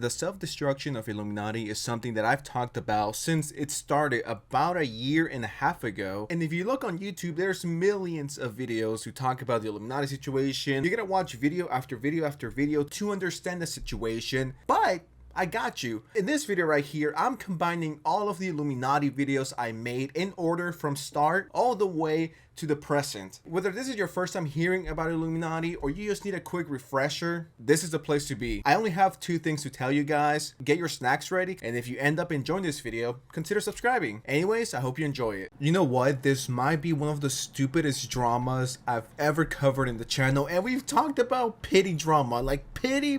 The self-destruction of Illuminati is something that I've talked about since it started about a year and a half ago. And if you look on YouTube, there's millions of videos who talk about the Illuminati situation. You're gonna watch video after video after video to understand the situation, but I got you. In this video right here, I'm combining all of the Illuminati videos I made in order from start all the way to the present. Whether this is your first time hearing about Illuminati or you just need a quick refresher, this is the place to be. I only have two things to tell you guys. Get your snacks ready, and if you end up enjoying this video, consider subscribing. Anyways, I hope you enjoy it. You know what? This might be one of the stupidest dramas I've ever covered in the channel, and we've talked about pity drama, like pity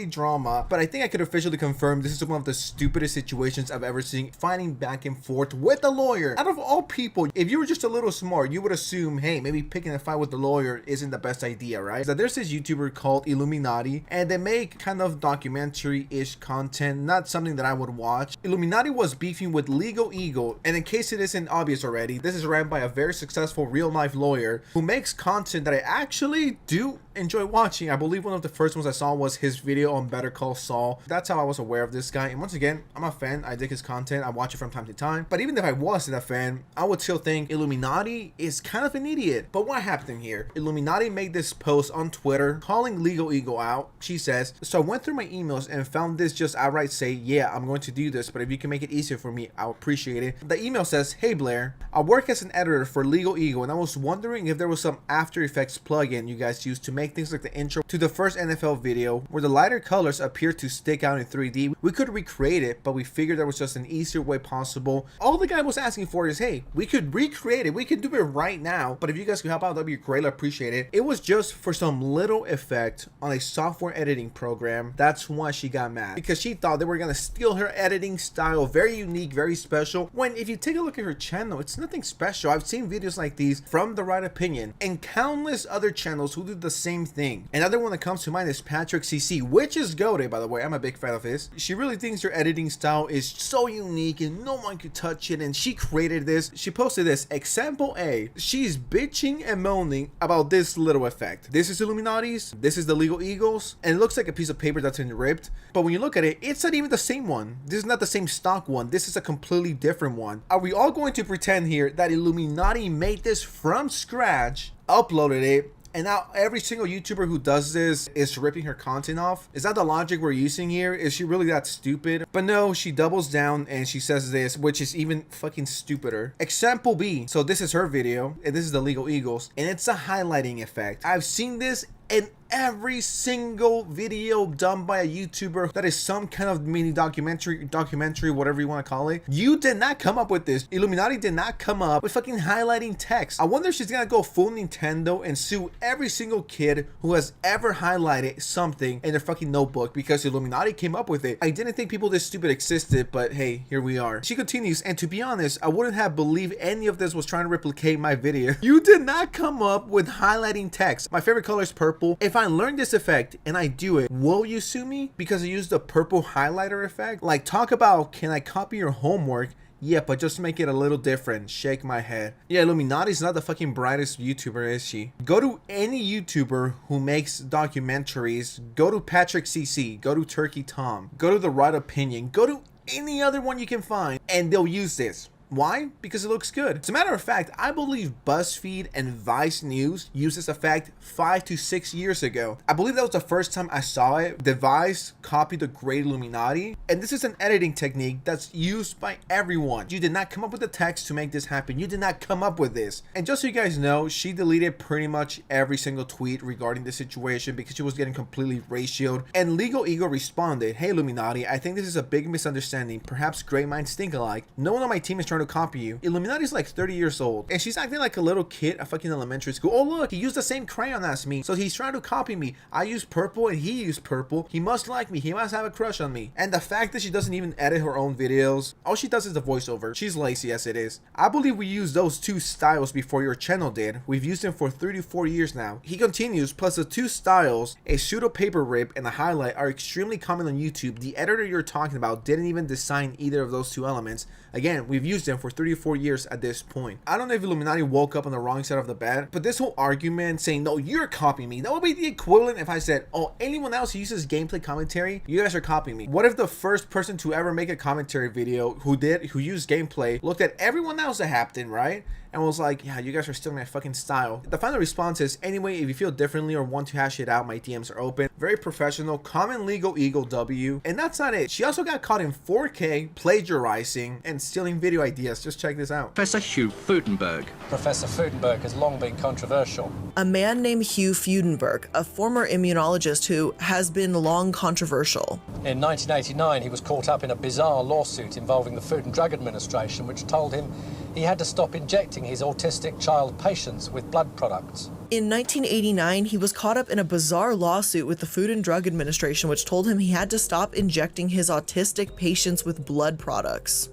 drama, but I think I could officially confirm this is one of the stupidest situations I've ever seen, fighting back and forth with a lawyer. Out of all people, if you were just a little smart, you would assume, hey, maybe picking a fight with the lawyer isn't the best idea, right? So there's this YouTuber called Iilluminaughtii, and they make kind of documentary-ish content, not something that I would watch. Iilluminaughtii was beefing with Legal Eagle, and in case it isn't obvious already, this is ran by a very successful real-life lawyer who makes content that I actually do enjoy watching. I believe one of the first ones I saw was his video on Better Call Saul. That's how I was aware of this guy, and once again, I'm a fan. I dig his content. I watch it from time to time, but even if I wasn't a fan, I would still think Illuminaughtii is kind of an idiot. But what happened here? Illuminaughtii made this post on Twitter calling Legal Eagle out. She says, so I went through my emails and found this just outright say, yeah, I'm going to do this, but if you can make it easier for me, I'll appreciate it. The email says, hey Blair, I work as an editor for Legal Eagle, and I was wondering if there was some After Effects plugin you guys use to make things like the intro to the first NFL video where the lighter colors appear to stick out in 3D. We could recreate it, but we figured there was just an easier way possible. All the guy was asking for is, hey, we could recreate it. We could do it right now, but if you guys could help out, that'd be greatly appreciated. It was just for some little effect on a software editing program. That's why she got mad, because she thought they were gonna steal her editing style, very unique, very special, when if you take a look at her channel, it's nothing special. I've seen videos like these from The Right Opinion and countless other channels who do the same thing. Another one that comes to mind is Patrick CC, which is goated, by the way. I'm a big fan of his. She really thinks her editing style is so unique and no one could touch it, and she created this. She posted this, example A, she's bitching and moaning about this little effect. This is Illuminati's, this is the Legal Eagles, and it looks like a piece of paper that's been ripped, but when you look at it, it's not even the same one. This is not the same stock one. This is a completely different one. Are we all going to pretend here that Illuminaughtii made this from scratch, uploaded it, and now every single YouTuber who does this is ripping her content off? Is that the logic we're using here? Is she really that stupid? But no, she doubles down and she says this, which is even fucking stupider. Example B. So this is her video, and this is the Legal Eagles, and it's a highlighting effect. I've seen this in every single video done by a YouTuber that is some kind of mini documentary, whatever you want to call it. You did not come up with this. Illuminaughtii did not come up with fucking highlighting text. I wonder if she's gonna go full Nintendo and sue every single kid who has ever highlighted something in their fucking notebook because Illuminaughtii came up with it. I didn't think people this stupid existed, but hey, here we are. She continues, and to be honest, I wouldn't have believed any of this was trying to replicate my video. You did not come up with highlighting text. My favorite color is purple. If I learn this effect and I do it, will you sue me because I used the purple highlighter effect? Like, talk about, can I copy your homework? Yeah, but just make it a little different. Shake my head. Yeah, Illuminati's not the fucking brightest YouTuber, is she? Go to any YouTuber who makes documentaries. Go to Patrick CC. Go to Turkey Tom. Go to The Right Opinion. Go to any other one you can find, and they'll use this. Why? Because it looks good. As a matter of fact, I believe BuzzFeed and Vice News used this effect 5 to 6 years ago. I believe that was the first time I saw it. The Vice copied the great Illuminaughtii, and this is an editing technique that's used by everyone. You did not come up with the text to make this happen. You did not come up with this. And just so you guys know, she deleted pretty much every single tweet regarding this situation because she was getting completely ratioed. And Legal Eagle responded, hey Illuminaughtii, I think this is a big misunderstanding. Perhaps great minds think alike. No one on my team is trying to copy you. Illuminati's like 30 years old, and she's acting like a little kid at fucking elementary school. Oh look, he used the same crayon as me, so he's trying to copy me. I use purple and he used purple. He must like me. He must have a crush on me. And the fact that she doesn't even edit her own videos, all she does is the voiceover. She's lazy as it is. I believe we used those two styles before your channel did. We've used them for 3 to 4 years now. He continues, plus the two styles, a pseudo paper rip and a highlight, are extremely common on YouTube. The editor you're talking about didn't even design either of those two elements. Again, we've used them system for 34 years at this point. I don't know if Illuminati woke up on the wrong side of the bed, but this whole argument saying, no, you're copying me, that would be the equivalent if I said, oh, anyone else who uses gameplay commentary, you guys are copying me. What if the first person to ever make a commentary video who used gameplay looked at everyone else that happened, right? And was like, yeah, you guys are stealing my fucking style. The final response is, anyway, if you feel differently or want to hash it out, my DMs are open. Very professional, common legal Eagle W. And that's not it. She also got caught in 4K plagiarizing and stealing video ideas. Just check this out. Professor Hugh Freudenberg. Professor Freudenberg has long been controversial. A man named Hugh Freudenberg, a former immunologist who has been long controversial. In 1989, he was caught up in a bizarre lawsuit involving the Food and Drug Administration, which told him he had to stop injecting his autistic child patients with blood products. In 1989, he was caught up in a bizarre lawsuit with the Food and Drug Administration, which told him he had to stop injecting his autistic patients with blood products.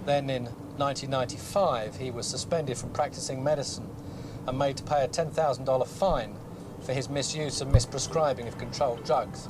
Then in 1995, he was suspended from practicing medicine and made to pay a $10,000 fine for his misuse and misprescribing of controlled drugs.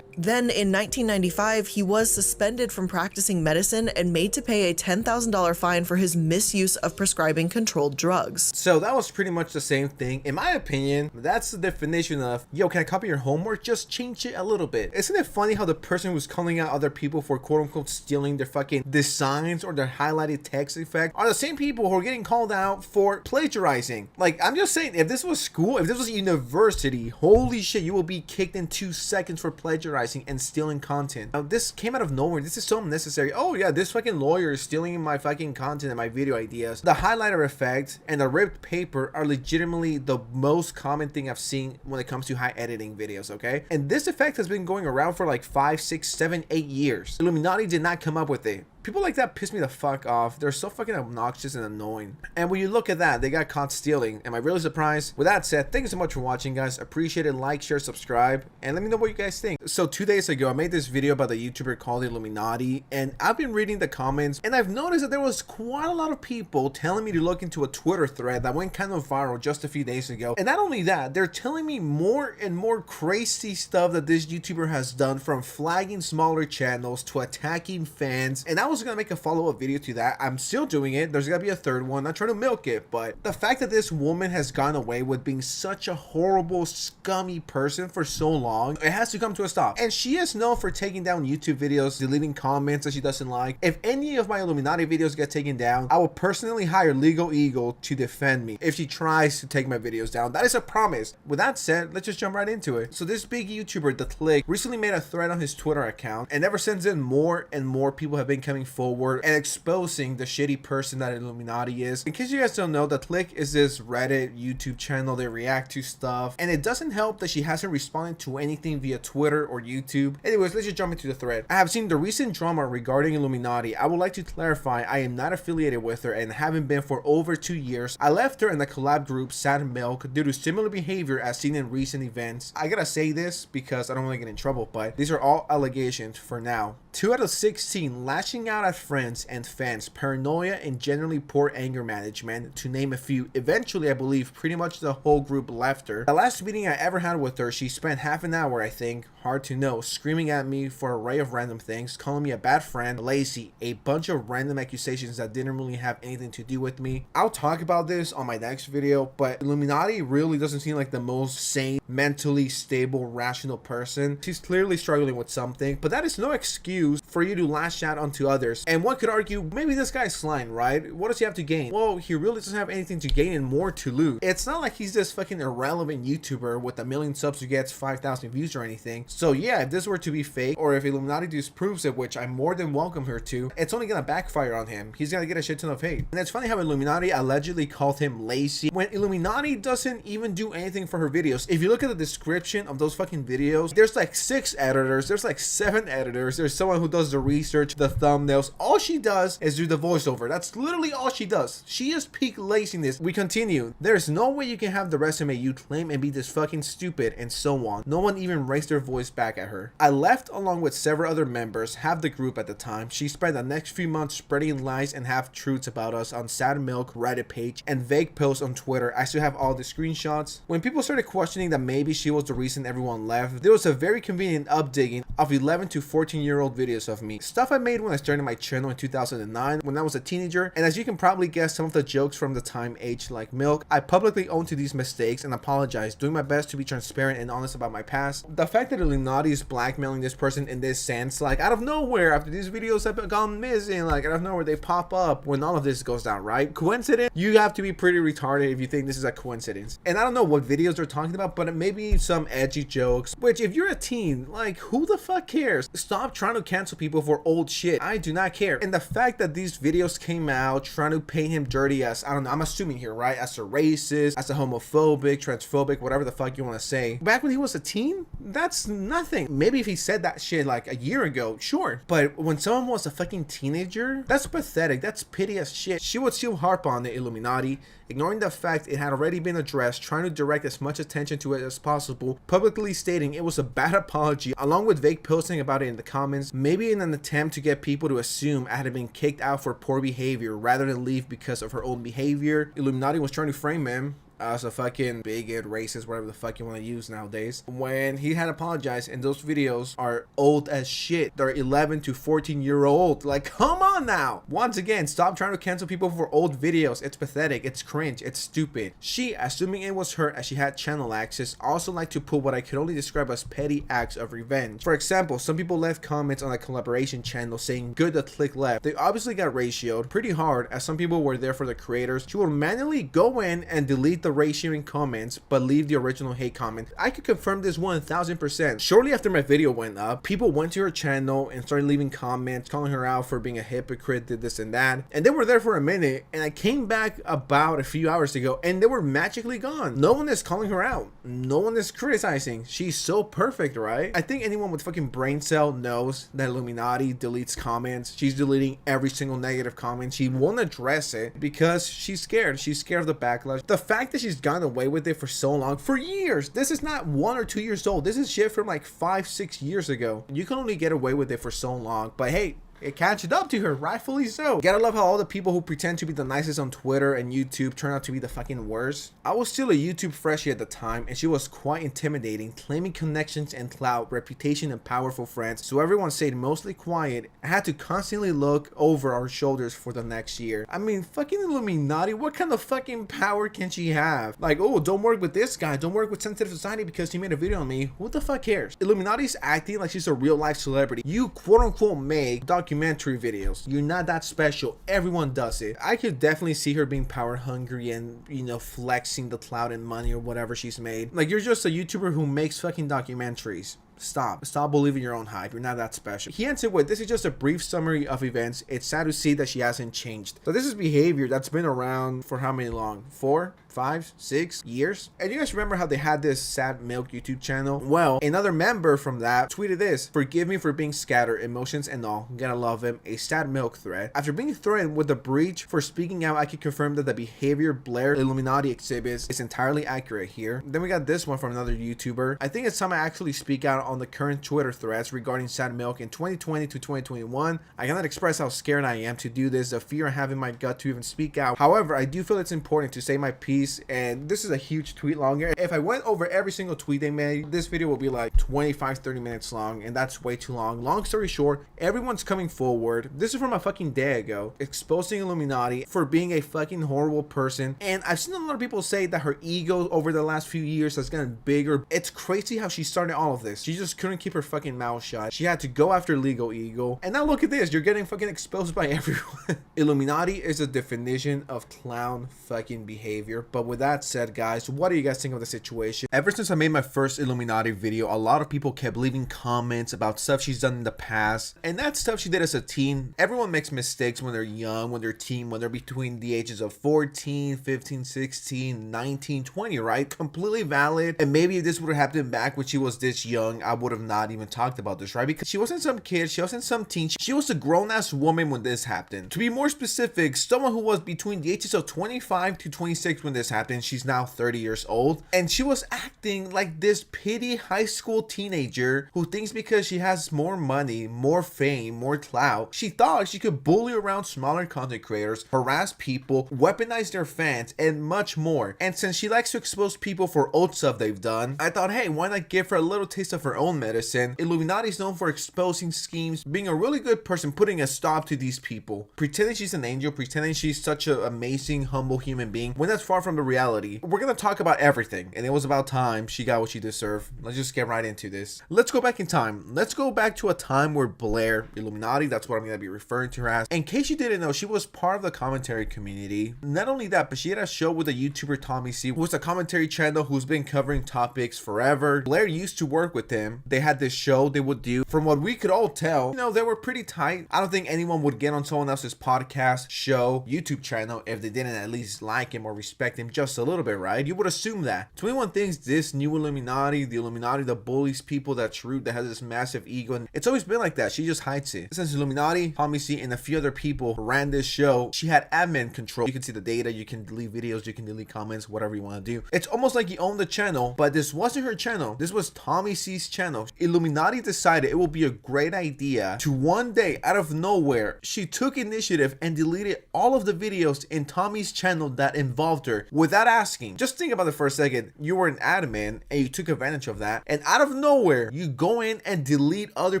Then in 1995, he was suspended from practicing medicine and made to pay a $10,000 fine for his misuse of prescribing controlled drugs. So that was pretty much the same thing. In my opinion, that's the definition of, yo, can I copy your homework? Just change it a little bit. Isn't it funny how the person who's calling out other people for quote unquote stealing their fucking designs or their highlighted text effect are the same people who are getting called out for plagiarizing? Like, I'm just saying, if this was school, if this was university, holy shit, you will be kicked in 2 seconds for plagiarizing and stealing content. Now, this came out of nowhere. This is so unnecessary. Oh yeah, this fucking lawyer is stealing my fucking content and my video ideas. The highlighter effect and the ripped paper are legitimately the most common thing I've seen when it comes to high editing videos, okay? And this effect has been going around for like 5, 6, 7, 8 years. Illuminati did not come up with it. People like that piss me the fuck off. They're so fucking obnoxious and annoying. And when you look at that, they got caught stealing. Am I really surprised? With that said, thank you so much for watching, guys. Appreciate it. Like, share, subscribe, and let me know what you guys think. So 2 days ago, I made this video about the YouTuber called iilluminaughtii, and I've been reading the comments, and I've noticed that there was quite a lot of people telling me to look into a Twitter thread that went kind of viral just a few days ago. And not only that, they're telling me more and more crazy stuff that this YouTuber has done, from flagging smaller channels to attacking fans. And I was gonna make a follow-up video to that. I'm still doing it. There's gonna be a third one. Not trying to milk it, but the fact that this woman has gone away with being such a horrible, scummy person for so long, it has to come to a stop. And she is known for taking down YouTube videos, deleting comments that she doesn't like. If any of my Illuminati videos get taken down, I will personally hire Legal Eagle to defend me if she tries to take my videos down. That is a promise. With that said, let's just jump right into it. So this big YouTuber, The Click, recently made a thread on his Twitter account, and ever since then, more and more people have been coming forward and exposing the shitty person that Illuminati is. In case you guys don't know, The Click is this Reddit YouTube channel. They react to stuff, and it doesn't help that she hasn't responded to anything via Twitter or YouTube. Anyways, let's just jump into the thread. I have seen the recent drama regarding Illuminati. I would like to clarify, I am not affiliated with her and haven't been for over 2 years. I left her in the collab group Sad Milk due to similar behavior as seen in recent events. I gotta say this because I don't want to get in trouble, but these are all allegations for now. 2 out of 16 lashing out at friends and fans, paranoia, and generally poor anger management, to name a few. Eventually, I believe pretty much the whole group left her. The last meeting I ever had with her, she spent half an hour, I think, hard to know, screaming at me for an array of random things, calling me a bad friend, lazy, a bunch of random accusations that didn't really have anything to do with me. I'll talk about this on my next video, but Illuminati really doesn't seem like the most sane, mentally stable, rational person. She's clearly struggling with something, but that is no excuse for you to lash out onto others. And one could argue, maybe this guy's lying, right? What does he have to gain? Well, he really doesn't have anything to gain and more to lose. It's not like he's this fucking irrelevant YouTuber with 1 million subs who gets 5,000 views or anything. So yeah, if this were to be fake, or if Illuminati disproves it, which I more than welcome her to, it's only gonna backfire on him. He's gonna get a shit ton of hate. And it's funny how Illuminati allegedly called him lazy when Illuminati doesn't even do anything for her videos. If you look at the description of those fucking videos, there's like 6 editors, there's like 7 editors, there's someone who does the research, the thumbnails. All she does is do the voiceover. That's literally all she does. She is peak laziness. We continue. There's no way you can have the resume you claim and be this fucking stupid, and so on. No one even raised their voice back at her. I left along with several other members, half the group at the time. She spent the next few months spreading lies and half-truths about us on Sad Milk Reddit page and vague posts on Twitter. I still have all the screenshots. When people started questioning that maybe she was the reason everyone left, there was a very convenient updigging of 11 to 14-year-old videos of me. Stuff I made when I started started my channel in 2009 when I was a teenager, and as you can probably guess, some of the jokes from the time aged like milk. I publicly own to these mistakes and apologize, doing my best to be transparent and honest about my past. The fact that iilluminaughtii is blackmailing this person in this sense, like out of nowhere, after these videos have gone missing, like out of nowhere they pop up when all of this goes down, right? Coincidence? You have to be pretty retarded if you think this is a coincidence. And I don't know what videos they're talking about, but it may be some edgy jokes, which if you're a teen, like who the fuck cares? Stop trying to cancel people for old shit. I do not care. And the fact that these videos came out trying to paint him dirty as, I don't know, I'm assuming here, right? As a racist, as a homophobic, transphobic, whatever the fuck you want to say. Back when he was a teen, that's nothing. Maybe if he said that shit like a year ago, sure. But when someone was a fucking teenager, that's pathetic. That's pity as shit. She would still harp on the iilluminaughtii, ignoring the fact it had already been addressed, trying to direct as much attention to it as possible, publicly stating it was a bad apology, along with vague posting about it in the comments, maybe in an attempt to get people to assume I had been kicked out for poor behavior rather than leave because of her own behavior. iilluminaughtii was trying to frame him as a fucking bigot, racist, whatever the fuck you want to use nowadays, when he had apologized, and those videos are old as shit. They're 11 to 14-year-old. Like, come on now. Once again, stop trying to cancel people for old videos. It's pathetic, it's cringe, it's stupid. She, assuming it was her as she had channel access, also liked to pull what I could only describe as petty acts of revenge. For example, some people left comments on a collaboration channel saying good that click left. They obviously got ratioed pretty hard, as some people were there for the creators. She would manually go in and delete the ratioing comments but leave the original hate comment. I could confirm this 1000%. Shortly after my video went up, people went to her channel and started leaving comments calling her out for being a hypocrite, did this and that, and they were there for a minute, and I came back about a few hours ago and they were magically gone. No one is calling her out, no one is criticizing. She's so perfect, right? I think anyone with fucking brain cell knows that iilluminaughtii deletes comments. She's deleting every single negative comment. She won't address it because she's scared. She's scared of the backlash. The fact that she's gotten away with it for so long, for years. This is not 1 or 2 years old. This is shit from like 5-6 years ago. You can only get away with it for so long, but hey, it catches up to her, rightfully so. Gotta love how all the people who pretend to be the nicest on Twitter and YouTube turn out to be the fucking worst. I was still a YouTube freshie at the time, and she was quite intimidating, claiming connections and clout, reputation, and powerful friends. So everyone stayed mostly quiet. I had to constantly look over our shoulders for the next year. I mean, fucking iilluminaughtii, what kind of fucking power can she have? Like, oh, don't work with this guy, don't work with sensitive society because he made a video on me. Who the fuck cares? iilluminaughtii's acting like she's a real life celebrity. You quote unquote make documentary videos. You're not that special. Everyone does it. I could definitely see her being power hungry and, you know, flexing the clout and money or whatever she's made. Like, you're just a YouTuber who makes fucking documentaries. Stop believing your own hype. You're not that special. He answered with, this is just a brief summary of events. It's sad to see that she hasn't changed. So this is behavior that's been around for how many long? 4, 5, 6 years? And you guys remember how they had this Sad Milk YouTube channel? Well, another member from that tweeted this: forgive me for being scattered, emotions and all, gotta love him, a Sad Milk thread. After being threatened with a breach for speaking out, I can confirm that the behavior Blair iilluminaughtii exhibits is entirely accurate here. Then we got this one from another YouTuber. I think it's time I actually speak out on the current Twitter threads regarding Sad Milk in 2020 to 2021. I cannot express how scared I am to do this, the fear I have in my gut to even speak out. However, I do feel it's important to say my piece, and this is a huge tweet longer. If I went over every single tweet they made, this video will be like 25-30 minutes long, and that's way too long. Long story short, everyone's coming forward. This is from a fucking day ago, exposing iilluminaughtii for being a fucking horrible person. And I've seen a lot of people say that her ego over the last few years has gotten bigger. It's crazy how she started all of this. She just couldn't keep her fucking mouth shut. She had to go after legal ego. And now look at this, you're getting fucking exposed by everyone. iilluminaughtii is a definition of clown fucking behavior. But with that said, guys, what do you guys think of the situation? Ever since I made my first iilluminaughtii video, a lot of people kept leaving comments about stuff she's done in the past, and that stuff she did as a teen. Everyone makes mistakes when they're young, when they're teen, when they're between the ages of 14, 15, 16, 19, 20, right? Completely valid. And maybe if this would have happened back when she was this young, I would have not even talked about this, right? Because she wasn't some kid, she wasn't some teen, she was a grown-ass woman when this happened. To be more specific, someone who was between the ages of 25 to 26 when this this happened, she's now 30 years old, and she was acting like this pity high school teenager who thinks because she has more money, more fame, more clout, she thought she could bully around smaller content creators, harass people, weaponize their fans, and much more. And since she likes to expose people for old stuff they've done, I thought, hey, why not give her a little taste of her own medicine? iilluminaughtii is known for exposing schemes, being a really good person, putting a stop to these people, pretending she's an angel, pretending she's such an amazing, humble human being, when that's far from the reality. We're gonna talk about everything, and it was about time she got what she deserved. Let's just get right into this. Let's go back in time. Let's go back to a time where Blair, iilluminaughtii, that's what I'm gonna be referring to her as. In case you didn't know, she was part of the commentary community. Not only that, but she had a show with a YouTuber, Tommy C, who was a commentary channel who's been covering topics forever. Blair used to work with him. They had this show they would do. From what we could all tell, you know, they were pretty tight. I don't think anyone would get on someone else's podcast, show, YouTube channel if they didn't at least like him or respect him just a little bit, right? You would assume that. 21 thinks this new iilluminaughtii, the iilluminaughtii that bullies people, that's rude, that has this massive ego, and it's always been like that. She just hides it. Since iilluminaughtii, Tommy C, and a few other people ran this show, she had admin control. You can see the data, you can delete videos, you can delete comments, whatever you want to do. It's almost like you own the channel, but this wasn't her channel. This was Tommy C's channel. iilluminaughtii decided it would be a great idea to one day, out of nowhere, she took initiative and deleted all of the videos in Tommy's channel that involved her without asking. Just think about it for a second. You were an admin and you took advantage of that, and out of nowhere, you go in and delete other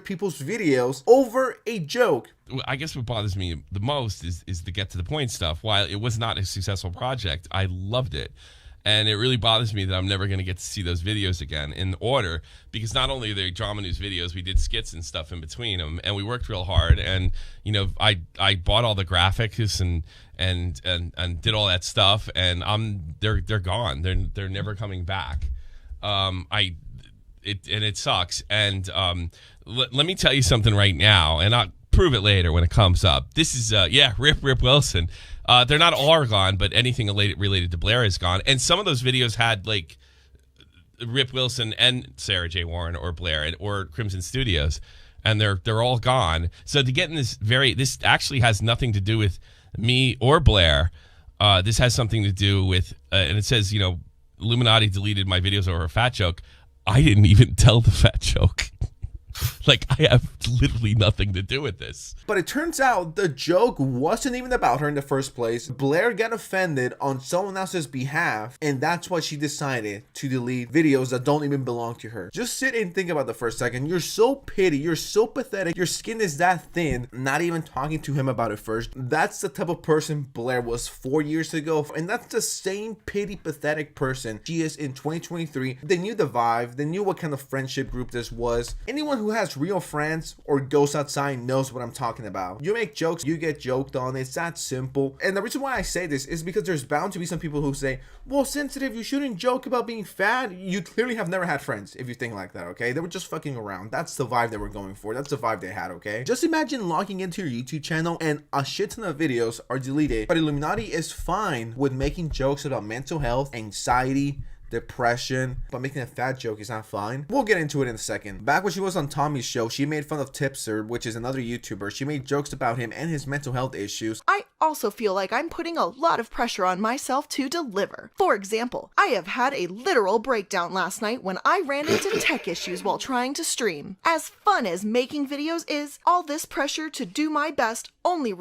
people's videos over a joke. I guess what bothers me the most is the get to the point stuff. While it was not a successful project, I loved it. And it really bothers me that I'm never going to get to see those videos again in order, because not only are they drama news videos, we did skits and stuff in between them, and we worked real hard. And you know, I bought all the graphics and did all that stuff, and they're gone. They're never coming back. It sucks. And let me tell you something right now, and I'll prove it later when it comes up. This is Rip Wilson. They're not all gone, but anything related to Blair is gone. And some of those videos had like Rip Wilson and Sarah J. Warren or Blair or Crimson Studios, and they're all gone. So to get in this actually has nothing to do with me or Blair. This has something to do with, and it says, you know, iilluminaughtii deleted my videos over a fat joke. I didn't even tell the fat joke. Like, I have literally nothing to do with this. But it turns out the joke wasn't even about her in the first place. Blair got offended on someone else's behalf, and that's why she decided to delete videos that don't even belong to her. Just sit and think about that for a second. You're so pity, you're so pathetic, your skin is that thin, not even talking to him about it first. That's the type of person Blair was 4 years ago, and that's the same pity, pathetic person she is in 2023. They knew the vibe, they knew what kind of friendship group this was. Anyone who has real friends or goes outside knows what I'm talking about. You make jokes, you get joked on. It's that simple. And the reason why I say this is because there's bound to be some people who say, well, sensitive, you shouldn't joke about being fat. You clearly have never had friends if you think like that, okay? They were just fucking around. That's the vibe they were going for. That's the vibe they had, okay? Just imagine logging into your YouTube channel and a shit ton of videos are deleted, but iilluminaughtii is fine with making jokes about mental health, anxiety, depression, but making a fat joke is not fine. We'll get into it in a second. Back when she was on Tommy's show, she made fun of Tipster, which is another YouTuber. She made jokes about him and his mental health issues. I also feel like I'm putting a lot of pressure on myself to deliver. For example, I have had a literal breakdown last night when I ran into tech issues while trying to stream. As fun as making videos is, all this pressure to do my best only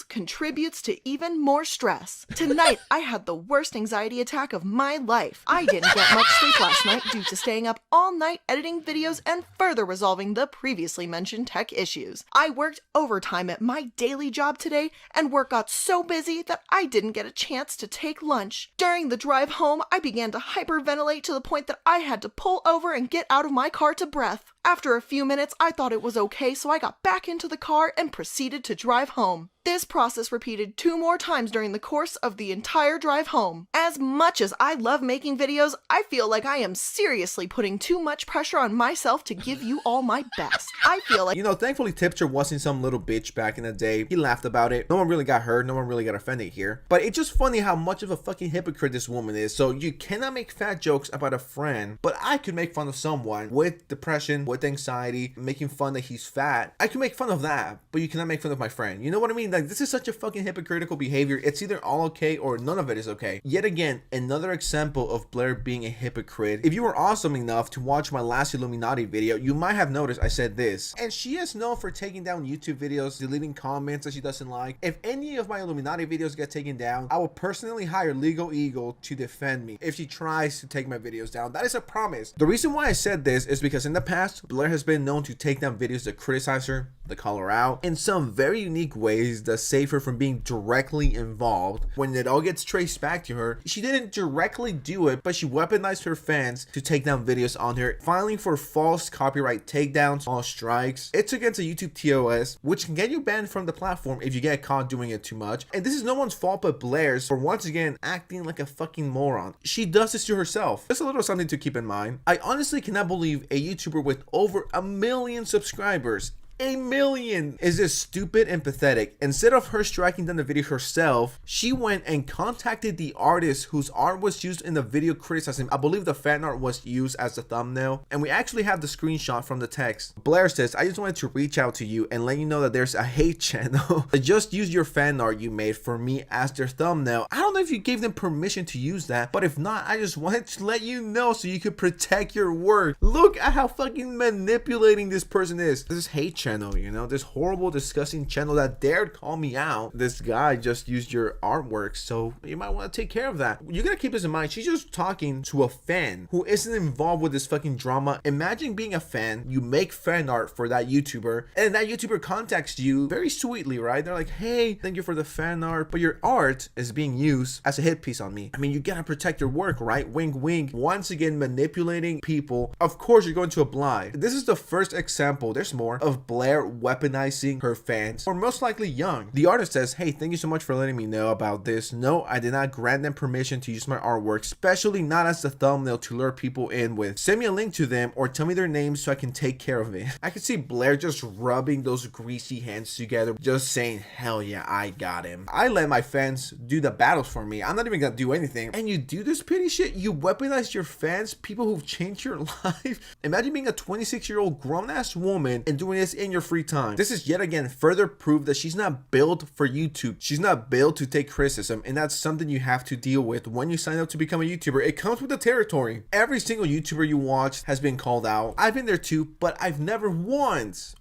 contributes to even more stress. Tonight, I had the worst anxiety attack of my life. I didn't get much sleep last night due to staying up all night editing videos and further resolving the previously mentioned tech issues. I worked overtime at my daily job today, and work got so busy that I didn't get a chance to take lunch. During the drive home, I began to hyperventilate to the point that I had to pull over and get out of my car to breath. After a few minutes, I thought it was okay, so I got back into the car and proceeded to drive home. This process repeated 2 more times during the course of the entire drive home. As much as I love making videos, I feel like I am seriously putting too much pressure on myself to give you all my best. I feel like, you know, thankfully Tipster wasn't some little bitch back in the day. He laughed about it. No one really got hurt. No one really got offended here. But it's just funny how much of a fucking hypocrite this woman is. So you cannot make fat jokes about a friend, but I could make fun of someone with depression, with with anxiety, making fun that he's fat. I can make fun of that, but you cannot make fun of my friend. You know what I mean? Like, this is such a fucking hypocritical behavior. It's either all okay or none of it is okay. Yet again, another example of Blair being a hypocrite. If you were awesome enough to watch my last Illuminati video, you might have noticed I said this. And she is known for taking down YouTube videos, deleting comments that she doesn't like. If any of my Illuminati videos get taken down, I will personally hire Legal Eagle to defend me if she tries to take my videos down. That is a promise. The reason why I said this is because in the past, Blair has been known to take down videos that criticize her, that call her out, in some very unique ways that save her from being directly involved. When it all gets traced back to her, she didn't directly do it, but she weaponized her fans to take down videos on her, filing for false copyright takedowns, false strikes. It's against a YouTube TOS, which can get you banned from the platform if you get caught doing it too much. And this is no one's fault but Blair's for once again acting like a fucking moron. She does this to herself. Just a little something to keep in mind. I honestly cannot believe a YouTuber with over 1 million subscribers, 1 million, is this stupid and pathetic. Instead of her striking down the video herself, she went and contacted the artist whose art was used in the video criticizing. I believe the fan art was used as the thumbnail, and we actually have the screenshot from the text. Blair says, I just wanted to reach out to you and let you know that there's a hate channel that just used your fan art you made for me as their thumbnail. I don't know if you gave them permission to use that, but if not, I just wanted to let you know so you could protect your work. Look at how fucking manipulating this person is. This is hate channel, you know, this horrible, disgusting channel that dared call me out. This guy just used your artwork, so you might want to take care of that. You gotta keep this in mind. She's just talking to a fan who isn't involved with this fucking drama. Imagine being a fan, you make fan art for that YouTuber, and that YouTuber contacts you very sweetly, right? They're like, hey, thank you for the fan art, but your art is being used as a hit piece on me. I mean, you gotta protect your work, right? Wink, wink. Once again, manipulating people. Of course, you're going to oblige. This is the first example, there's more, of Blair weaponizing her fans, or most likely young. The artist says, hey, thank you so much for letting me know about this. No, I did not grant them permission to use my artwork, especially not as the thumbnail to lure people in with. Send me a link to them or tell me their names so I can take care of it. I can see Blair just rubbing those greasy hands together, just saying, hell yeah, I got him. I let my fans do the battles for me. I'm not even gonna do anything. And you do this petty shit? You weaponize your fans, people who've changed your life? Imagine being a 26-year-old grown-ass woman and doing this in your free time. This is yet again further proof that she's not built for YouTube. She's not built to take criticism, and that's something you have to deal with when you sign up to become a YouTuber. It comes with the territory. Every single YouTuber you watch has been called out. I've been there too, but I've never once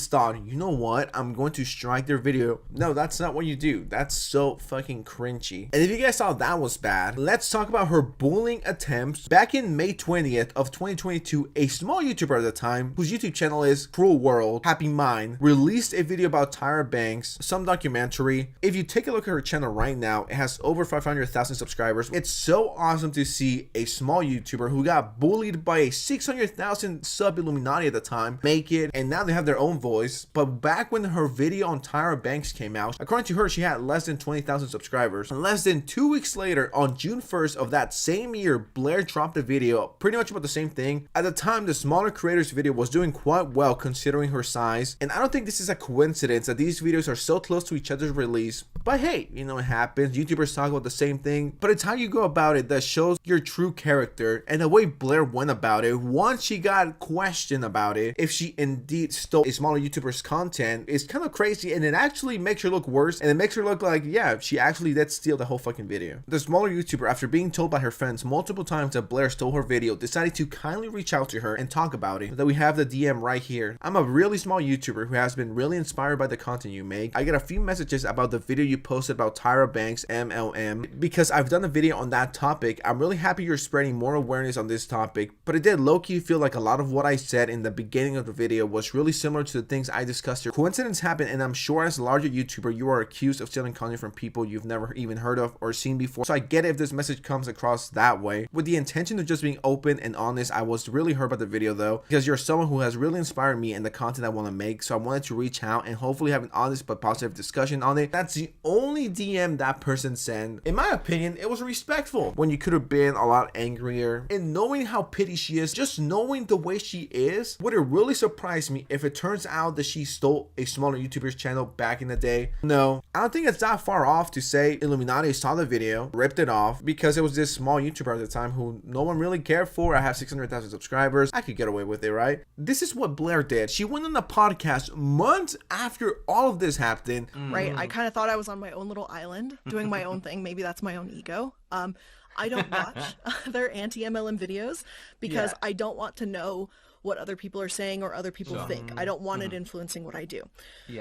thought, you know what, I'm going to strike their video. No, that's not what you do. That's so fucking cringy. And if you guys thought that was bad, let's talk about her bullying attempts. Back in May 20th of 2022, a small YouTuber at the time, whose YouTube channel is Cruel World, Happy Mind, released a video about Tyra Banks, some documentary. If you take a look at her channel right now, it has over 500,000 subscribers. It's so awesome to see a small YouTuber who got bullied by a 600,000 sub Illuminati at the time make it, and now they have their own voice. But back when her video on Tyra Banks came out, according to her, she had less than 20,000 subscribers. And less than 2 weeks later, on June 1st of that same year, Blair dropped a video pretty much about the same thing. At the time, the smaller creator's video was doing quite well considering her size, and I don't think this is a coincidence that these videos are so close to each other's release. But hey, you know, it happens. YouTubers talk about the same thing, but it's how you go about it that shows your true character. And the way Blair went about it, once she got questioned about it, if she indeed stole a smaller YouTuber's content, is kind of crazy, and it actually makes her look worse, and it makes her look like, yeah, she actually did steal the whole fucking video. The smaller YouTuber, after being told by her friends multiple times that Blair stole her video, decided to kindly reach out to her and talk about it. That we have the DM right here. I'm a really small YouTuber who has been really inspired by the content you make. I get a few messages about the video you posted about Tyra Banks MLM because I've done a video on that topic. I'm really happy you're spreading more awareness on this topic, but it did low-key feel like a lot of what I said in the beginning of the video was really similar to the things I discussed here. Coincidence happened, and I'm sure as a larger YouTuber you are accused of stealing content from people you've never even heard of or seen before. So I get it if this message comes across that way. With the intention of just being open and honest, I was really hurt by the video though, because you're someone who has really inspired me and the content I want to make. So I wanted to reach out and hopefully have an honest but positive discussion on it. That's the only DM that person sent. In my opinion, it was respectful when you could have been a lot angrier. And knowing how petty she is, just knowing the way she is, would it really surprise me if it turns out that she stole a smaller YouTuber's channel back in the day? No, I don't think it's that far off to say Illuminati saw the video, ripped it off, because it was this small YouTuber at the time who no one really cared for. I have 600,000 subscribers. I could get away with it, right? This is what Blair did. She went on the podcast months after all of this happened. Right? I kind of thought I was on my own little island doing my own thing. Maybe that's my own ego. I don't watch other anti-MLM videos because I don't want to know what other people are saying or other people think. I don't want it influencing what I do.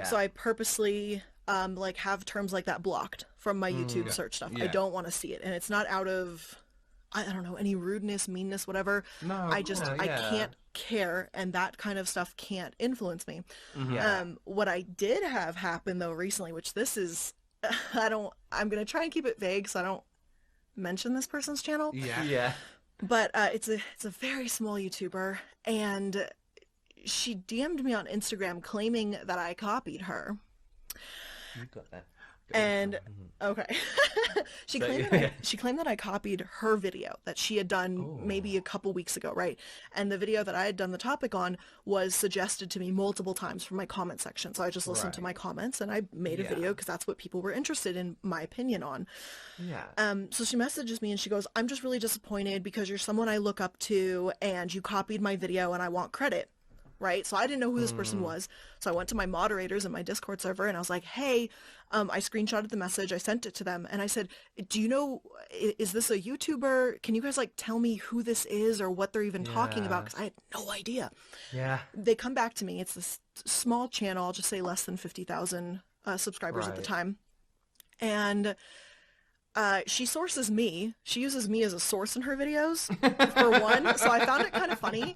So I purposely like have terms like that blocked from my YouTube search stuff. I don't want to see it. And it's not out of, I don't know, any rudeness, meanness, whatever. No, I can't care, and that kind of stuff can't influence me. What I did have happen though recently, which this is, I'm going to try and keep it vague so I don't mention this person's channel. But it's a very small YouTuber, and she DM'd me on Instagram claiming that I copied her. You got that. And okay, she claimed that I copied her video that she had done maybe a couple weeks ago, right? And the video that I had done the topic on was suggested to me multiple times from my comment section. So I just listened to my comments and I made a video because that's what people were interested in my opinion on. So she messages me and she goes, "I'm just really disappointed because you're someone I look up to and you copied my video and I want credit." Right? So I didn't know who this person was. So I went to my moderators in my Discord server and I was like, hey, I screenshotted the message. I sent it to them. And I said, do you know, is this a YouTuber? Can you guys like tell me who this is or what they're even talking about? Because I had no idea. They come back to me. It's this small channel. I'll just say less than 50,000 subscribers at the time. And she sources me. She uses me as a source in her videos, for one. So I found it kind of funny.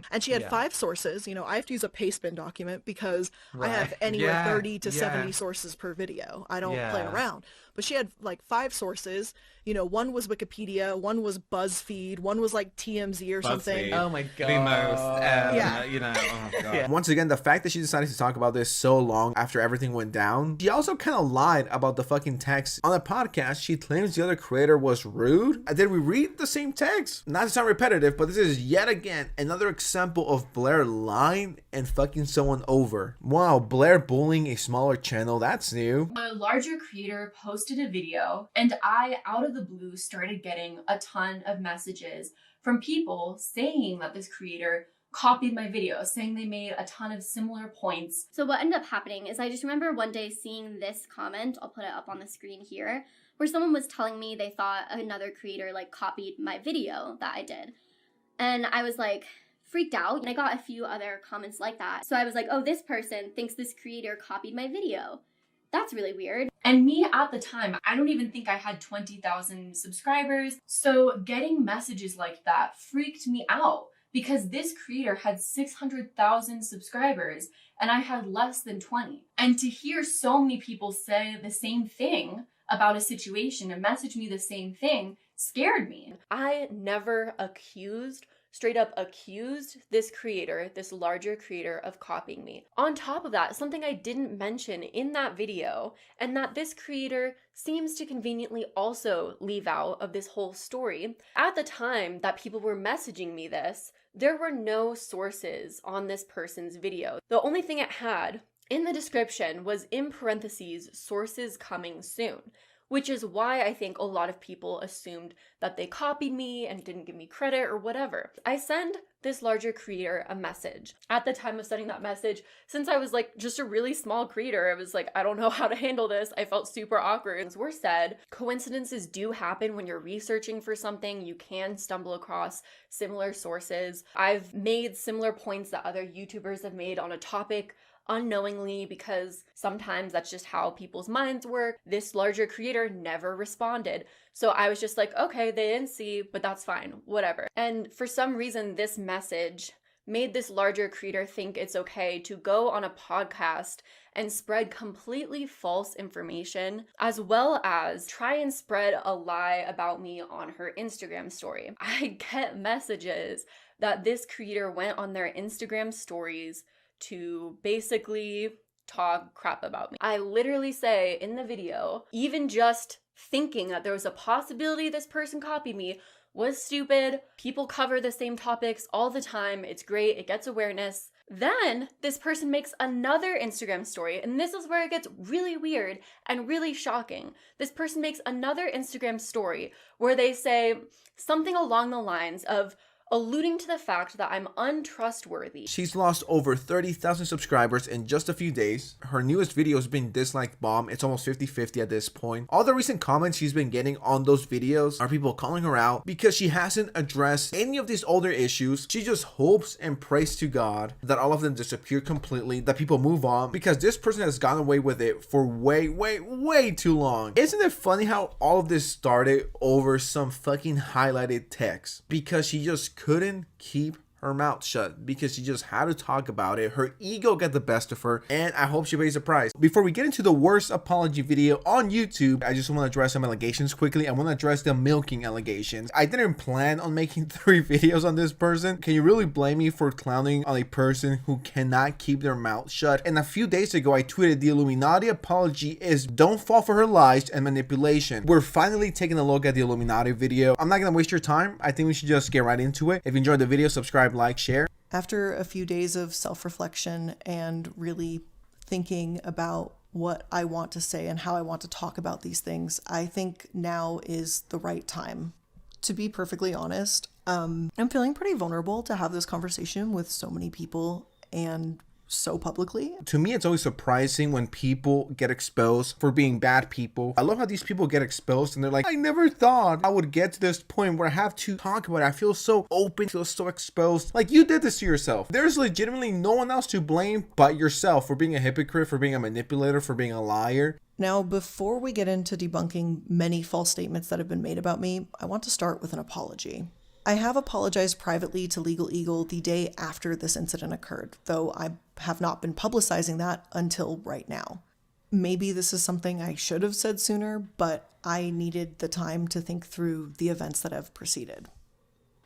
And she had 5 sources. You know, I have to use a pastebin document because I have anywhere 30 to 70 sources per video. I don't play around. But she had like 5 sources. You know, one was Wikipedia, one was BuzzFeed, one was like TMZ or something. Oh my god. The most, you know, oh god. Once again, the fact that she decided to talk about this so long after everything went down, she also kind of lied about the fucking text. On the podcast, she claims the other creator was rude. Did we read the same text? Not to sound repetitive, but this is yet again another example of Blair lying and fucking someone over. Wow, Blair bullying a smaller channel, that's new. A larger creator posted a video and I, out of the blue, started getting a ton of messages from people saying that this creator copied my video, saying they made a ton of similar points. So what ended up happening is I just remember one day seeing this comment, I'll put it up on the screen here, where someone was telling me they thought another creator like copied my video that I did. And I was like freaked out, and I got a few other comments like that. So I was like, oh, this person thinks this creator copied my video. That's really weird. And me at the time, I don't even think I had 20,000 subscribers. So getting messages like that freaked me out because this creator had 600,000 subscribers and I had less than 20. And to hear so many people say the same thing about a situation and message me the same thing scared me. I never straight up accused this creator, this larger creator, of copying me. On top of that, something I didn't mention in that video, and that this creator seems to conveniently also leave out of this whole story. At the time that people were messaging me this, there were no sources on this person's video. The only thing it had in the description was in parentheses, sources coming soon. Which is why I think a lot of people assumed that they copied me and didn't give me credit or whatever. I send this larger creator a message. At the time of sending that message, since I was like just a really small creator, I was like, I don't know how to handle this. I felt super awkward. As were said, coincidences do happen when you're researching for something. You can stumble across similar sources. I've made similar points that other YouTubers have made on a topic unknowingly because sometimes that's just how people's minds work. This larger creator never responded. So I was just like, okay, they didn't see, but that's fine, whatever. And for some reason, this message made this larger creator think it's okay to go on a podcast and spread completely false information, as well as try and spread a lie about me on her Instagram story. I get messages that this creator went on their Instagram stories to basically talk crap about me. I literally say in the video, even just thinking that there was a possibility this person copied me was stupid. People cover the same topics all the time. It's great. It gets awareness. Then this person makes another Instagram story, and this is where it gets really weird and really shocking. This person makes another Instagram story where they say something along the lines of alluding to the fact that I'm untrustworthy. She's lost over 30,000 subscribers in just a few days. Her newest video has been disliked bomb. It's almost 50-50 at this point. All the recent comments she's been getting on those videos are people calling her out because she hasn't addressed any of these older issues. She just hopes and prays to God that all of them disappear completely, that people move on, because this person has gone away with it for way too long. Isn't it funny how all of this started over some fucking highlighted text? Because she just couldn't keep her mouth shut, because she just had to talk about it. Her ego got the best of her, and I hope she pays the price. Before we get into the worst apology video on YouTube, I just want to address some allegations quickly. I want to address the milking allegations. I didn't plan on making 3 videos on this person. Can you really blame me for clowning on a person who cannot keep their mouth shut? And a few days ago, I tweeted the Illuminati apology is don't fall for her lies and manipulation. We're finally taking a look at the Illuminati video. I'm not going to waste your time. I think we should just get right into it. If you enjoyed the video, subscribe, like, share. After a few days of self-reflection and really thinking about what I want to say and how I want to talk about these things, I think now is the right time. To be perfectly honest, I'm feeling pretty vulnerable to have this conversation with so many people and so publicly. To me, it's always surprising when people get exposed for being bad people. I love how these people get exposed and they're like, I never thought I would get to this point where I have to talk about it. I feel so open, feel so exposed. Like, you did this to yourself. There's legitimately no one else to blame but yourself for being a hypocrite, for being a manipulator, for being a liar. Now, before we get into debunking many false statements that have been made about me, I want to start with an apology. I have apologized privately to Legal Eagle the day after this incident occurred, though I have not been publicizing that until right now. Maybe this is something I should have said sooner, but I needed the time to think through the events that have preceded.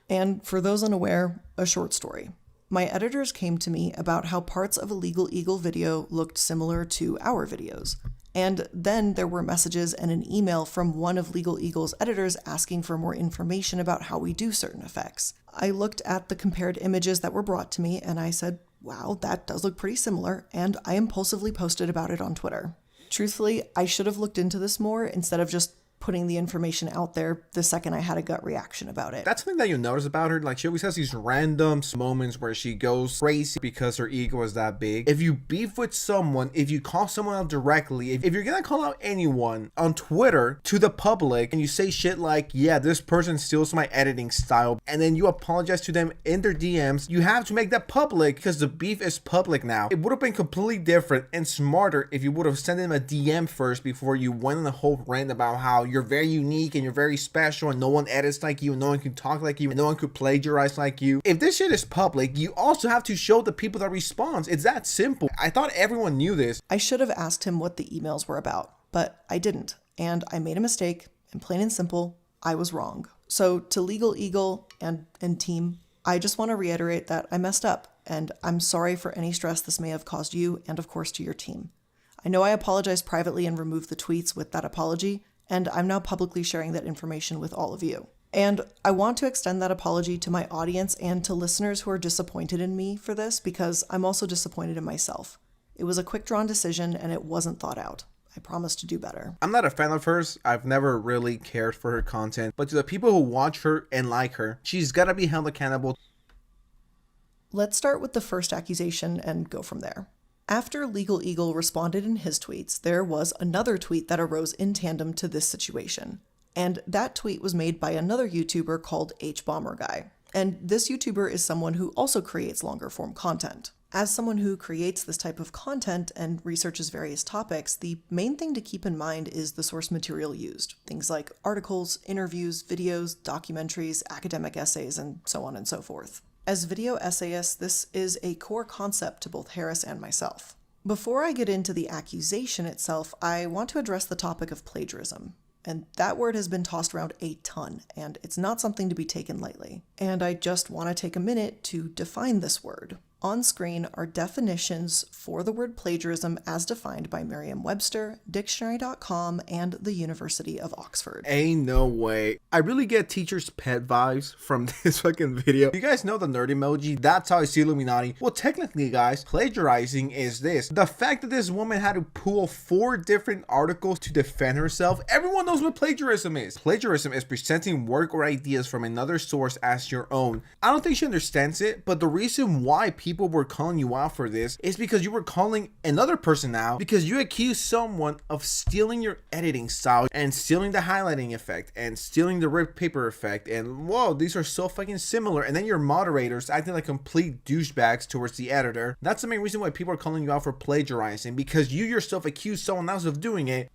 And for those unaware, a short story. My editors came to me about how parts of a Legal Eagle video looked similar to our videos. And then there were messages and an email from one of Legal Eagle's editors asking for more information about how we do certain effects. I looked at the compared images that were brought to me and I said, wow, that does look pretty similar, and I impulsively posted about it on Twitter. Truthfully, I should have looked into this more instead of just putting the information out there the second I had a gut reaction about it. That's something that you'll notice about her. Like, she always has these random moments where she goes crazy because her ego is that big. If you beef with someone, if you call someone out directly, if you're gonna call out anyone on Twitter to the public and you say shit like, yeah, this person steals my editing style, and then you apologize to them in their DMs, you have to make that public because the beef is public now. It would have been completely different and smarter if you would have sent them a DM first before you went on a whole rant about how you're very unique and you're very special and no one edits like you, and no one can talk like you, and no one could plagiarize like you. If this shit is public, you also have to show the people that responds. It's that simple. I thought everyone knew this. I should have asked him what the emails were about, but I didn't, and I made a mistake, and plain and simple, I was wrong. So to Legal Eagle and team, I just want to reiterate that I messed up, and I'm sorry for any stress this may have caused you and of course to your team. I know I apologized privately and removed the tweets with that apology, and I'm now publicly sharing that information with all of you. And I want to extend that apology to my audience and to listeners who are disappointed in me for this, because I'm also disappointed in myself. It was a quick-drawn decision and it wasn't thought out. I promise to do better. I'm not a fan of hers. I've never really cared for her content, but to the people who watch her and like her, she's gotta be held accountable. Let's start with the first accusation and go from there. After Legal Eagle responded in his tweets, there was another tweet that arose in tandem to this situation. And that tweet was made by another YouTuber called HBomberGuy. And this YouTuber is someone who also creates longer form content. As someone who creates this type of content and researches various topics, the main thing to keep in mind is the source material used. Things like articles, interviews, videos, documentaries, academic essays, and so on and so forth. As video essayists, this is a core concept to both Harris and myself. Before I get into the accusation itself, I want to address the topic of plagiarism. And that word has been tossed around a ton, and it's not something to be taken lightly. And I just want to take a minute to define this word. On screen are definitions for the word plagiarism as defined by Merriam-Webster, Dictionary.com, and the University of Oxford. Ain't no way. I really get teacher's pet vibes from this fucking video. You guys know the nerd emoji? That's how I see Illuminati. Well, technically, guys, plagiarizing is this. The fact that this woman had to pull 4 different articles to defend herself. Everyone knows what plagiarism is. Plagiarism is presenting work or ideas from another source as your own. I don't think she understands it, but the reason why people were calling you out for this is because you were calling another person out because you accused someone of stealing your editing style and stealing the highlighting effect and stealing the ripped paper effect, and whoa, these are so fucking similar. And then your moderators acting like complete douchebags towards the editor. That's the main reason why people are calling you out for plagiarizing, because you yourself accused someone else of doing it.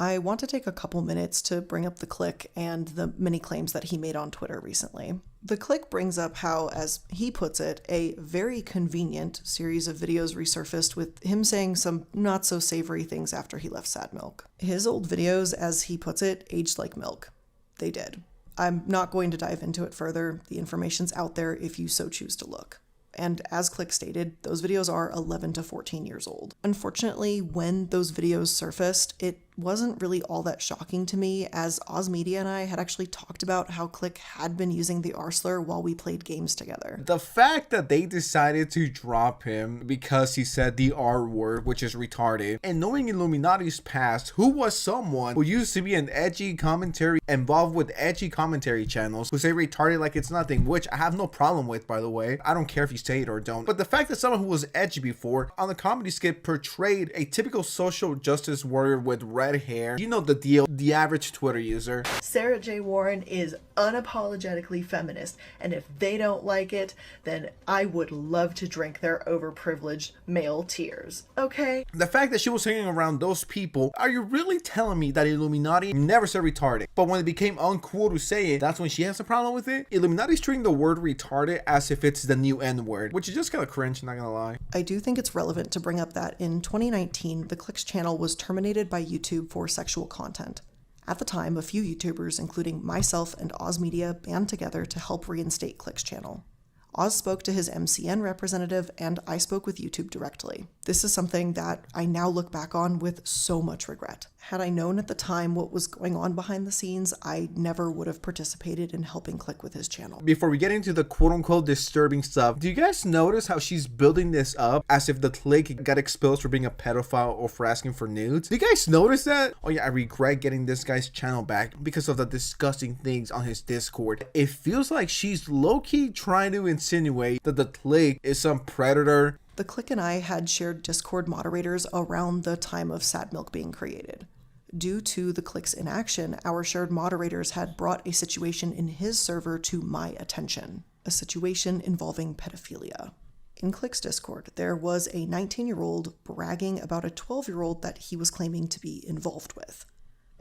I want to take a couple minutes to bring up the Click and the many claims that he made on Twitter recently. The Click brings up how, as he puts it, a very convenient series of videos resurfaced with him saying some not so savory things after he left Sad Milk. His old videos, as he puts it, aged like milk. They did. I'm not going to dive into it further. The information's out there if you so choose to look. And as Click stated, those videos are 11 to 14 years old. Unfortunately, when those videos surfaced, it wasn't really all that shocking to me, as Oz Media and I had actually talked about how Click had been using the R slur while we played games together. The fact that they decided to drop him because he said the R word, which is retarded, and knowing Illuminati's past, who was someone who used to be an edgy commentary involved with edgy commentary channels who say retarded like it's nothing, which I have no problem with, by the way. I don't care if you say it or don't. But the fact that someone who was edgy before on the comedy skit portrayed a typical social justice warrior with red hair, you know the deal, the average Twitter user. Sarah J. Warren is unapologetically feminist, and if they don't like it, then I would love to drink their overprivileged male tears, okay? The fact that she was hanging around those people, are you really telling me that Illuminati never said retarded? But when it became uncool to say it, that's when she has a problem with it? Illuminati's treating the word retarded as if it's the new N-word, which is just kind of cringe, not gonna lie. I do think it's relevant to bring up that in 2019, the Click's channel was terminated by YouTube for sexual content. At the time, a few YouTubers, including myself and Oz Media, band together to help reinstate Click's channel. Oz spoke to his MCN representative, and I spoke with YouTube directly. This is something that I now look back on with so much regret. Had I known at the time what was going on behind the scenes, I never would have participated in helping Click with his channel. Before we get into the quote-unquote disturbing stuff, do you guys notice how she's building this up as if the Click got exposed for being a pedophile or for asking for nudes? Do you guys notice that? Oh yeah, I regret getting this guy's channel back because of the disgusting things on his Discord. It feels like she's low-key trying to insinuate that the Click is some predator. The Click and I had shared Discord moderators around the time of Sad Milk being created. Due to the Click's inaction, our shared moderators had brought a situation in his server to my attention, a situation involving pedophilia. In Click's Discord, there was a 19-year-old bragging about a 12-year-old that he was claiming to be involved with.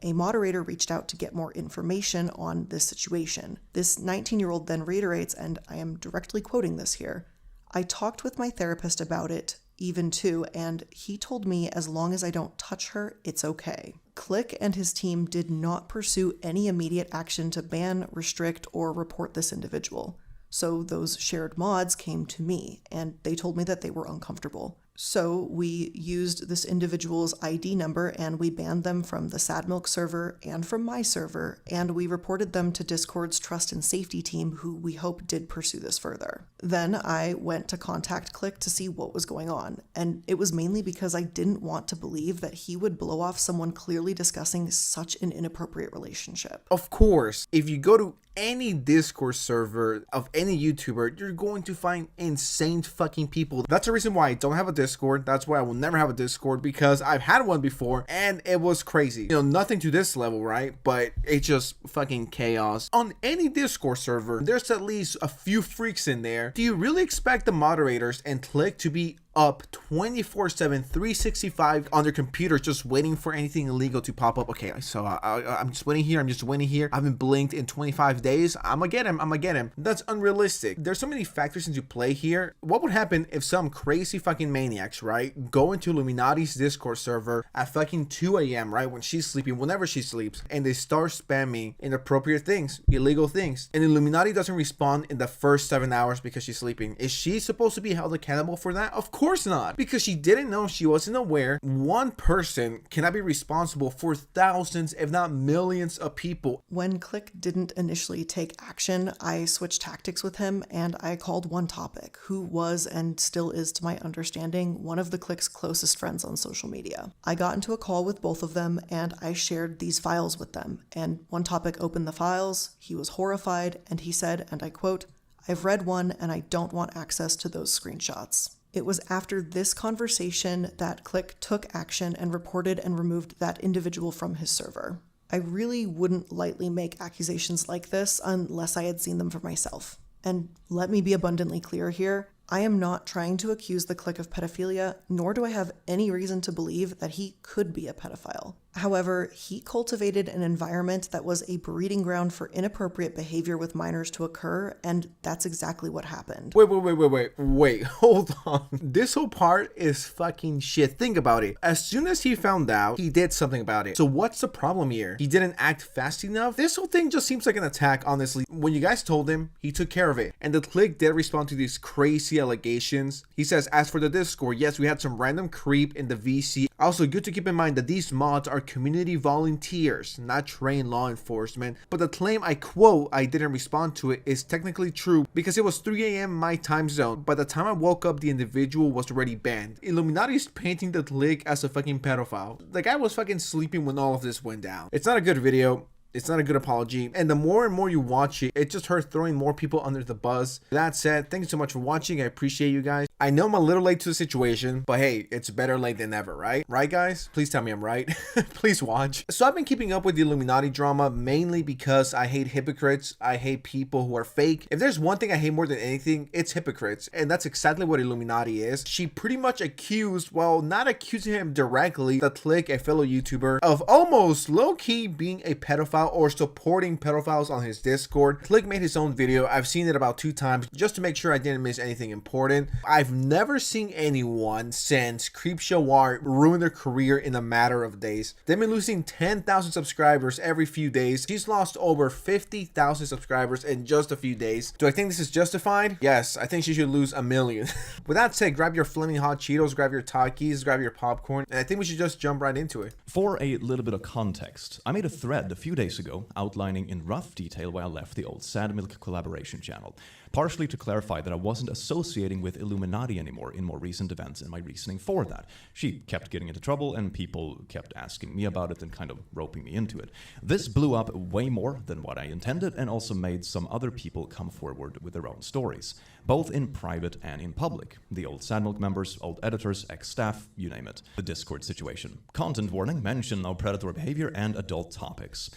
A moderator reached out to get more information on this situation. This 19-year-old then reiterates, and I am directly quoting this here, "I talked with my therapist about it, even too, and he told me as long as I don't touch her, it's okay." Click and his team did not pursue any immediate action to ban, restrict, or report this individual. So those shared mods came to me, and they told me that they were uncomfortable. So we used this individual's ID number and we banned them from the Sad Milk server and from my server, and we reported them to Discord's trust and safety team, who we hope did pursue this further. Then I went to contact Click to see what was going on, and it was mainly because I didn't want to believe that he would blow off someone clearly discussing such an inappropriate relationship. Of course, if you go to any Discord server of any YouTuber, you're going to find insane fucking people. That's the reason why I don't have a Discord. That's why I will never have a Discord, because I've had one before and it was crazy. You know, nothing to this level, right? But it's just fucking chaos. On any Discord server, there's at least a few freaks in there. Do you really expect the moderators and Click to be up 24/7, 365 on their computer, just waiting for anything illegal to pop up. Okay, so I'm just waiting here. I'm just waiting here. I haven't blinked in 25 days. I'm gonna get him. I'm gonna get him. That's unrealistic. There's so many factors into play here. What would happen if some crazy fucking maniacs, right, go into Illuminati's Discord server at fucking 2 a.m., right, when she's sleeping, whenever she sleeps, and they start spamming inappropriate things, illegal things, and Illuminati doesn't respond in the first 7 hours because she's sleeping? Is she supposed to be held accountable for that? Of course not, because she didn't know, she wasn't aware. One person cannot be responsible for thousands, if not millions of people. When Click didn't initially take action, I switched tactics with him and I called One Topic, who was and still is, to my understanding, one of the Click's closest friends on social media. I got into a call with both of them and I shared these files with them, and One Topic opened the files. He was horrified and he said, and I quote, "I've read one and I don't want access to those screenshots." It was after this conversation that Click took action and reported and removed that individual from his server. I really wouldn't lightly make accusations like this unless I had seen them for myself. And let me be abundantly clear here, I am not trying to accuse the Click of pedophilia, nor do I have any reason to believe that he could be a pedophile. However, he cultivated an environment that was a breeding ground for inappropriate behavior with minors to occur, and that's exactly what happened. Wait, hold on. This whole part is fucking shit. Think about it. As soon as he found out, he did something about it. So what's the problem here? He didn't act fast enough? This whole thing just seems like an attack, honestly. When you guys told him, he took care of it. And the Click did respond to these crazy allegations. He says, as for the Discord, yes, we had some random creep in the VC. Also, good to keep in mind that these mods are community volunteers, not trained law enforcement. But the claim, I quote, "I didn't respond to it," is technically true because it was 3 a.m. my time zone. By the time I woke up, the individual was already banned. Illuminati is painting the Click as a fucking pedophile. The guy was fucking sleeping when all of this went down. It's not a good video. It's not a good apology, and the more and more you watch it, it's just her throwing more people under the bus. That said, thank you so much for watching. I appreciate you guys. I know I'm a little late to the situation, but hey, it's better late than never, right? Right, guys? Please tell me I'm right. Please watch. So I've been keeping up with the Illuminati drama mainly because I hate hypocrites. I hate people who are fake. If there's one thing I hate more than anything, it's hypocrites, and that's exactly what Illuminati is. She pretty much accused, well, not accusing him directly, the Click, a fellow YouTuber, of almost low-key being a pedophile or supporting pedophiles on his Discord. Click made his own video. I've seen it about 2 times just to make sure I didn't miss anything important. I've never seen anyone since Creepshow War ruin their career in a matter of days. They've been losing 10,000 subscribers every few days. She's lost over 50,000 subscribers in just a few days. Do I think this is justified? Yes, I think she should lose 1 million. With that said, grab your flaming hot Cheetos, grab your Takis, grab your popcorn, and I think we should just jump right into it. For a little bit of context, I made a thread a few days ago outlining in rough detail why I left the old Sad Milk collaboration channel, partially to clarify that I wasn't associating with Illuminati anymore in more recent events and my reasoning for that. She kept getting into trouble and people kept asking me about it and kind of roping me into it. This blew up way more than what I intended and also made some other people come forward with their own stories, both in private and in public. The old Sad Milk members, old editors, ex-staff, you name it. The Discord situation. Content warning, mention of predatory behavior and adult topics.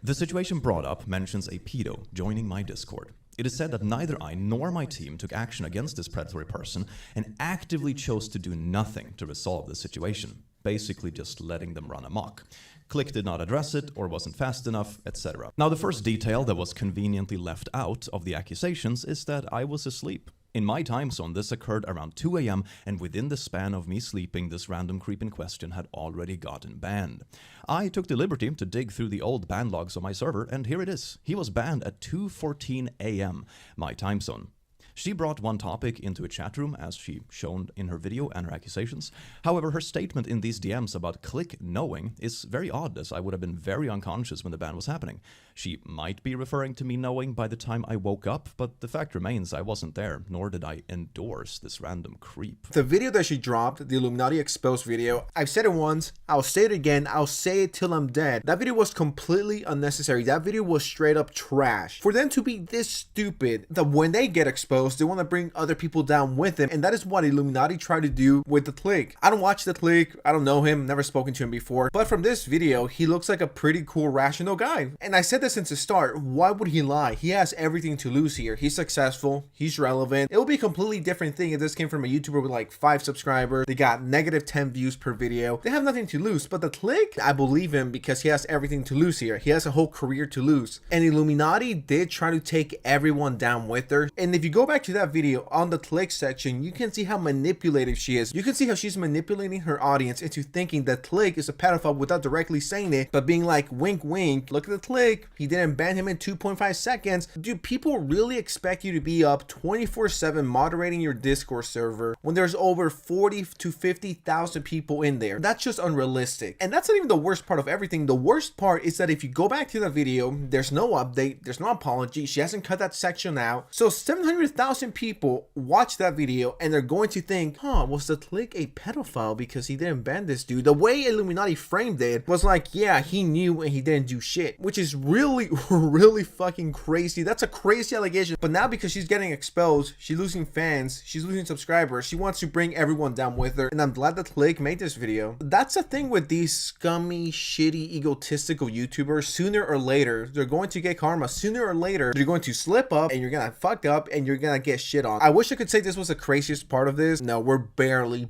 The situation brought up mentions a pedo joining my Discord. It is said that neither I nor my team took action against this predatory person and actively chose to do nothing to resolve the situation, basically just letting them run amok. Click did not address it or wasn't fast enough, etc. Now, the first detail that was conveniently left out of the accusations is that I was asleep. In my time zone, this occurred around 2 a.m., and within the span of me sleeping, this random creep in question had already gotten banned. I took the liberty to dig through the old ban logs on my server, and here it is. He was banned at 2:14 a.m., my time zone. She brought One Topic into a chat room, as she shown in her video and her accusations. However, her statement in these DMs about Click knowing is very odd, as I would have been very unconscious when the ban was happening. She might be referring to me knowing by the time I woke up, but the fact remains I wasn't there, nor did I endorse this random creep. The video that she dropped, the Illuminati exposed video, I've said it once, I'll say it again, I'll say it till I'm dead. That video was completely unnecessary. That video was straight up trash. For them to be this stupid, that when they get exposed, egos. They want to bring other people down with them. And that is what iilluminaughtii tried to do with the Click. I don't watch the Click. I don't know him. Never spoken to him before. But from this video, he looks like a pretty cool, rational guy. And I said this since the start. Why would he lie? He has everything to lose here. He's successful. He's relevant. It would be a completely different thing if this came from a YouTuber with like 5 subscribers. They got negative 10 views per video. They have nothing to lose. But the Click, I believe him because he has everything to lose here. He has a whole career to lose. And iilluminaughtii did try to take everyone down with her. And if you go back to that video on the Click section, you can see how manipulative she is. You can see how she's manipulating her audience into thinking that Click is a pedophile without directly saying it, but being like, wink, wink, look at the Click. He didn't ban him in 2.5 seconds. Dude, people really expect you to be up 24/7 moderating your Discord server when there's over 40 to 50,000 people in there. That's just unrealistic. And that's not even the worst part of everything. The worst part is that if you go back to the video, there's no update, there's no apology. She hasn't cut that section out. So 700,000 people watch that video and they're going to think, huh, was the Click a pedophile because he didn't ban this dude? The way iilluminaughtii framed it was like, yeah, he knew and he didn't do shit, which is really, really fucking crazy. That's a crazy allegation. But now because she's getting exposed, she's losing fans, she's losing subscribers, she wants to bring everyone down with her. And I'm glad that Click made this video. That's the thing with these scummy, shitty, egotistical YouTubers. Sooner or later, they're going to get karma. Sooner or later, you're going to slip up and you're gonna fuck up and you're gonna get shit on. I wish I could say this was the craziest part of this. No, we're barely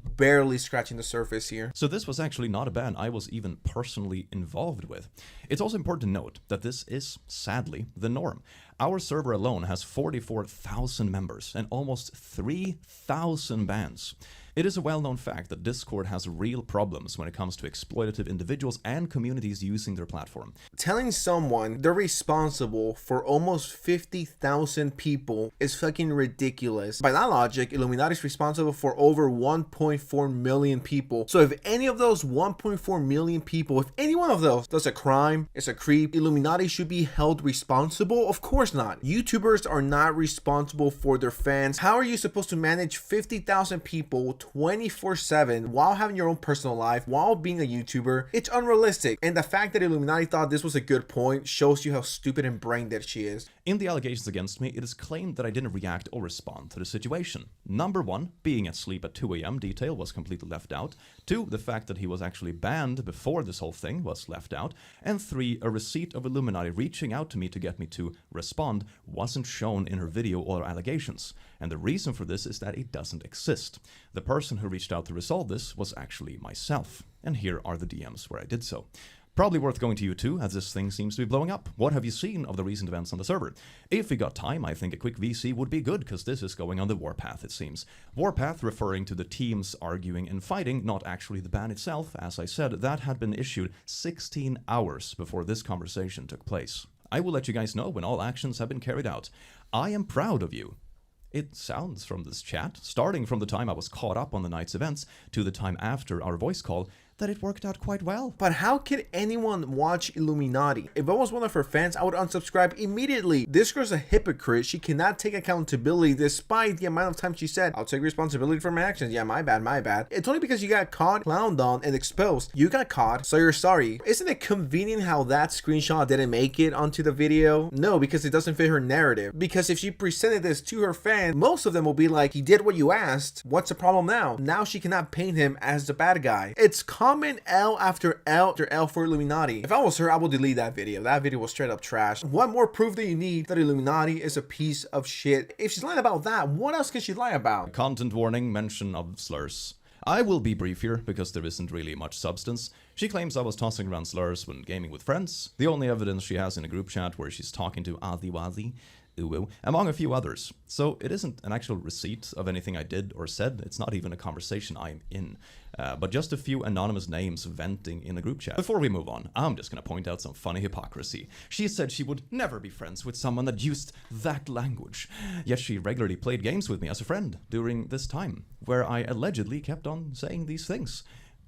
scratching the surface here. So this was actually not a ban I was even personally involved with. It's also important to note that this is, sadly, the norm. Our server alone has 44,000 members and almost 3,000 bans. It is a well-known fact that Discord has real problems when it comes to exploitative individuals and communities using their platform. Telling someone they're responsible for almost 50,000 people is fucking ridiculous. By that logic, iilluminaughtii is responsible for over 1.4 million people. So if any of those 1.4 million people, if any one of those does a crime, is a creep, iilluminaughtii should be held responsible? Of course not. YouTubers are not responsible for their fans. How are you supposed to manage 50,000 people 24/7 while having your own personal life, while being a YouTuber? It's unrealistic. And the fact that iilluminaughtii thought this was a good point shows you how stupid and brain dead she is. In the allegations against me, it is claimed that I didn't react or respond to the situation. Number 1, being asleep at 2 a.m. detail was completely left out. 2, the fact that he was actually banned before this whole thing was left out. And 3, a receipt of iilluminaughtii reaching out to me to get me to respond wasn't shown in her video or allegations. And the reason for this is that it doesn't exist. The person who reached out to resolve this was actually myself. And here are the DMs where I did so. Probably worth going to you too, as this thing seems to be blowing up. What have you seen of the recent events on the server? If we got time, I think a quick VC would be good, because this is going on the warpath, it seems. Warpath referring to the teams arguing and fighting, not actually the ban itself. As I said, that had been issued 16 hours before this conversation took place. I will let you guys know when all actions have been carried out. I am proud of you. It sounds from this chat, starting from the time I was caught up on the night's events to the time after our voice call, that it worked out quite well. But how could anyone watch iilluminaughtii? If I was one of her fans, I would unsubscribe immediately. This girl's a hypocrite. She cannot take accountability despite the amount of time she said, I'll take responsibility for my actions. Yeah, my bad, my bad. It's only because you got caught, clowned on, and exposed. You got caught, so you're sorry. Isn't it convenient how that screenshot didn't make it onto the video? No, because it doesn't fit her narrative. Because if she presented this to her fans, most of them will be like, he did what you asked. What's the problem now? Now she cannot paint him as the bad guy. It's common L after L after L for iilluminaughtii. If I was her, I would delete that video. That video was straight up trash. What more proof do you need that iilluminaughtii is a piece of shit? If she's lying about that, what else can she lie about? Content warning, mention of slurs. I will be brief here, because there isn't really much substance. She claims I was tossing around slurs when gaming with friends. The only evidence she has in a group chat where she's talking to Aziwazi, among a few others. So it isn't an actual receipt of anything I did or said. It's not even a conversation I'm in. But just a few anonymous names venting in a group chat. Before we move on, I'm just gonna point out some funny hypocrisy. She said she would never be friends with someone that used that language. Yet she regularly played games with me as a friend during this time, where I allegedly kept on saying these things.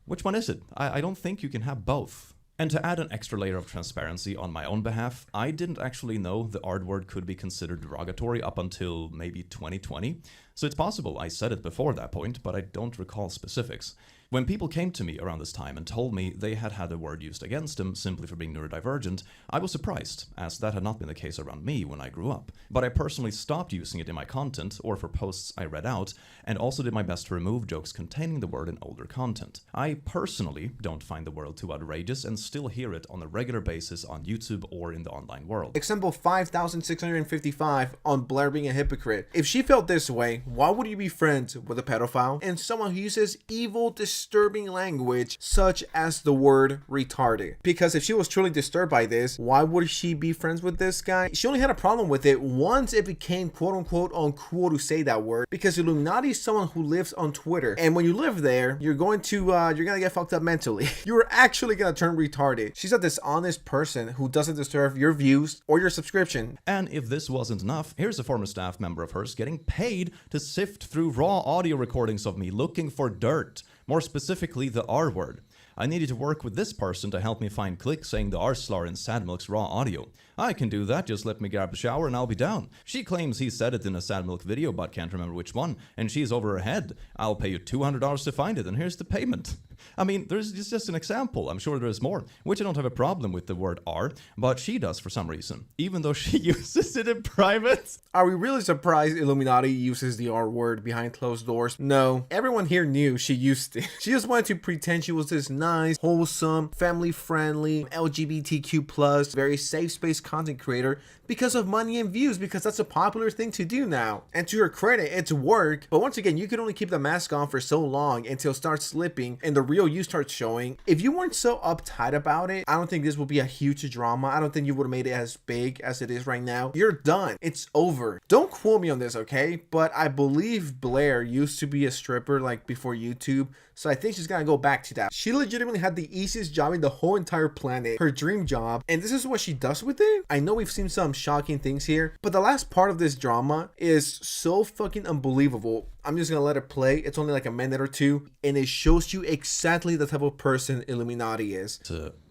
Which one is it? I don't think you can have both. And to add an extra layer of transparency on my own behalf, I didn't actually know the R word could be considered derogatory up until maybe 2020. So it's possible I said it before that point, but I don't recall specifics. When people came to me around this time and told me they had had a word used against them simply for being neurodivergent, I was surprised, as that had not been the case around me when I grew up. But I personally stopped using it in my content or for posts I read out, and also did my best to remove jokes containing the word in older content. I personally don't find the word too outrageous and still hear it on a regular basis on YouTube or in the online world. Example 5655 on Blair being a hypocrite. If she felt this way, why would you be friends with a pedophile and someone who uses evil, disturbing language such as the word retarded? Because if she was truly disturbed by this, why would she be friends with this guy? She only had a problem with it once it became quote unquote uncool to say that word, because Illuminati is someone who lives on Twitter, and when you live there, you're gonna get fucked up mentally. You're actually gonna turn retarded. She's a dishonest person who doesn't deserve your views or your subscription. And if this wasn't enough, here's a former staff member of hers getting paid to sift through raw audio recordings of me looking for dirt, more specifically the R word. I needed to work with this person to help me find clicks saying the R slur in Sad Milk's raw audio. I can do that, just let me grab a shower and I'll be down. She claims he said it in a Sad Milk video, but can't remember which one, and she's over her head. I'll pay you $200 to find it, and here's the payment. I mean, there's just an example. I'm sure there's more, which I don't have a problem with the word R, but she does for some reason, even though she uses it in private. Are we really surprised Illuminati uses the R word behind closed doors? No. Everyone here knew she used it. She just wanted to pretend she was this nice, wholesome, family-friendly, LGBTQ+, very safe space content creator because of money and views, because that's a popular thing to do now. And to her credit, it's work. But once again, you can only keep the mask on for so long until it starts slipping and the real you starts showing. If you weren't so uptight about it, I don't think this would be a huge drama. I don't think you would have made it as big as it is right now. You're done. It's over. Don't quote me on this, okay? But I believe Blair used to be a stripper like before YouTube, so I think she's gonna go back to that. She legitimately had the easiest job in the whole entire planet, her dream job, and this is what she does with it. I know we've seen some shocking things here, but the last part of this drama is so fucking unbelievable. I'm just gonna let it play. It's only like a minute or two, and it shows you exactly the type of person Illuminati is.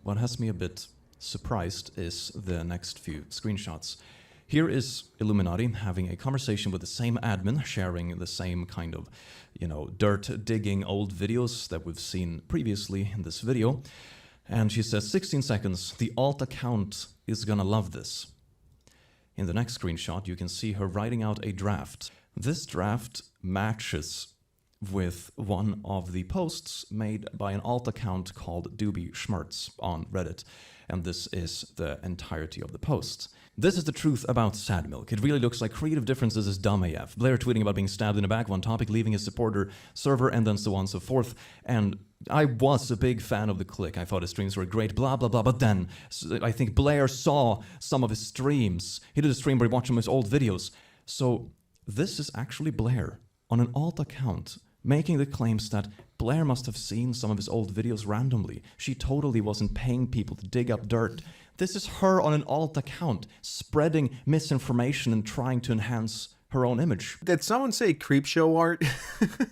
What has me a bit surprised is the next few screenshots. Here is Illuminati having a conversation with the same admin, sharing the same kind of, dirt digging old videos that we've seen previously in this video. And she says, 16 seconds, the alt account is gonna love this. In the next screenshot, you can see her writing out a draft. This draft matches with one of the posts made by an alt account called Doobie Schmertz on Reddit. And this is the entirety of the post. This is the truth about Sad Milk. It really looks like creative differences is dumb AF. Blair tweeting about being stabbed in the back of one topic, leaving his supporter server, and then so on and so forth. And I was a big fan of the click. I thought his streams were great, blah, blah, blah. But then I think Blair saw some of his streams. He did a stream where he watched some of his old videos. So this is actually Blair on an alt account making the claims that Blair must have seen some of his old videos randomly. She totally wasn't paying people to dig up dirt. This is her on an alt account, spreading misinformation and trying to enhance her own image. Did someone say creep show art?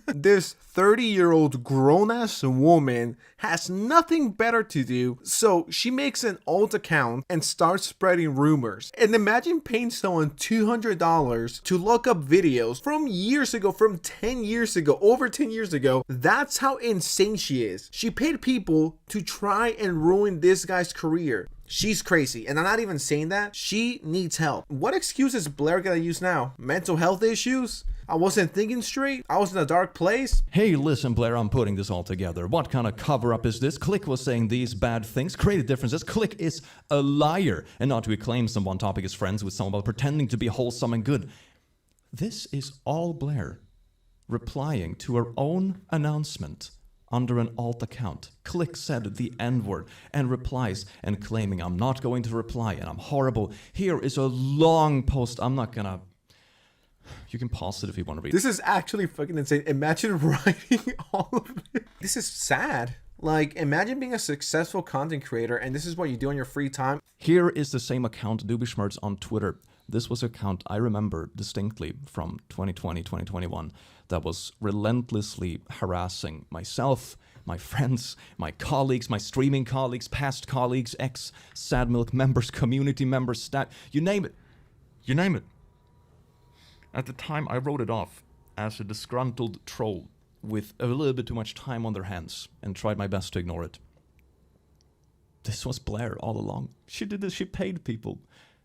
This 30-year-old grown-ass woman has nothing better to do, so she makes an alt account and starts spreading rumors. And imagine paying someone $200 to look up videos from years ago, from 10 years ago, over 10 years ago. That's how insane she is. She paid people to try and ruin this guy's career. She's crazy, and I'm not even saying that. She needs help. What excuse is Blair gonna use now? Mental health issues? I wasn't thinking straight? I was in a dark place? Hey, listen, Blair, I'm putting this all together. What kind of cover-up is this? Click was saying these bad things, created differences. Click is a liar, and not to reclaim someone topic is friends with someone while pretending to be wholesome and good. This is all Blair replying to her own announcement under an alt account. Click said the N-word and replies and claiming I'm not going to reply and I'm horrible. Here is a long post. I'm not gonna... You can pause it if you want to read. This is actually fucking insane. Imagine writing all of it. This is sad. Like, imagine being a successful content creator and this is what you do in your free time. Here is the same account, Doobie Schmertz on Twitter. This was an account I remember distinctly from 2020, 2021 that was relentlessly harassing myself, my friends, my colleagues, my streaming colleagues, past colleagues, ex-Sad Milk members, community members, you name it. You name it. At the time, I wrote it off as a disgruntled troll with a little bit too much time on their hands and tried my best to ignore it. This was Blair all along. She did this, she paid people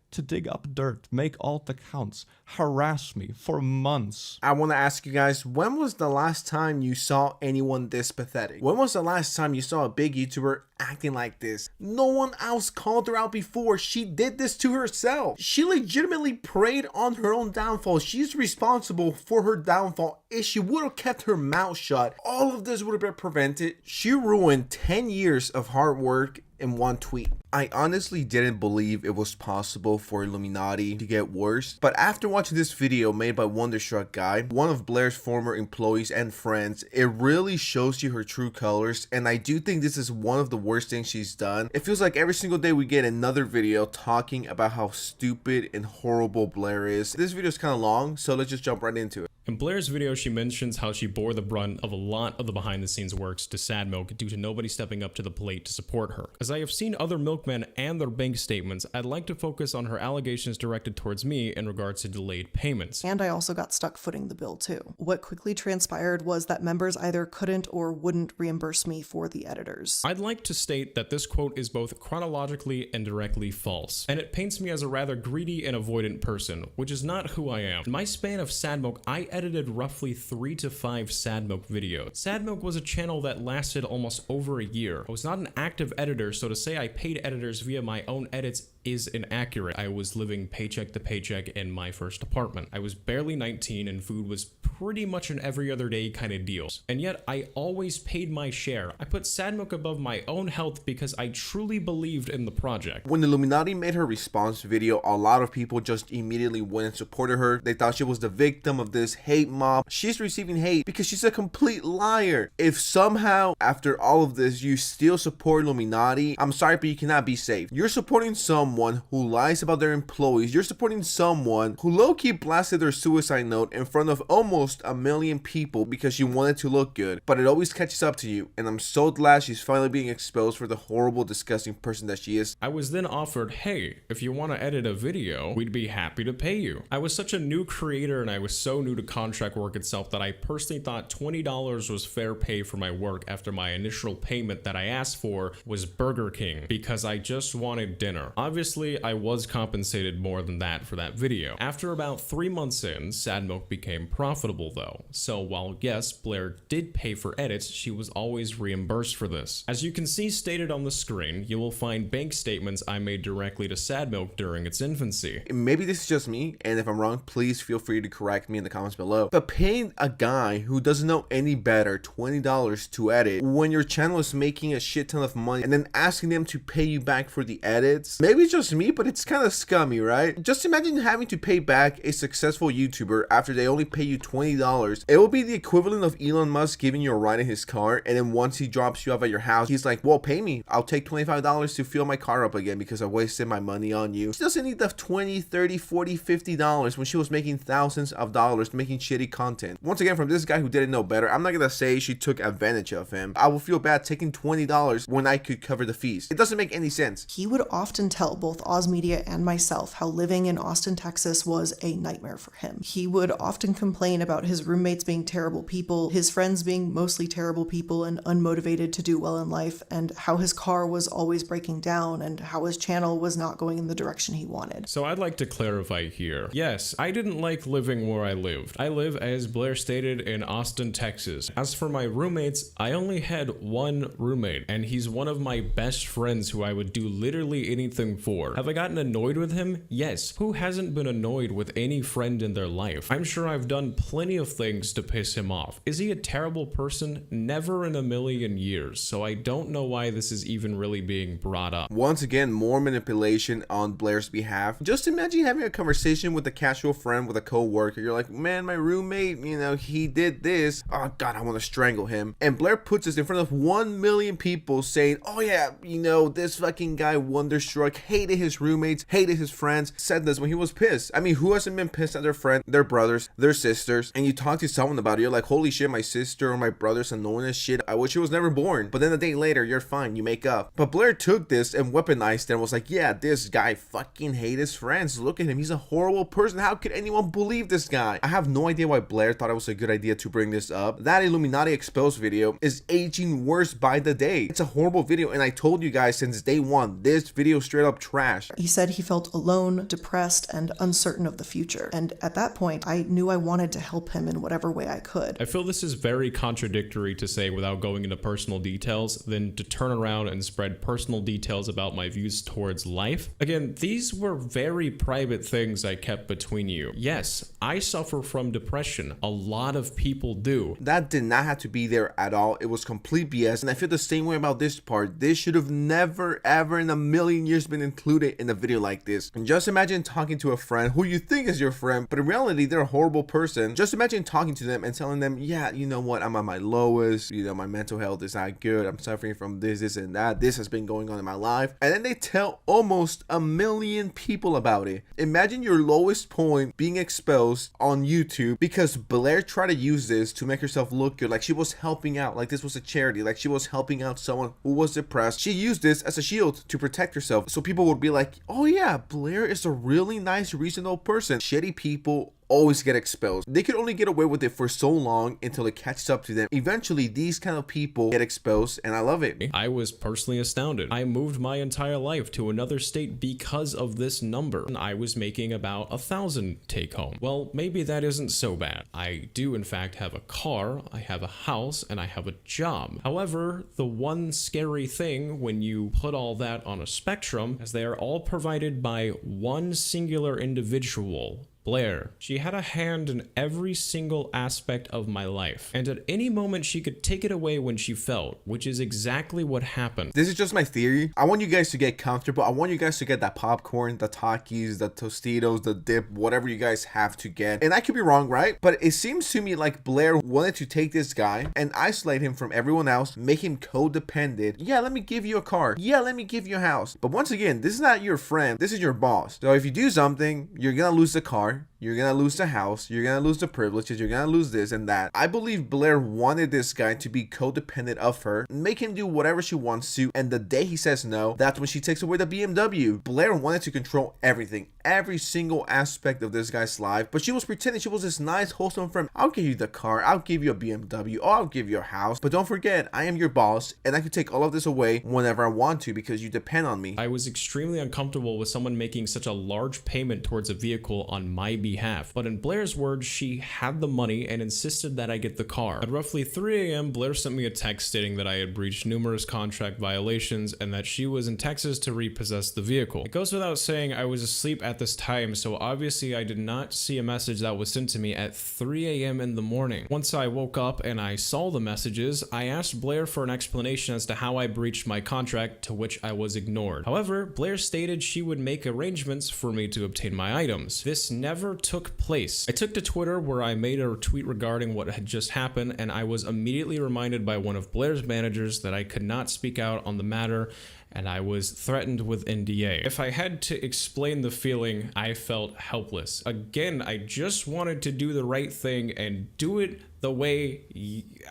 to dig up dirt, make alt accounts, harass me for months. I want to ask you guys, when was the last time you saw anyone this pathetic? When was the last time you saw a big YouTuber acting like this? No one else called her out before. She did this to herself. She legitimately preyed on her own downfall. She's responsible for her downfall. If she would have kept her mouth shut, all of this would have been prevented. She ruined 10 years of hard work in one tweet. I honestly didn't believe it was possible for iilluminaughtii to get worse, but after watching this video made by Wonderstruck Guy, one of Blair's former employees and friends, it really shows you her true colors, and I do think this is one of the worst things she's done. It feels like every single day we get another video talking about how stupid and horrible Blair is. This video is kind of long, so let's just jump right into it. In Blair's video, she mentions how she bore the brunt of a lot of the behind-the-scenes works to Sad Milk due to nobody stepping up to the plate to support her. As I have seen other milkmen and their bank statements, I'd like to focus on her allegations directed towards me in regards to delayed payments. And I also got stuck footing the bill too. What quickly transpired was that members either couldn't or wouldn't reimburse me for the editors. I'd like to state that this quote is both chronologically and directly false, and it paints me as a rather greedy and avoidant person, which is not who I am. In my span of Sad Milk, I edited roughly 3 to 5 Sad Milk videos. Sad Milk was a channel that lasted almost over a year. I was not an active editor, so to say I paid editors via my own edits is inaccurate. I was living paycheck to paycheck in my first apartment. I was barely 19 and food was pretty much an every other day kind of deal. And yet I always paid my share. I put Sad Milk above my own health because I truly believed in the project. When iilluminaughtii made her response video, a lot of people just immediately went and supported her. They thought she was the victim of this hate mob. She's receiving hate because she's a complete liar. If somehow after all of this you still support iilluminaughtii, I'm sorry, but you cannot be safe. You're supporting someone who lies about their employees. You're supporting someone who low-key blasted their suicide note in front of almost 1 million people because she wanted to look good, but it always catches up to you, and I'm so glad she's finally being exposed for the horrible, disgusting person that she is. I was then offered, hey, if you want to edit a video, we'd be happy to pay you. I was such a new creator and I was so new to contract work itself that I personally thought $20 was fair pay for my work after my initial payment that I asked for was Burger King because I just wanted dinner. Obviously, I was compensated more than that for that video. After about 3 months in, Sad Milk became profitable though. So while yes, Blair did pay for edits, she was always reimbursed for this. As you can see stated on the screen, you will find bank statements I made directly to Sad Milk during its infancy. Maybe this is just me, and if I'm wrong, please feel free to correct me in the comments below. But paying a guy who doesn't know any better $20 to edit when your channel is making a shit ton of money and then asking them to pay you back for the edits, maybe it's just me, but it's kind of scummy, right? Just imagine having to pay back a successful YouTuber after they only pay you $20. It will be the equivalent of Elon Musk giving you a ride in his car, and then once he drops you off at your house, he's like, well, pay me. I'll take $25 to fill my car up again because I wasted my money on you. She doesn't need the $20, $30, $40, $50 when she was making thousands of dollars making shitty content. Once again, from this guy who didn't know better, I'm not gonna say she took advantage of him. I will feel bad taking $20 when I could cover the fees. It doesn't make any sense. He would often tell both Oz Media and myself how living in Austin, Texas was a nightmare for him. He would often complain about his roommates being terrible people, his friends being mostly terrible people and unmotivated to do well in life, and how his car was always breaking down and how his channel was not going in the direction he wanted. So I'd like to clarify here. Yes, I didn't like living where I lived. I live, as Blair stated, in Austin, Texas. As for my roommates, I only had one roommate, and he's one of my best friends who I would do literally anything for. Have I gotten annoyed with him? Yes. Who hasn't been annoyed with any friend in their life? I'm sure I've done plenty of things to piss him off. Is he a terrible person? Never in a million years, so I don't know why this is even really being brought up. Once again, more manipulation on Blair's behalf. Just imagine having a conversation with a casual friend, with a co-worker. You're like, man, my roommate, you know, he did this. Oh God, I want to strangle him. And Blair puts this in front of 1 million people saying, oh yeah, you know, this fucking guy Wonderstruck hated his roommates, hated his friends, said this when he was pissed. I mean, who hasn't been pissed at their friend, their brothers, their sisters? And you talk to someone about it, you're like, holy shit, my sister or my brother's annoying as shit. I wish he was never born. But then a day later, you're fine, you make up. But Blair took this and weaponized it and was like, yeah, this guy fucking hates his friends. Look at him, he's a horrible person. How could anyone believe this guy? I have no idea why Blair thought it was a good idea to bring this up. That Illuminati exposed video is aging worse by the day. It's a horrible video, and I told you guys since day one, this video straight up trash. He said he felt alone, depressed, and uncertain of the future. And at that point, I knew I wanted to help him in whatever way I could. I feel this is very contradictory to say without going into personal details than to turn around and spread personal details about my views towards life. Again, these were very private things I kept between you. Yes, I suffer from depression. A lot of people do. That did not have to be there at all. It was complete BS, and I feel the same way about this part. This should have never ever in a million years been included in a video like this. And just imagine talking to a friend who you think is your friend, but in reality they're a horrible person. Just imagine talking to them and telling them, yeah, you know what, I'm at my lowest, you know, my mental health is not good, I'm suffering from this and that, this has been going on in my life, and then they tell almost a million people about it. Imagine your lowest point being exposed on YouTube because Blair tried to use this to make herself look good, like she was helping out, like this was a charity, like she was helping out someone who was depressed. She used this as a shield to protect herself, so people would be like, oh yeah, Blair is a really nice, reasonable person. Shitty people always get exposed. They could only get away with it for so long until it catches up to them. Eventually, these kind of people get exposed, and I love it. I was personally astounded. I moved my entire life to another state because of this number, and I was making about 1,000 take home. Well, maybe that isn't so bad. I do in fact have a car, I have a house, and I have a job. However, the one scary thing when you put all that on a spectrum is they are all provided by one singular individual. Blair. She had a hand in every single aspect of my life, and at any moment she could take it away when she felt, which is exactly what happened. This is just my theory. I want you guys to get comfortable. I want you guys to get that popcorn, the Takis, the Tostitos, the dip, whatever you guys have to get. And I could be wrong, right? But it seems to me like Blair wanted to take this guy and isolate him from everyone else, make him codependent. Yeah, let me give you a car. Yeah, let me give you a house. But once again, this is not your friend. This is your boss. So if you do something, you're gonna lose the car. You're gonna lose the house, you're gonna lose the privileges, you're gonna lose this and that. I believe Blair wanted this guy to be codependent of her, make him do whatever she wants to, and the day he says no, that's when she takes away the BMW. Blair wanted to control everything, every single aspect of this guy's life, but she was pretending she was this nice, wholesome friend. I'll give you the car, I'll give you a BMW, or I'll give you a house, but don't forget, I am your boss, and I can take all of this away whenever I want to because you depend on me. I was extremely uncomfortable with someone making such a large payment towards a vehicle on my behalf, but in Blair's words, she had the money and insisted that I get the car. At roughly 3 a.m., Blair sent me a text stating that I had breached numerous contract violations and that she was in Texas to repossess the vehicle. It goes without saying I was asleep at this time, so obviously I did not see a message that was sent to me at 3 a.m. in the morning. Once I woke up and I saw the messages, I asked Blair for an explanation as to how I breached my contract, to which I was ignored. However, Blair stated she would make arrangements for me to obtain my items. This never took place. I took to Twitter where I made a tweet regarding what had just happened, and I was immediately reminded by one of Blair's managers that I could not speak out on the matter, and I was threatened with NDA. If I had to explain the feeling, I felt helpless. Again, I just wanted to do the right thing and do it the way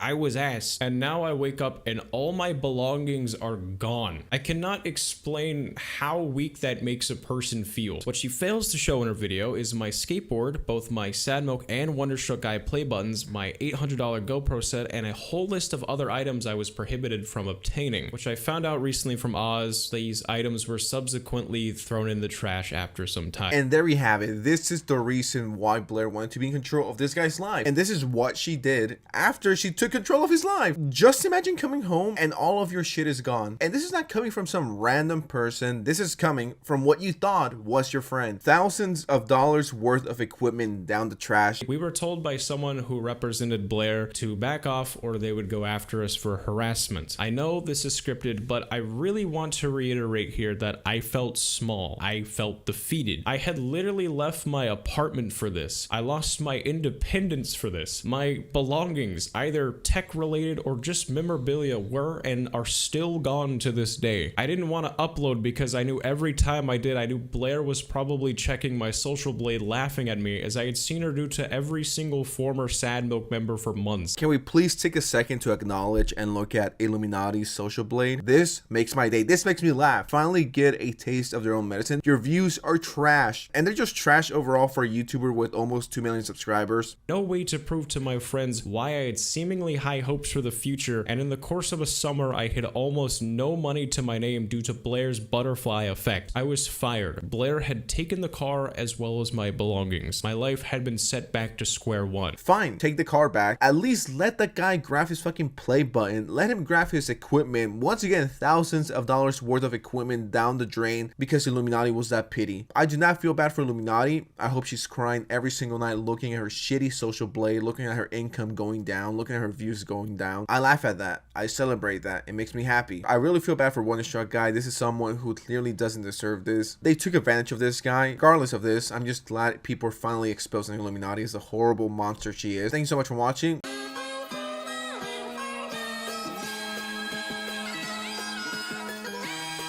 I was asked, and now I wake up and all my belongings are gone. I cannot explain how weak that makes a person feel. What she fails to show in her video is my skateboard, both my Sad Milk and Wonderstruck Guy play buttons, my $800 GoPro set, and a whole list of other items I was prohibited from obtaining, which I found out recently from Oz. These items were subsequently thrown in the trash after some time. And there you have it. This is the reason why Blair wanted to be in control of this guy's life, and this is what she did after she took control of his life. Just imagine coming home and all of your shit is gone. And this is not coming from some random person. This is coming from what you thought was your friend. Thousands of dollars worth of equipment down the trash. We were told by someone who represented Blair to back off or they would go after us for harassment. I know this is scripted, but I really want to reiterate here that I felt small. I felt defeated. I had literally left my apartment for this. I lost my independence for this. My belongings, either tech related or just memorabilia, were and are still gone to this day. I didn't want to upload because I knew every time I did, I knew Blair was probably checking my social blade laughing at me, as I had seen her do to every single former Sad Milk member for months. Can we please take a second to acknowledge and look at Illuminaughtii's social blade? This makes my day. This makes me laugh. Finally get a taste of their own medicine. Your views are trash, and they're just trash overall for a YouTuber with almost 2 million subscribers. No way to prove to my friends why I had seemingly high hopes for the future, and in the course of a summer I had almost no money to my name due to Blair's butterfly effect. I was fired. Blair had taken the car as well as my belongings. My life had been set back to square one. Fine, take the car back. At least let the guy grab his fucking play button. Let him grab his equipment. Once again, thousands of dollars worth of equipment down the drain because Illuminaughtii was that pity. I do not feel bad for Illuminaughtii. I hope she's crying every single night looking at her shitty social blade, looking at her income going down, looking at her views going down. I laugh at that. I celebrate that. It makes me happy. I really feel bad for Wonderstruck guy. This is someone who clearly doesn't deserve this. They took advantage of this guy. Regardless of this, I'm just glad people are finally exposing Illuminaughtii as the horrible monster she is. Thank you so much for watching.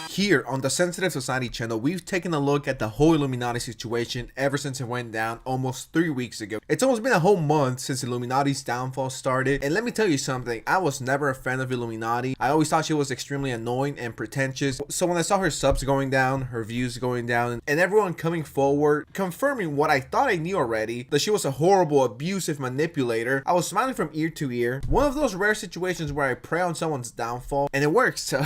Here on the Sensitive Society channel, we've taken a look at the whole Illuminaughtii situation ever since it went down almost 3 weeks ago. It's almost been a whole month since Illuminaughtii's downfall started, and let me tell you something, I was never a fan of Illuminaughtii. I always thought she was extremely annoying and pretentious, so when I saw her subs going down, her views going down, and everyone coming forward, confirming what I thought I knew already, that she was a horrible, abusive manipulator, I was smiling from ear to ear. One of those rare situations where I prey on someone's downfall, and it works. So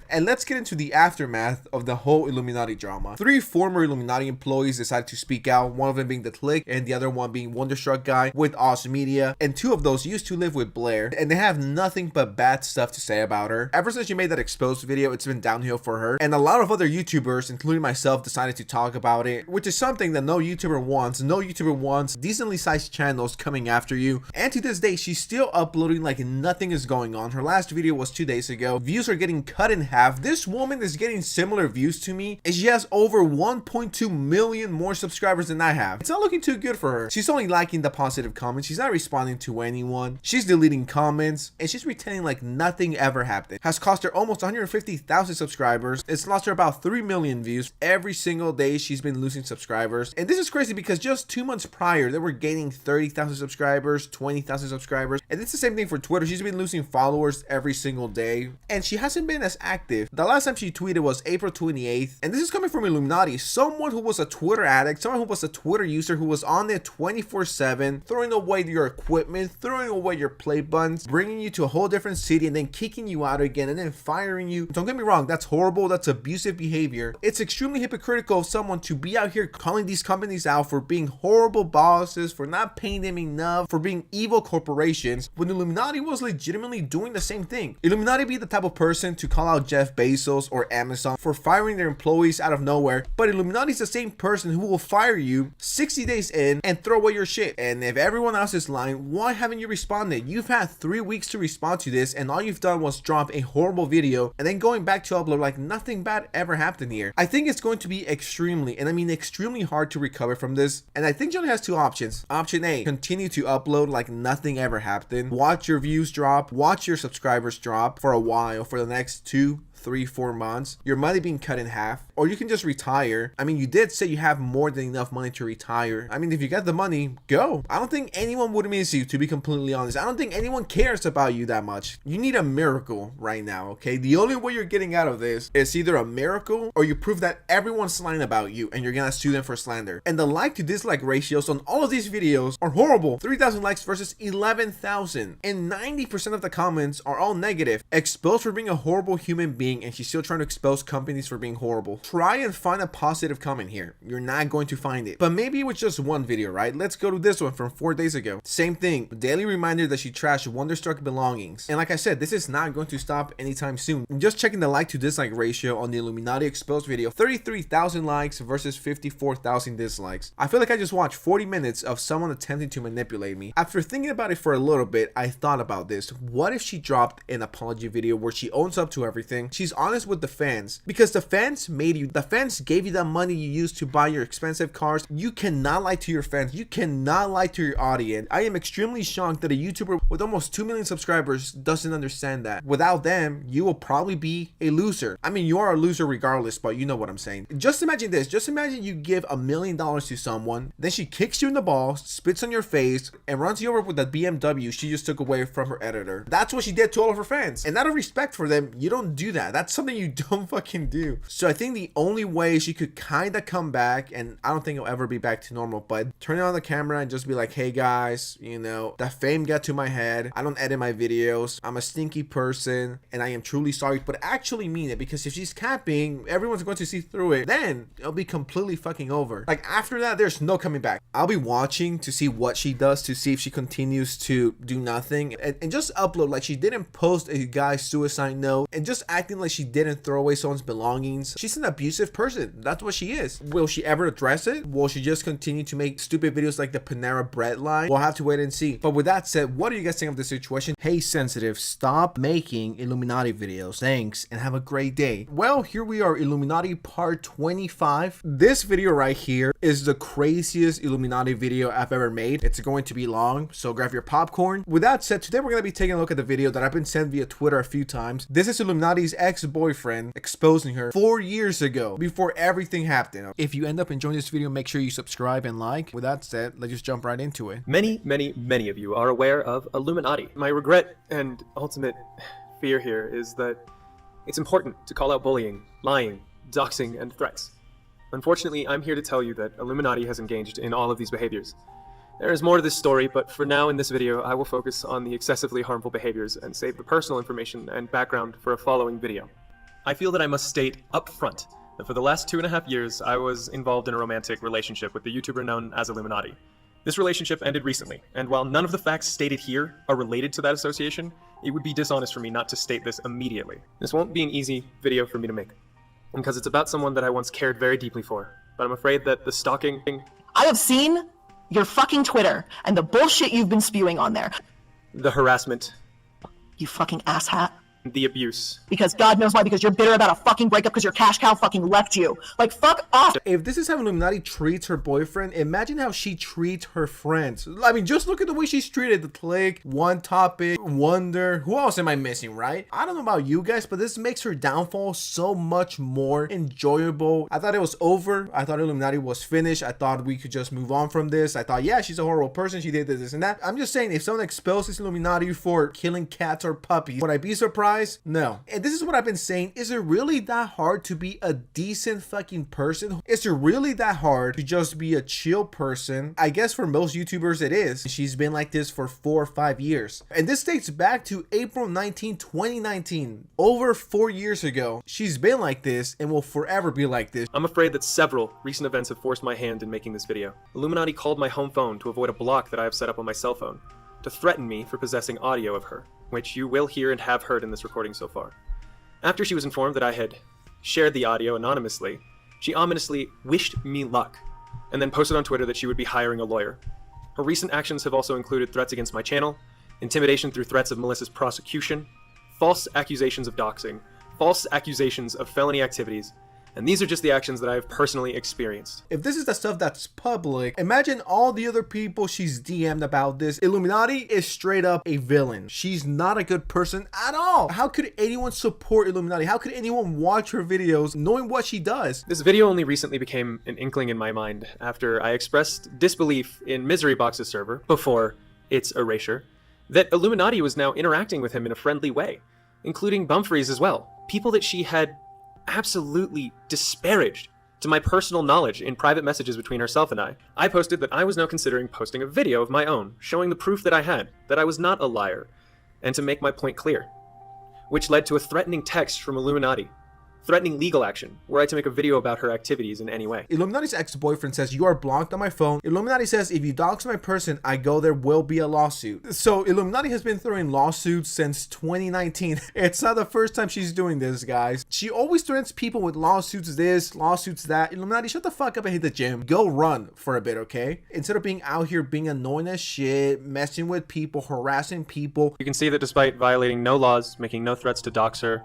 and let's get into the aftermath of the whole Illuminaughtii drama. 3 former Illuminaughtii employees decided to speak out, one of them being the Click and the other one being Wonderstruck guy with Oz Media, and 2 of those used to live with Blair, and they have nothing but bad stuff to say about her. Ever since she made that exposed video, it's been downhill for her, and a lot of other YouTubers, including myself, decided to talk about it, which is something that no YouTuber wants. No YouTuber wants decently sized channels coming after you, and to this day, she's still uploading like nothing is going on. Her last video was 2 days ago. Views are getting cut in half. This woman is getting similar views to me, and she has over 1.2 million more subscribers than I have. It's not looking too good for her. She's only liking the positive comments. She's not responding to anyone. She's deleting comments, and she's pretending like nothing ever happened. Has cost her almost 150,000 subscribers. It's lost her about 3 million views. Every single day she's been losing subscribers, and this is crazy because just 2 months prior they were gaining 30,000 subscribers, 20,000 subscribers, and it's the same thing for Twitter. She's been losing followers every single day, and she hasn't been as active. The last time she tweeted was April 28th, and this is coming from Illuminaughtii, someone who was a Twitter addict, someone who was a Twitter user who was on there 24/7, throwing away your equipment, throwing away your play buttons, bringing you to a whole different city, and then kicking you out again, and then firing you. Don't get me wrong, that's horrible, that's abusive behavior. It's extremely hypocritical of someone to be out here calling these companies out for being horrible bosses, for not paying them enough, for being evil corporations, when Illuminaughtii was legitimately doing the same thing. Illuminaughtii be the type of person to call out Jeff Bezos or Amazon for firing their employees out of nowhere, but Illuminaughtii is the same person who will fire you 60 days in and throw away your shit. And if everyone else is lying, why haven't you responded? You've had 3 weeks to respond to this, and all you've done was drop a horrible video and then going back to upload like nothing bad ever happened here. I think it's going to be extremely, and I mean extremely hard to recover from this, and I think she only has 2 options. Option A, continue to upload like nothing ever happened, watch your views drop, watch your subscribers drop for a while, for the next 2, 3, 4 months, your money being cut in half, or you can just retire. I mean, you did say you have more than enough money to retire. I mean, if you got the money, go. I don't think anyone would miss you, to be completely honest. I don't think anyone cares about you that much. You need a miracle right now, okay? The only way you're getting out of this is either a miracle or you prove that everyone's lying about you and you're gonna sue them for slander. And the like to dislike ratios on all of these videos are horrible. 3,000 likes versus 11,000, and 90% of the comments are all negative. Exposed for being a horrible human being, and she's still trying to expose companies for being horrible. Try and find a positive comment here. You're not going to find it. But maybe it was just one video, right? Let's go to this one from 4 days ago. Same thing. Daily reminder that she trashed Wonderstruck belongings. And like I said, this is not going to stop anytime soon. Just checking the like to dislike ratio on the Illuminaughtii exposed video. 33,000 likes versus 54,000 dislikes. I feel like I just watched 40 minutes of someone attempting to manipulate me. After thinking about it for a little bit, I thought about this. What if she dropped an apology video where she owns up to everything? She she's honest with the fans, because the fans made you. The fans gave you the money you used to buy your expensive cars. You cannot lie to your fans. You cannot lie to your audience. I am extremely shocked that a YouTuber with almost 2 million subscribers doesn't understand that. Without them, you will probably be a loser. I mean, you are a loser regardless, but you know what I'm saying. Just imagine this. Just imagine you give $1 million to someone, then she kicks you in the balls, spits on your face, and runs you over with the BMW she just took away from her editor. That's what she did to all of her fans. And out of respect for them, you don't do that. That's something you don't fucking do. So I think the only way she could kind of come back, and I don't think it'll ever be back to normal, but turn on the camera and just be like, hey guys, you know, the fame got to my head. I don't edit my videos. I'm a stinky person and I am truly sorry, but actually mean it, because if she's capping, everyone's going to see through it. Then it'll be completely fucking over. Like after that, there's no coming back. I'll be watching to see what she does, to see if she continues to do nothing and just upload like she didn't post a guy's suicide note and just acting like she didn't throw away someone's belongings. She's an abusive person. That's what she is. Will she ever address it? Will she just continue to make stupid videos like the Panera Bread line? We'll have to wait and see. But with that said, what do you guys think of this situation? Hey sensitive, stop making Illuminati videos. Thanks and have a great day. Well, here we are, Illuminati part 25. This video right here is the craziest Illuminati video I've ever made. It's going to be long, so grab your popcorn. With that said, today we're going to be taking a look at the video that I've been sent via Twitter a few times. This is Illuminati's ex-boyfriend exposing her 4 years ago, before everything happened. If you end up enjoying this video, make sure you subscribe and like. With that said, let's just jump right into it. Many of you are aware of Illuminati. My regret and ultimate fear here is that it's important to call out bullying, lying, doxing, and threats. Unfortunately, I'm here to tell you that Illuminati has engaged in all of these behaviors. There is more to this story, but for now in this video, I will focus on the excessively harmful behaviors and save the personal information and background for a following video. I feel that I must state up front that for the last 2.5 years, I was involved in a romantic relationship with the YouTuber known as Illuminaughtii. This relationship ended recently, and while none of the facts stated here are related to that association, it would be dishonest for me not to state this immediately. This won't be an easy video for me to make, because it's about someone that I once cared very deeply for, but I'm afraid that the stalking... I have seen your fucking Twitter and the bullshit you've been spewing on there. The harassment. You fucking asshat. The abuse. Because God knows why, because you're bitter about a fucking breakup because your cash cow fucking left you. Like, fuck off. If this is how Illuminati treats her boyfriend, imagine how she treats her friends. I mean, just look at the way she's treated. The Click, One Topic, Wonder. Who else am I missing, right? I don't know about you guys, but this makes her downfall so much more enjoyable. I thought it was over. I thought Illuminati was finished. I thought we could just move on from this. I thought, yeah, she's a horrible person. She did this and that. I'm just saying, if someone exposes Illuminati for killing cats or puppies, would I be surprised? No. And this is what I've been saying. Is it really that hard to be a decent fucking person? Is it really that hard to just be a chill person? I guess for most YouTubers it is. She's been like this for 4 or 5 years. And this dates back to April 19, 2019. Over 4 years ago. She's been like this and will forever be like this. I'm afraid that several recent events have forced my hand in making this video. Illuminati called my home phone to avoid a block that I have set up on my cell phone, to threaten me for possessing audio of her, which you will hear and have heard in this recording so far. After she was informed that I had shared the audio anonymously, she ominously wished me luck, and then posted on Twitter that she would be hiring a lawyer. Her recent actions have also included threats against my channel, intimidation through threats of Melissa's prosecution, false accusations of doxing, false accusations of felony activities, and these are just the actions that I have personally experienced. If this is the stuff that's public, imagine all the other people she's DM'd about this. Illuminati is straight up a villain. She's not a good person at all. How could anyone support Illuminati? How could anyone watch her videos knowing what she does? This video only recently became an inkling in my mind after I expressed disbelief in Miserybox's server, before its erasure, that Illuminati was now interacting with him in a friendly way, including Bumfries as well. People that she had absolutely disparaged to my personal knowledge in private messages between herself and I. I posted that I was now considering posting a video of my own, showing the proof that I had, that I was not a liar, and to make my point clear, which led to a threatening text from Illuminati, threatening legal action, were I to make a video about her activities in any way. Illuminati's ex-boyfriend says, you are blocked on my phone. Illuminati says, if you dox my person, I go, there will be a lawsuit. So Illuminati has been throwing lawsuits since 2019. It's not the first time she's doing this, guys. She always threatens people with lawsuits this, lawsuits that. Illuminati, shut the fuck up and hit the gym. Go run for a bit, okay? Instead of being out here being annoying as shit, messing with people, harassing people. You can see that despite violating no laws, making no threats to dox her,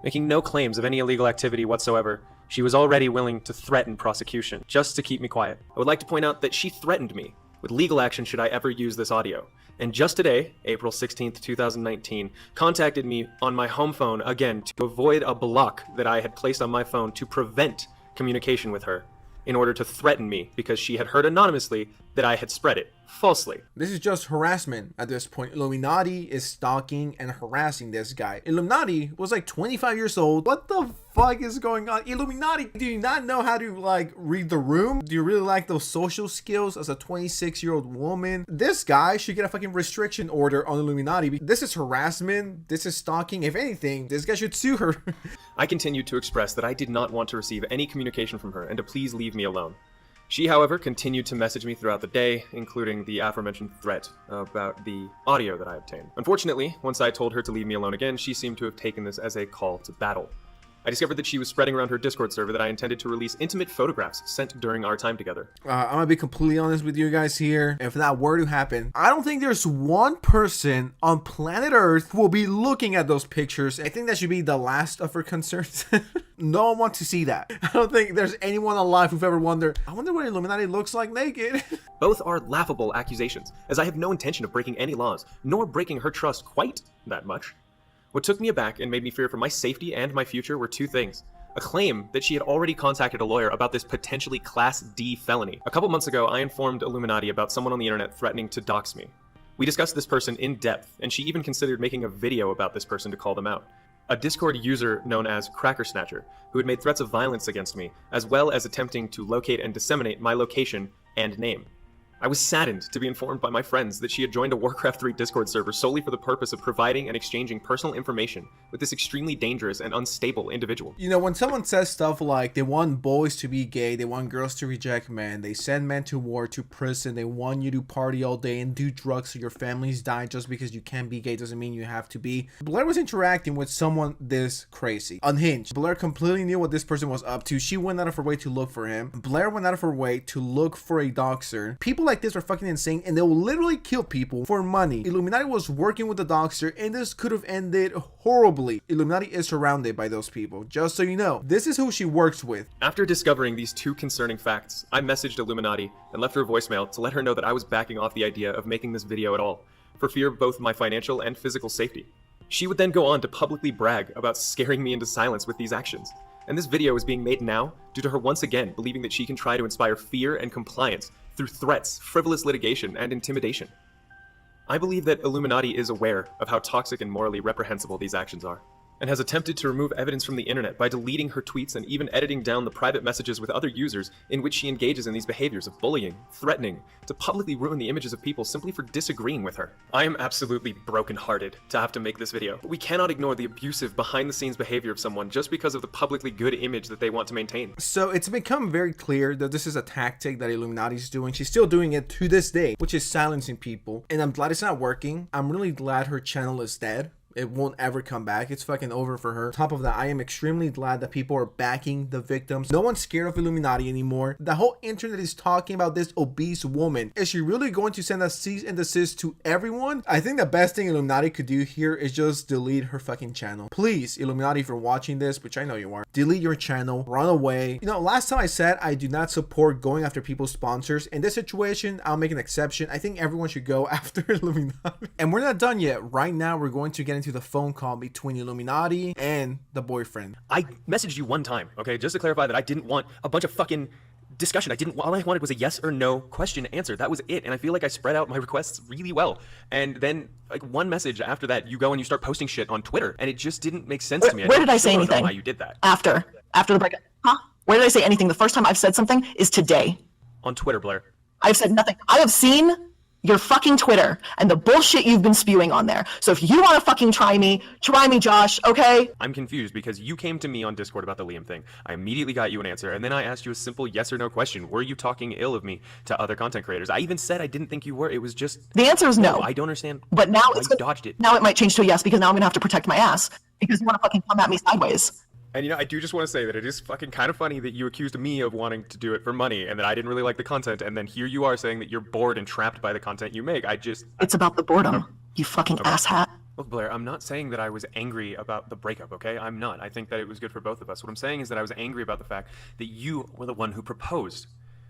Making no claims of any illegal activity whatsoever, she was already willing to threaten prosecution, just to keep me quiet. I would like to point out that she threatened me with legal action should I ever use this audio. And just today, April 16th, 2019, contacted me on my home phone again to avoid a block that I had placed on my phone to prevent communication with her, in order to threaten me because she had heard anonymously that I had spread it falsely. This is just harassment at this point. Illuminati is stalking and harassing this guy. Illuminati was like 25 years old. What the fuck is going on? Illuminati, do you not know how to like read the room? Do you really like those social skills as a 26-year-old woman? This guy should get a fucking restriction order on Illuminati. This is harassment. This is stalking. If anything, this guy should sue her. I continued to express that I did not want to receive any communication from her and to please leave me alone. She, however, continued to message me throughout the day, including the aforementioned threat about the audio that I obtained. Unfortunately, once I told her to leave me alone again, she seemed to have taken this as a call to battle. I discovered that she was spreading around her Discord server that I intended to release intimate photographs sent during our time together. I'm gonna be completely honest with you guys here. If that were to happen, I don't think there's one person on planet Earth who will be looking at those pictures. I think that should be the last of her concerns. No one wants to see that. I don't think there's anyone alive who've ever wondered, I wonder what Illuminati looks like naked. Both are laughable accusations, as I have no intention of breaking any laws, nor breaking her trust quite that much. What took me aback and made me fear for my safety and my future were two things. A claim that she had already contacted a lawyer about this potentially Class D felony. A couple months ago, I informed Illuminati about someone on the internet threatening to dox me. We discussed this person in depth, and she even considered making a video about this person to call them out. A Discord user known as Cracker Snatcher, who had made threats of violence against me, as well as attempting to locate and disseminate my location and name. I was saddened to be informed by my friends that she had joined a Warcraft 3 Discord server solely for the purpose of providing and exchanging personal information with this extremely dangerous and unstable individual. You know, when someone says stuff like they want boys to be gay, they want girls to reject men, they send men to war, to prison, they want you to party all day and do drugs so your families die just because you can't be gay doesn't mean you have to be. Blair was interacting with someone this crazy. Unhinged. Blair completely knew what this person was up to. She went out of her way to look for him. Blair went out of her way to look for a doxer. People like this are fucking insane and they will literally kill people for money. Illuminati was working with the doxer and this could have ended horribly. Illuminati is surrounded by those people, just so you know. This is who she works with. After discovering these two concerning facts, I messaged Illuminati and left her a voicemail to let her know that I was backing off the idea of making this video at all, for fear of both my financial and physical safety. She would then go on to publicly brag about scaring me into silence with these actions. And this video is being made now due to her once again believing that she can try to inspire fear and compliance through threats, frivolous litigation, and intimidation. I believe that Illuminati is aware of how toxic and morally reprehensible these actions are, and has attempted to remove evidence from the internet by deleting her tweets and even editing down the private messages with other users in which she engages in these behaviors of bullying, threatening, to publicly ruin the images of people simply for disagreeing with her. I am absolutely brokenhearted to have to make this video. We cannot ignore the abusive, behind-the-scenes behavior of someone just because of the publicly good image that they want to maintain. So it's become very clear that this is a tactic that Illuminati is doing. She's still doing it to this day, which is silencing people. And I'm glad it's not working. I'm really glad her channel is dead. It won't ever come back. It's fucking over for her. On top of that, I am extremely glad that people are backing the victims. No one's scared of Illuminati anymore. The whole internet is talking about this obese woman. Is she really going to send a cease and desist to everyone? I think the best thing Illuminati could do here is just delete her fucking channel. Please, Illuminati, if you're watching this, which I know you are, delete your channel, run away. You know, last time I said I do not support going after people's sponsors. In this situation, I'll make an exception. I think everyone should go after Illuminati. And we're not done yet. Right now, we're going to get into the phone call between Illuminati and the boyfriend. I messaged you one time, okay, just to clarify that I didn't want a bunch of fucking discussion. All I wanted was a yes or no question answered. That was it. And I feel like I spread out my requests really well. And then like one message after that, you go and you start posting shit on Twitter, and it just didn't make sense to me. Where did I say anything? I don't know why you did that. After the breakup. Huh? Where did I say anything? The first time I've said something is today. On Twitter, Blair. I've said nothing. I have seen your fucking Twitter and the bullshit you've been spewing on there. So if you want to fucking try me, Josh, okay? I'm confused because you came to me on Discord about the Liam thing. I immediately got you an answer, and then I asked you a simple yes or no question. Were you talking ill of me to other content creators? I even said I didn't think you were. It was just... The answer is no. I don't understand. But now it's you dodged it. Now it might change to a yes because now I'm going to have to protect my ass because you want to fucking come at me sideways. And you know, I do just want to say that it is fucking kind of funny that you accused me of wanting to do it for money and that I didn't really like the content, and then here you are saying that you're bored and trapped by the content you make. It's about the boredom, you fucking asshat. Look, Blair, I'm not saying that I was angry about the breakup, okay? I'm not. I think that it was good for both of us. What I'm saying is that I was angry about the fact that you were the one who proposed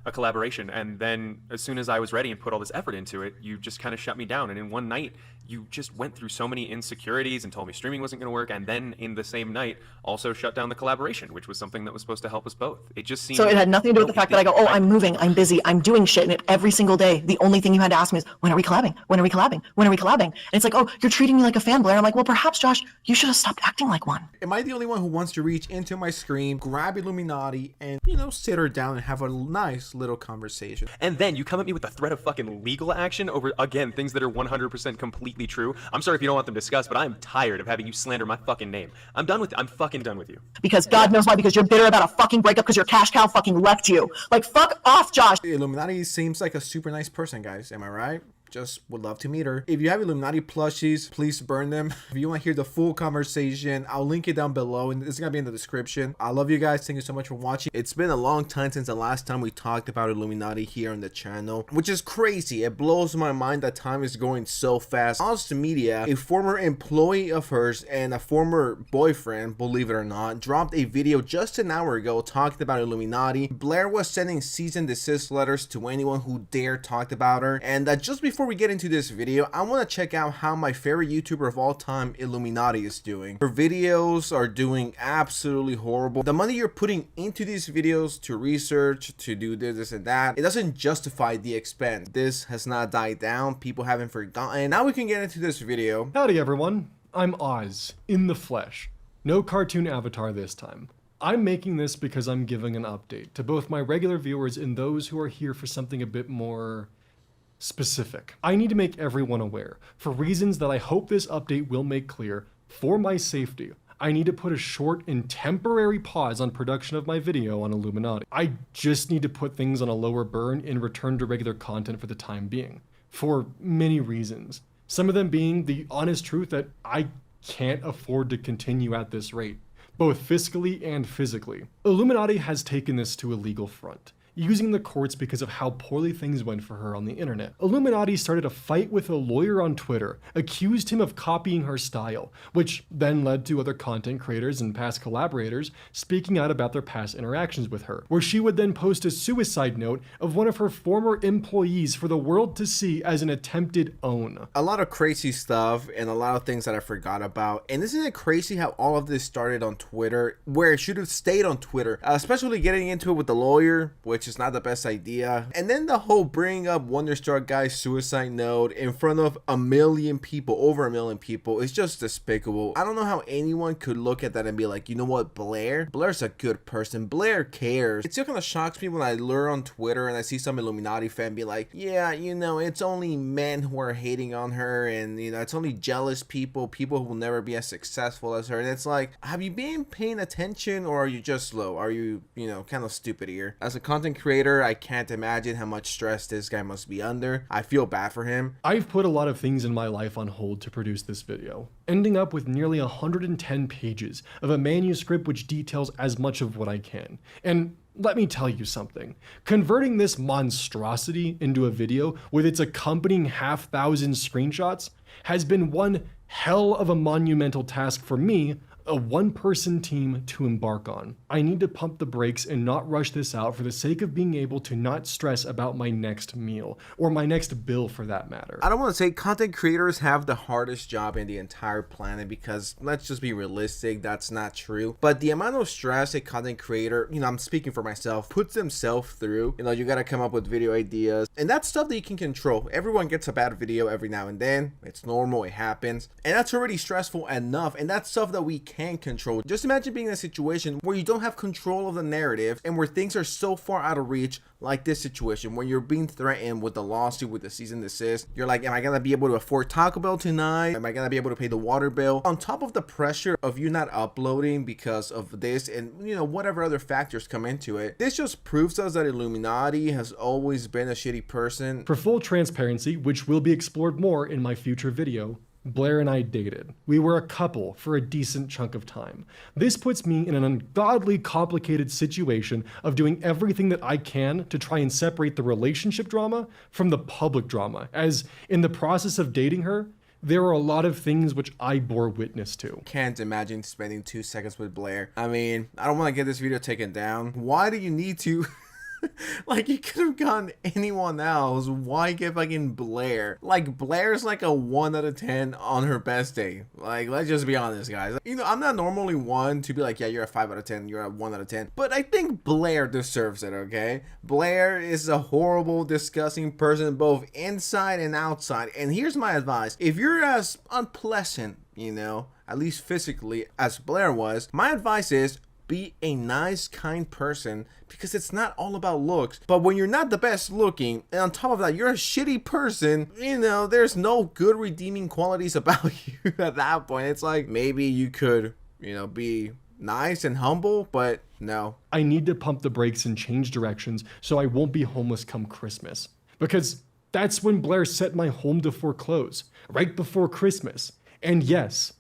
a collaboration, and then as soon as I was ready and put all this effort into it, you just kind of shut me down. And in one night, you just went through so many insecurities and told me streaming wasn't going to work, and then in the same night also shut down the collaboration, which was something that was supposed to help us both. It just seemed... So it had nothing to do with the fact that I go, oh, I'm moving, I'm busy, I'm doing shit, and every single day, the only thing you had to ask me is, when are we collabing? When are we collabing? When are we collabing? And it's like, oh, you're treating me like a fan, Blair. I'm like, well, perhaps, Josh, you should have stopped acting like one. Am I the only one who wants to reach into my screen, grab Illuminati, and, you know, sit her down and have a nice little conversation? And then you come at me with the threat of fucking legal action over, again, things that are 100% completely true. I'm sorry if you don't want them discussed, but I'm tired of having you slander my fucking name. I'm fucking done with you. Because God knows why, because you're bitter about a fucking breakup because your cash cow fucking left you. Like, fuck off, Josh. Illuminati seems like a super nice person, guys. Am I right? Just would love to meet her. If you have Illuminati plushies, please burn them. If you want to hear the full conversation, I'll link it down below and it's gonna be in the description. I love you guys. Thank you so much for watching. It's been a long time since the last time we talked about Illuminati here on the channel, which is crazy. It blows my mind that time is going so fast. Austin Media, a former employee of hers and a former boyfriend, believe it or not, dropped a video just an hour ago talking about Illuminati. Blair was sending cease and desist letters to anyone who dared talk about her, and just before we get into this video, I want to check out how my favorite YouTuber of all time, Illuminaughtii, is doing. Her videos are doing absolutely horrible. The money you're putting into these videos to research, to do this and that, it doesn't justify the expense. This has not died down. People haven't forgotten. Now we can get into this video. Howdy everyone, I'm Oz, in the flesh. No cartoon avatar this time. I'm making this because I'm giving an update to both my regular viewers and those who are here for something a bit more specific. I need to make everyone aware, for reasons that I hope this update will make clear. For my safety, I need to put a short and temporary pause on production of my video on Illuminati. I just need to put things on a lower burn and return to regular content for the time being, for many reasons. Some of them being the honest truth that I can't afford to continue at this rate, both fiscally and physically. Illuminati has taken this to a legal front, using the courts because of how poorly things went for her on the internet. Illuminati started a fight with a lawyer on Twitter, accused him of copying her style, which then led to other content creators and past collaborators speaking out about their past interactions with her, where she would then post a suicide note of one of her former employees for the world to see as an attempted own. A lot of crazy stuff and a lot of things that I forgot about. And isn't it crazy how all of this started on Twitter, where it should have stayed on Twitter, especially getting into it with the lawyer, which is not the best idea. And then the whole bringing up Wonderstruck guy's suicide note in front of a million people, over a million people, is just despicable. I don't know how anyone could look at that and be like, you know what, Blair's a good person. Blair cares. It still kind of shocks me when I lure on Twitter and I see some Illuminati fan be like, yeah, you know, it's only men who are hating on her, and you know, it's only jealous people who will never be as successful as her. And it's like, have you been paying attention, or are you just slow? Are you, you know, kind of stupid here? As a content creator, I can't imagine how much stress this guy must be under. I feel bad for him. I've put a lot of things in my life on hold to produce this video, ending up with nearly 110 pages of a manuscript which details as much of what I can. And let me tell you something. Converting this monstrosity into a video with its accompanying 5,000 screenshots has been one hell of a monumental task for me, a one-person team, to embark on. I need to pump the brakes and not rush this out for the sake of being able to not stress about my next meal, or my next bill for that matter. I don't want to say content creators have the hardest job in the entire planet, because let's just be realistic, that's not true. But the amount of stress a content creator, you know, I'm speaking for myself, puts themselves through, you know, you got to come up with video ideas, and that's stuff that you can control. Everyone gets a bad video every now and then. It's normal, it happens, and that's already stressful enough, and that's stuff that we can control. Just imagine being in a situation where you don't have control of the narrative and where things are so far out of reach, like this situation where you're being threatened with the lawsuit, with the cease and desist. You're like, am I gonna be able to afford Taco Bell tonight? Am I gonna be able to pay the water bill? On top of the pressure of you not uploading because of this, and you know, whatever other factors come into it, this just proves us that Illuminati has always been a shitty person. For full transparency, which will be explored more in my future video, Blair and I dated. We were a couple for a decent chunk of time. This puts me in an ungodly complicated situation of doing everything that I can to try and separate the relationship drama from the public drama, as in the process of dating her, there are a lot of things which I bore witness to. Can't imagine spending 2 seconds with Blair. I mean, I don't want to get this video taken down. Why do you need to? Like, you could have gotten anyone else. Why get fucking Blair? Like, Blair's like a 1 out of 10 on her best day. Like, let's just be honest, guys. You know, I'm not normally one to be like, yeah, you're a 5 out of 10, you're a 1 out of 10. But I think Blair deserves it, okay? Blair is a horrible, disgusting person, both inside and outside. And here's my advice. If you're as unpleasant, you know, at least physically, as Blair was, my advice is, be a nice, kind person, because it's not all about looks. But when you're not the best looking, and on top of that, you're a shitty person, you know, there's no good redeeming qualities about you at that point. It's like, maybe you could, you know, be nice and humble, but no. I need to pump the brakes and change directions so I won't be homeless come Christmas. Because that's when Blair set my home to foreclose, right before Christmas. And yes,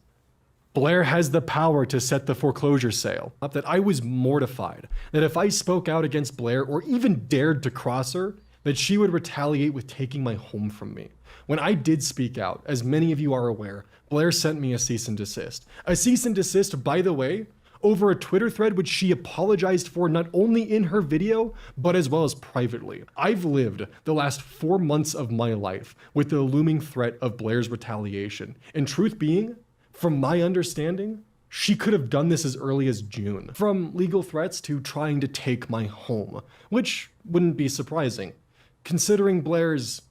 Blair has the power to set the foreclosure sale. That I was mortified that if I spoke out against Blair or even dared to cross her, that she would retaliate with taking my home from me. When I did speak out, as many of you are aware, Blair sent me a cease and desist. A cease and desist, by the way, over a Twitter thread which she apologized for not only in her video, but as well as privately. I've lived the last 4 months of my life with the looming threat of Blair's retaliation. And truth being, from my understanding, she could have done this as early as June. From legal threats to trying to take my home, which wouldn't be surprising, considering Blair's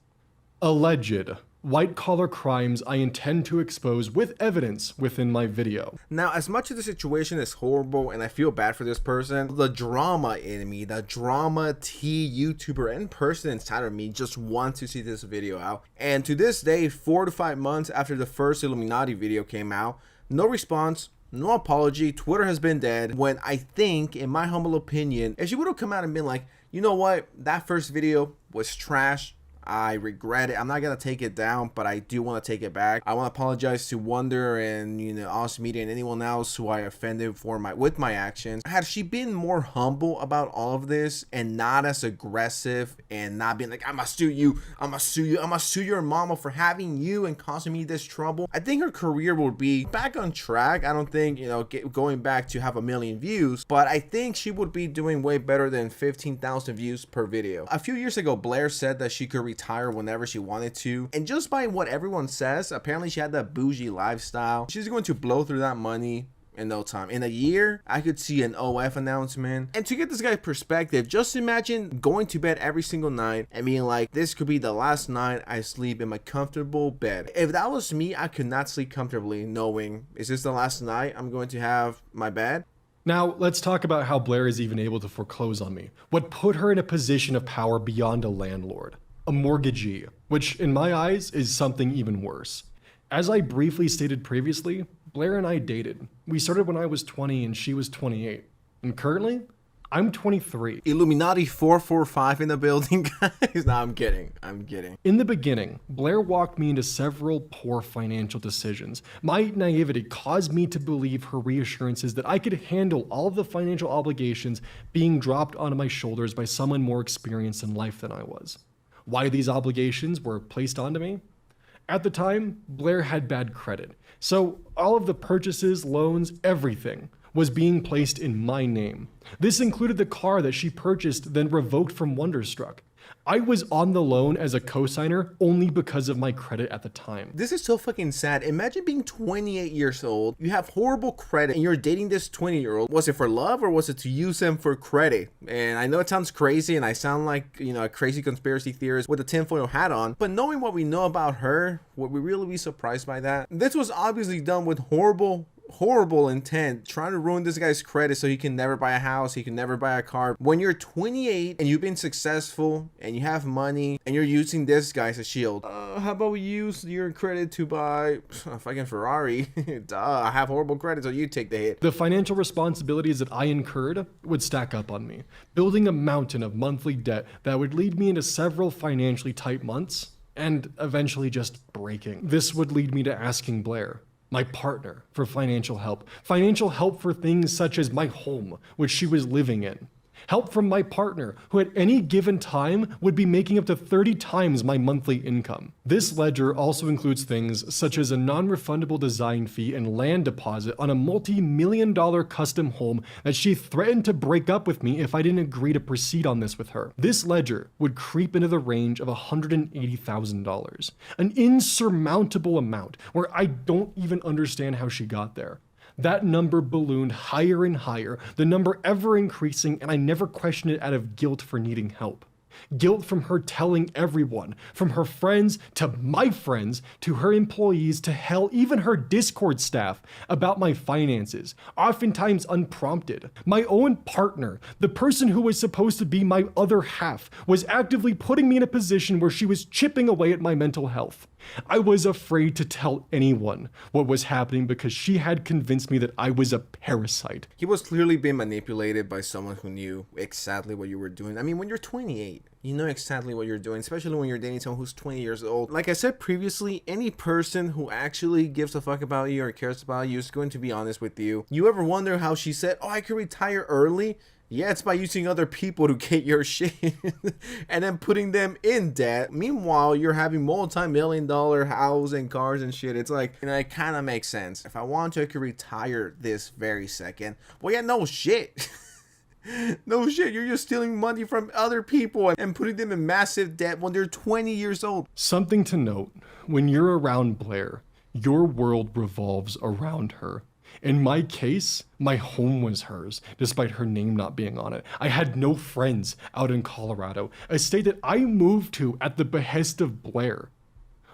alleged white-collar crimes I intend to expose with evidence within my video. Now, as much as the situation is horrible and I feel bad for this person, the drama in me, the drama tea YouTuber and person inside of me just wants to see this video out. And to this day, 4 to 5 months after the first Illuminati video came out, no response, no apology, Twitter has been dead, when I think, in my humble opinion, if she would have come out and been like, you know what, that first video was trash, I regret it. I'm not gonna take it down, but I do want to take it back. I want to apologize to Wonder and, you know, Awesome Media and anyone else who I offended with my actions. Had she been more humble about all of this and not as aggressive and not being like, I'ma sue you, I'ma sue you, I'ma sue your mama for having you and causing me this trouble, I think her career would be back on track. I don't think, you know, going back to have 1 million views, but I think she would be doing way better than 15,000 views per video. A few years ago, Blair said that she could retire whenever she wanted to, and just by what everyone says, apparently she had that bougie lifestyle. She's going to blow through that money in no time. In a year, I could see an OF announcement. And to get this guy's perspective, just imagine going to bed every single night and being like, this could be the last night I sleep in my comfortable bed. If that was me, I could not sleep comfortably knowing, is this the last night I'm going to have my bed? Now, let's talk about how Blair is even able to foreclose on me. What put her in a position of power beyond a landlord? A mortgagee, which in my eyes is something even worse. As I briefly stated previously, Blair and I dated. We started when I was 20 and she was 28. And currently, I'm 23. Illuminaughtii 445 in the building, guys. No, I'm kidding. I'm kidding. In the beginning, Blair walked me into several poor financial decisions. My naivety caused me to believe her reassurances that I could handle all of the financial obligations being dropped onto my shoulders by someone more experienced in life than I was. Why these obligations were placed onto me? At the time, Blair had bad credit, so all of the purchases, loans, everything was being placed in my name. This included the car that she purchased then revoked from Wonderstruck. I was on the loan as a co-signer only because of my credit at the time. This is so fucking sad. Imagine being 28 years old, you have horrible credit, and you're dating this 20-year-old. Was it for love or was it to use them for credit? And I know it sounds crazy and I sound like, you know, a crazy conspiracy theorist with a tinfoil hat on, but knowing what we know about her, would we really be surprised by that? This was obviously done with horrible intent, trying to ruin this guy's credit so he can never buy a house, he can never buy a car. When you're 28 and you've been successful and you have money and you're using this guy as a shield, how about we use your credit to buy a fucking Ferrari? Duh, I have horrible credit, so you take the hit. The financial responsibilities that I incurred would stack up on me, building a mountain of monthly debt that would lead me into several financially tight months and eventually just breaking. This would lead me to asking Blair, my partner, for financial help for things such as my home, which she was living in. help from my partner, who at any given time would be making up to 30 times my monthly income. This ledger also includes things such as a non-refundable design fee and land deposit on a multi-million-dollar custom home that she threatened to break up with me if I didn't agree to proceed on this with her. This ledger would creep into the range of $180,000, an insurmountable amount where I don't even understand how she got there. That number ballooned higher and higher, the number ever increasing, and I never questioned it out of guilt for needing help. Guilt from her telling everyone, from her friends to my friends, to her employees, to hell, even her Discord staff, about my finances, oftentimes unprompted. My own partner, the person who was supposed to be my other half, was actively putting me in a position where she was chipping away at my mental health. I was afraid to tell anyone what was happening because she had convinced me that I was a parasite. He was clearly being manipulated by someone who knew exactly what you were doing. I mean, when you're 28, you know exactly what you're doing, especially when you're dating someone who's 20 years old. Like I said previously, any person who actually gives a fuck about you or cares about you is going to be honest with you. You ever wonder how she said, oh, I could retire early? Yeah, it's by using other people to get your shit and then putting them in debt. Meanwhile, you're having multi-million-dollar house and cars and shit. It's like, you know, it kind of makes sense. If I want to, I could retire this very second. Well, yeah, no shit. No shit, you're just stealing money from other people and putting them in massive debt when they're 20 years old. Something to note, when you're around Blair, your world revolves around her. In my case, my home was hers, despite her name not being on it. I had no friends out in Colorado, a state that I moved to at the behest of Blair.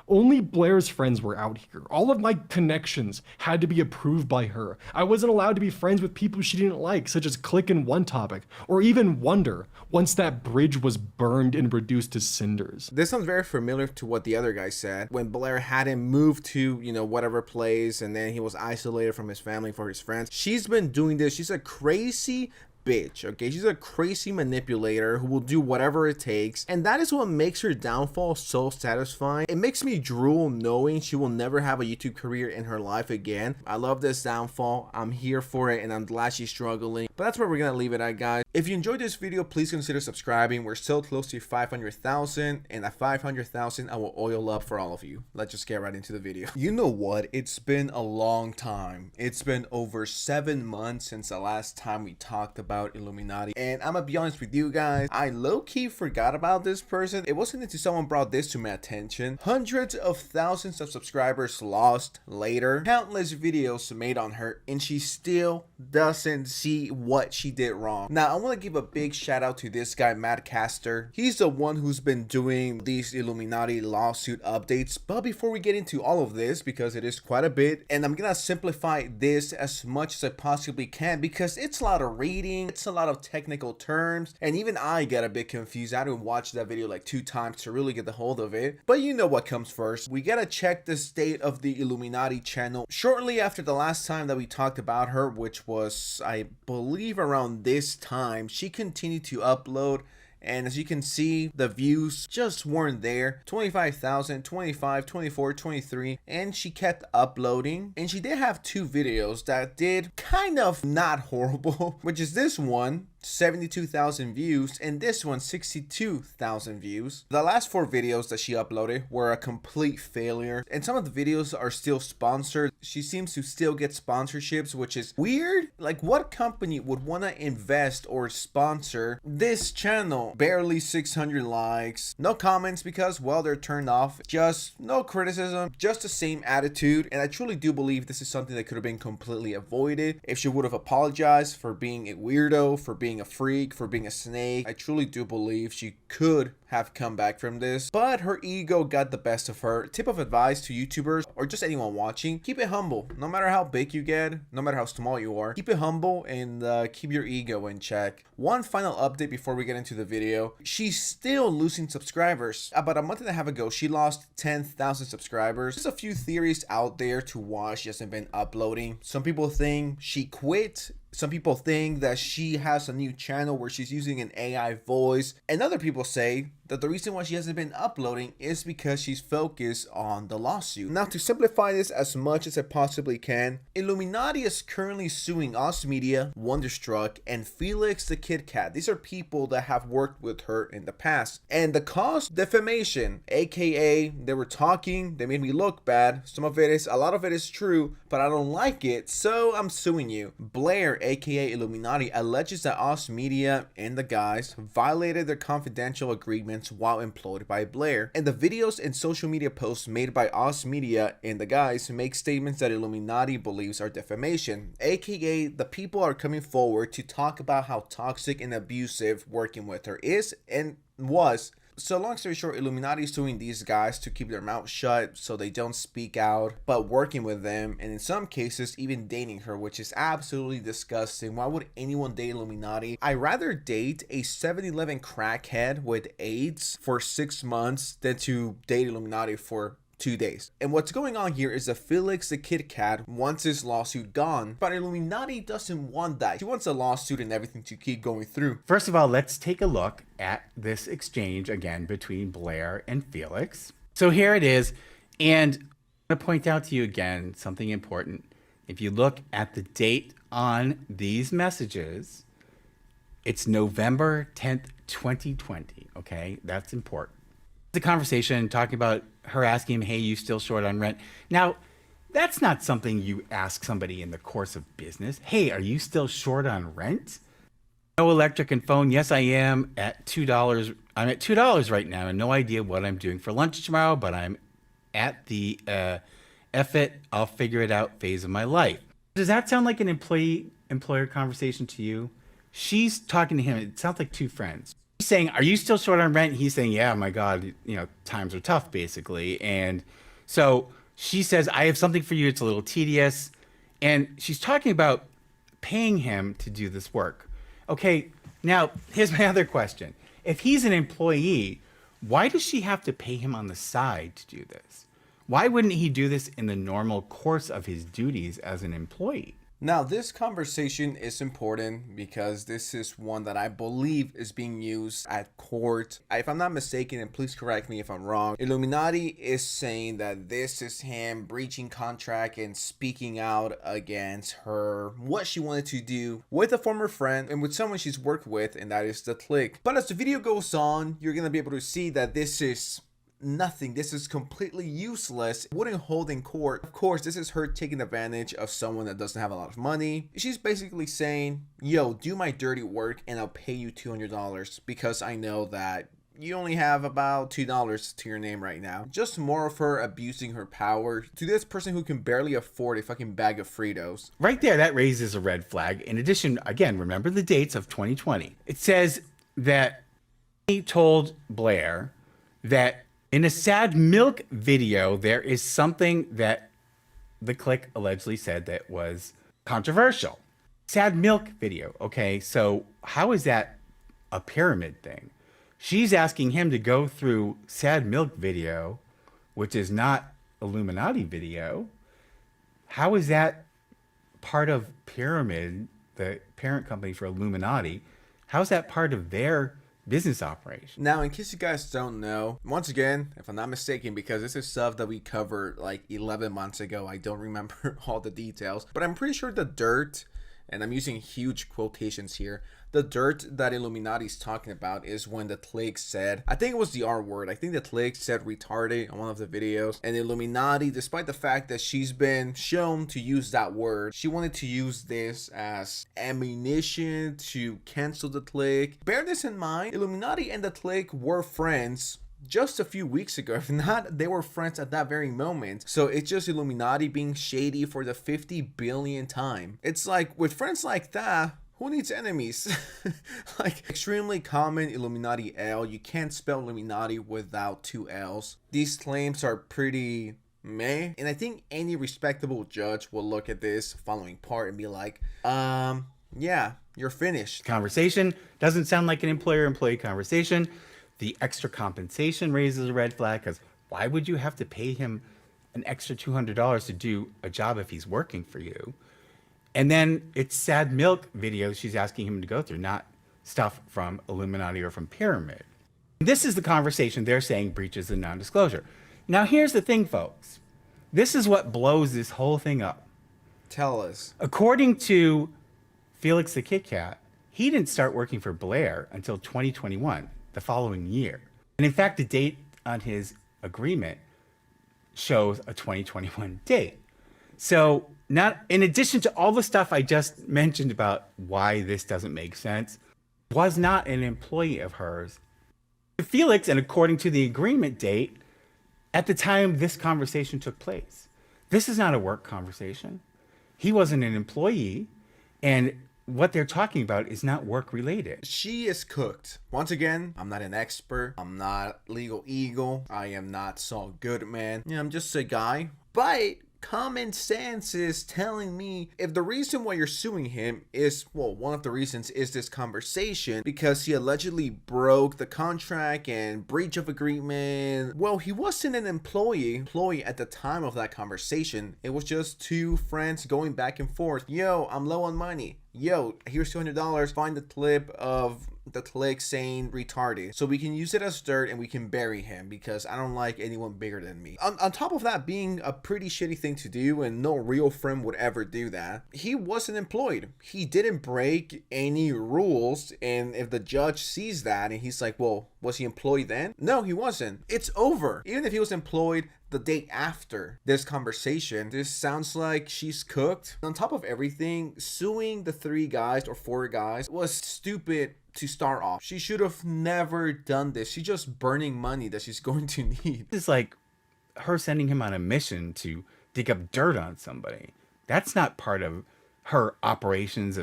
Only Blair's friends were out here. All of my connections had to be approved by her. I wasn't allowed to be friends with people she didn't like, such as Click in One Topic, or even Wonder, once that bridge was burned and reduced to cinders. This sounds very familiar to what the other guy said. When Blair had him moved to, you know, whatever place, and then he was isolated from his family for his friends. She's been doing this. She's a crazy bitch, okay? She's a crazy manipulator who will do whatever it takes, and that is what makes her downfall so satisfying. It makes me drool knowing she will never have a YouTube career in her life again. I love this downfall. I'm here for it, and I'm glad she's struggling. But that's where we're gonna leave it at, guys. If you enjoyed this video, please consider subscribing. We're so close to 500,000, and at 500,000 I will oil up for all of you. Let's just get right into the video. You know what? It's been a long time. It's been over 7 months since the last time we talked about Illuminati, and I'm gonna be honest with you guys, I low-key forgot about this person. It wasn't until someone brought this to my attention. Hundreds of thousands of subscribers lost later, countless videos made on her, and she still doesn't see what she did wrong. Now I want to give a big shout out to this guy, Matt Caster. He's the one who's been doing these Illuminati lawsuit updates. But before we get into all of this, because it is quite a bit, and I'm gonna simplify this as much as I possibly can because it's a lot of reading, it's a lot of technical terms, and even I get a bit confused. I had to watch that video like 2 times to really get the hold of it. But you know what comes first. We gotta check the state of the Illuminati channel. Shortly after the last time that we talked about her, which was, I believe, around this time, she continued to upload. And as you can see, the views just weren't there. 25,000, 25, 24, 23. And she kept uploading. And she did have 2 videos that did kind of not horrible, which is this one, 72,000 views, and this one 62,000 views. The last 4 videos that she uploaded were a complete failure, and some of the videos are still sponsored. She seems to still get sponsorships, which is weird. Like, what company would want to invest or sponsor this channel? Barely 600 likes, no comments because, well, they're turned off, just no criticism, just the same attitude. And I truly do believe this is something that could have been completely avoided if she would have apologized for being a weirdo, for being a freak, for being a snake. I truly do believe she could have come back from this, but her ego got the best of her. Tip of advice to YouTubers or just anyone watching: keep it humble. No matter how big you get, no matter how small you are, keep it humble and keep your ego in check. One final update before we get into the video: she's still losing subscribers. About a month and a half ago, she lost 10,000 subscribers. There's a few theories out there to why she hasn't been uploading. Some people think she quit. Some people think that she has a new channel where she's using an AI voice, and other people say that the reason why she hasn't been uploading is because she's focused on the lawsuit. Now, to simplify this as much as I possibly can, iilluminaughtii is currently suing Oz Media, Wonderstruck, and Felix the Kit Kat. These are people that have worked with her in the past. And the cause, defamation, aka they were talking, they made me look bad. A lot of it is true, but I don't like it, so I'm suing you. Blair, aka iilluminaughtii, alleges that Oz Media and the guys violated their confidential agreements while employed by Blair. And the videos and social media posts made by Oz Media and the guys make statements that iilluminaughtii believes are defamation, aka the people are coming forward to talk about how toxic and abusive working with her is and was. So long story short, iilluminaughtii is suing these guys to keep their mouth shut so they don't speak out, but working with them, and in some cases even dating her, which is absolutely disgusting. Why would anyone date iilluminaughtii? I'd rather date a 7-Eleven crackhead with AIDS for 6 months than to date iilluminaughtii for 2 days. And what's going on here is that Felix the Kit Kat wants his lawsuit gone, but iilluminaughtii doesn't want that. She wants a lawsuit and everything to keep going through. First of all, let's take a look at this exchange again between Blair and Felix. So here it is, and I'm going to point out to you again something important. If you look at the date on these messages, it's November 10th, 2020, okay? That's important. The conversation talking about her asking him, hey, you still short on rent? Now, that's not something you ask somebody in the course of business. Hey, are you still short on rent? No electric and phone. Yes, I am at $2. I'm at $2 right now and no idea what I'm doing for lunch tomorrow, but I'm at the F it, I'll figure it out phase of my life. Does that sound like an employer conversation to you? She's talking to him. It sounds like two friends. He's saying, are you still short on rent? He's saying, yeah, my God, times are tough, basically. And so she says, I have something for you. It's a little tedious. And she's talking about paying him to do this work. Okay, now here's my other question. If he's an employee, why does she have to pay him on the side to do this? Why wouldn't he do this in the normal course of his duties as an employee? Now, this conversation is important because this is one that I believe is being used at court. If I'm not mistaken, and please correct me if I'm wrong, iilluminaughtii is saying that this is him breaching contract and speaking out against her, what she wanted to do with a former friend and with someone she's worked with, and that is the Click. But as the video goes on, you're going to be able to see that this is nothing. This is completely useless. It wouldn't hold in court. Of course, this is her taking advantage of someone that doesn't have a lot of money. She's basically saying, yo, do my dirty work and I'll pay you $200 because I know that you only have about $2 to your name right now. Just more of her abusing her power to this person who can barely afford a fucking bag of Fritos. Right there, that raises a red flag. In addition, again, remember the dates of 2020. It says that he told Blair that in a Sad Milk video, there is something that the Click allegedly said that was controversial. Sad Milk video. Okay, so how is that a pyramid thing? She's asking him to go through Sad Milk video, which is not iilluminaughtii video. How is that part of Pyramid, the parent company for iilluminaughtii? How is that part of their business operation? Now, in case you guys don't know, once again, if I'm not mistaken, because this is stuff that we covered like 11 months ago, I don't remember all the details, but I'm pretty sure the dirt, and I'm using huge quotations here, the dirt that iilluminaughtii is talking about is when the Click said, I think it was the R word, I think the Click said retarded on one of the videos, and iilluminaughtii, despite the fact that she's been shown to use that word, she wanted to use this as ammunition to cancel the Click. Bear this in mind, iilluminaughtii and the Click were friends just a few weeks ago. If not, they were friends at that very moment. So it's just iilluminaughtii being shady for the 50 billionth time. It's like, with friends like that, who needs enemies? Like, extremely common iilluminaughtii L. You can't spell Illuminati without 2 L's. These claims are pretty meh. And I think any respectable judge will look at this following part and be like, yeah, you're finished. Conversation doesn't sound like an employer-employee conversation. The extra compensation raises a red flag, because why would you have to pay him an extra $200 to do a job if he's working for you? And then it's Sad Milk videos she's asking him to go through, not stuff from iilluminaughtii or from Pyramid. This is the conversation they're saying breaches the non-disclosure. Now, here's the thing, folks. This is what blows this whole thing up. Tell us. According to Felix the Kit Kat, he didn't start working for Blair until 2021, the following year. And in fact, the date on his agreement shows a 2021 date. So, not in addition to all the stuff I just mentioned about why this doesn't make sense, was not an employee of hers. Felix, and according to the agreement date, at the time this conversation took place, this is not a work conversation. He wasn't an employee, and what they're talking about is not work related. She is cooked. Once again, I'm not an expert. I'm not legal eagle. I am not Saul Goodman. Yeah, I'm just a guy. But common sense is telling me if the reason why you're suing him is, well, one of the reasons is this conversation because he allegedly broke the contract and breach of agreement. Well, he wasn't an employee at the time of that conversation. It was just two friends going back and forth. Yo, I'm low on money. Yo, here's $200. Find the clip of the click saying retarded so we can use it as dirt and we can bury him because I don't like anyone bigger than me. On top of that being a pretty shitty thing to do, and no real friend would ever do that, he wasn't employed. He didn't break any rules, and if the judge sees that and he's like, well, was he employed then? No, he wasn't. It's over. Even if he was employed the day after this conversation, this sounds like she's cooked. On top of everything, suing the 3 guys or 4 guys was stupid to start off. She should have never done this. She's just burning money that she's going to need. It's like her sending him on a mission to dig up dirt on somebody. That's not part of her operations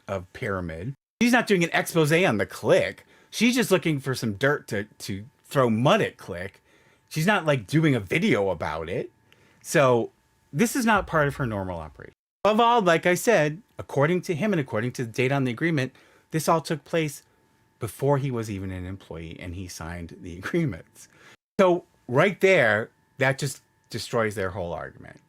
of pyramid. She's not doing an expose on the click. She's just looking for some dirt to throw mud at click. She's not like doing a video about it. So this is not part of her normal operation. Above all, like I said, according to him and according to the date on the agreement, this all took place before he was even an employee and he signed the agreements. So right there, that just destroys their whole argument.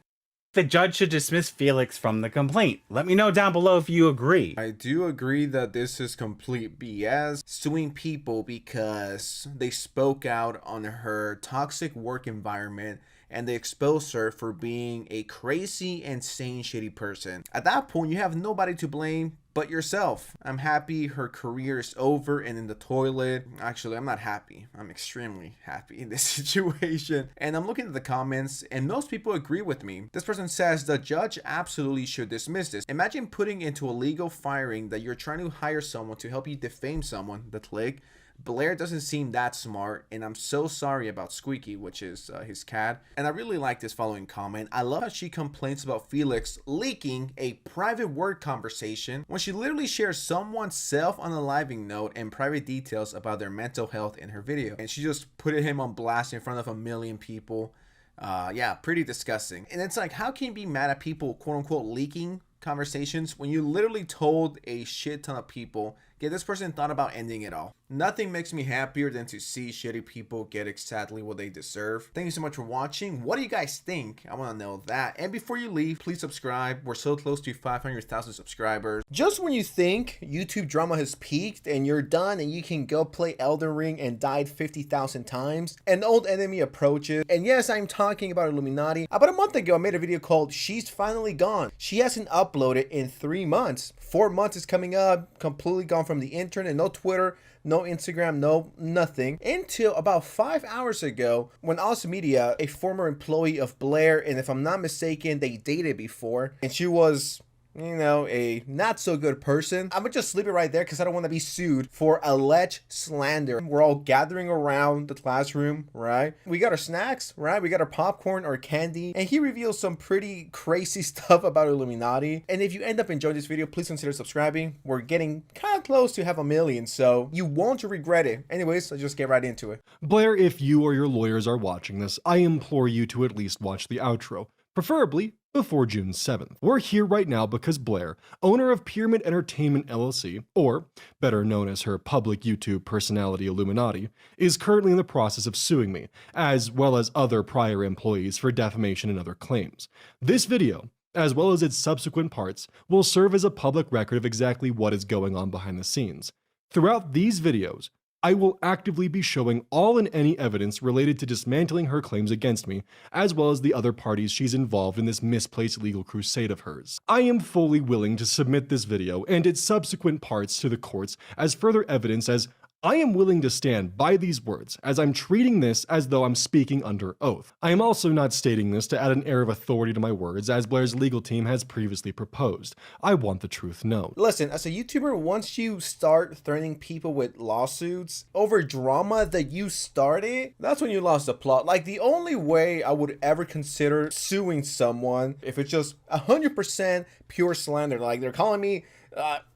The judge should dismiss Felix from the complaint. Let me know down below if you agree. I do agree that this is complete BS. Suing people because they spoke out on her toxic work environment and they exposed her for being a crazy, insane, shitty person. At that point, you have nobody to blame but yourself. I'm happy her career is over and in the toilet. Actually, I'm not happy. I'm extremely happy in this situation. And I'm looking at the comments and most people agree with me. This person says the judge absolutely should dismiss this. Imagine putting into a legal firing that you're trying to hire someone to help you defame someone, the click. Blair doesn't seem that smart, and I'm so sorry about Squeaky, which is his cat. And I really like this following comment. I love how she complains about Felix leaking a private word conversation when she literally shares someone's self-unaliving note and private details about their mental health in her video. And she just put him on blast in front of 1 million people. Yeah, pretty disgusting. And it's like, how can you be mad at people, quote unquote, leaking conversations when you literally told a shit ton of people, yeah, this person thought about ending it all. Nothing makes me happier than to see shitty people get exactly what they deserve. Thank you so much for watching. What do you guys think? I want to know that. And before you leave, please subscribe. We're so close to 500,000 subscribers. Just when you think YouTube drama has peaked and you're done and you can go play Elden Ring and died 50,000 times, an old enemy approaches. And yes, I'm talking about Illuminaughtii. About a month ago, I made a video called She's Finally Gone. She hasn't uploaded in 3 months. 4 months is coming up, completely gone from the internet, no Twitter, no Instagram, no nothing. Until about 5 hours ago, when Awesome Media, a former employee of Blair, and if I'm not mistaken, they dated before, and she was, you know, a not so good person. I'm gonna just leave it right there because I don't want to be sued for alleged slander. We're all gathering around the classroom, right? We got our snacks, right? We got our popcorn or candy, and he reveals some pretty crazy stuff about Illuminaughtii. And if you end up enjoying this video, please consider subscribing. We're getting kind of close to 500,000, so you won't regret it. Anyways, let's just get right into it. Blair, if you or your lawyers are watching this, I implore you to at least watch the outro, preferably before June 7th. We're here right now because Blair, owner of Pyramid Entertainment LLC, or better known as her public YouTube personality Illuminaughtii, is currently in the process of suing me, as well as other prior employees for defamation and other claims. This video, as well as its subsequent parts, will serve as a public record of exactly what is going on behind the scenes. Throughout these videos, I will actively be showing all and any evidence related to dismantling her claims against me, as well as the other parties she's involved in this misplaced legal crusade of hers. I am fully willing to submit this video and its subsequent parts to the courts as further evidence, as I am willing to stand by these words, as I'm treating this as though I'm speaking under oath. I am also not stating this to add an air of authority to my words, as Blair's legal team has previously proposed. I want the truth known. Listen, as a YouTuber, once you start threatening people with lawsuits over drama that you started, that's when you lost the plot. Like, the only way I would ever consider suing someone, if it's just 100% pure slander, like they're calling me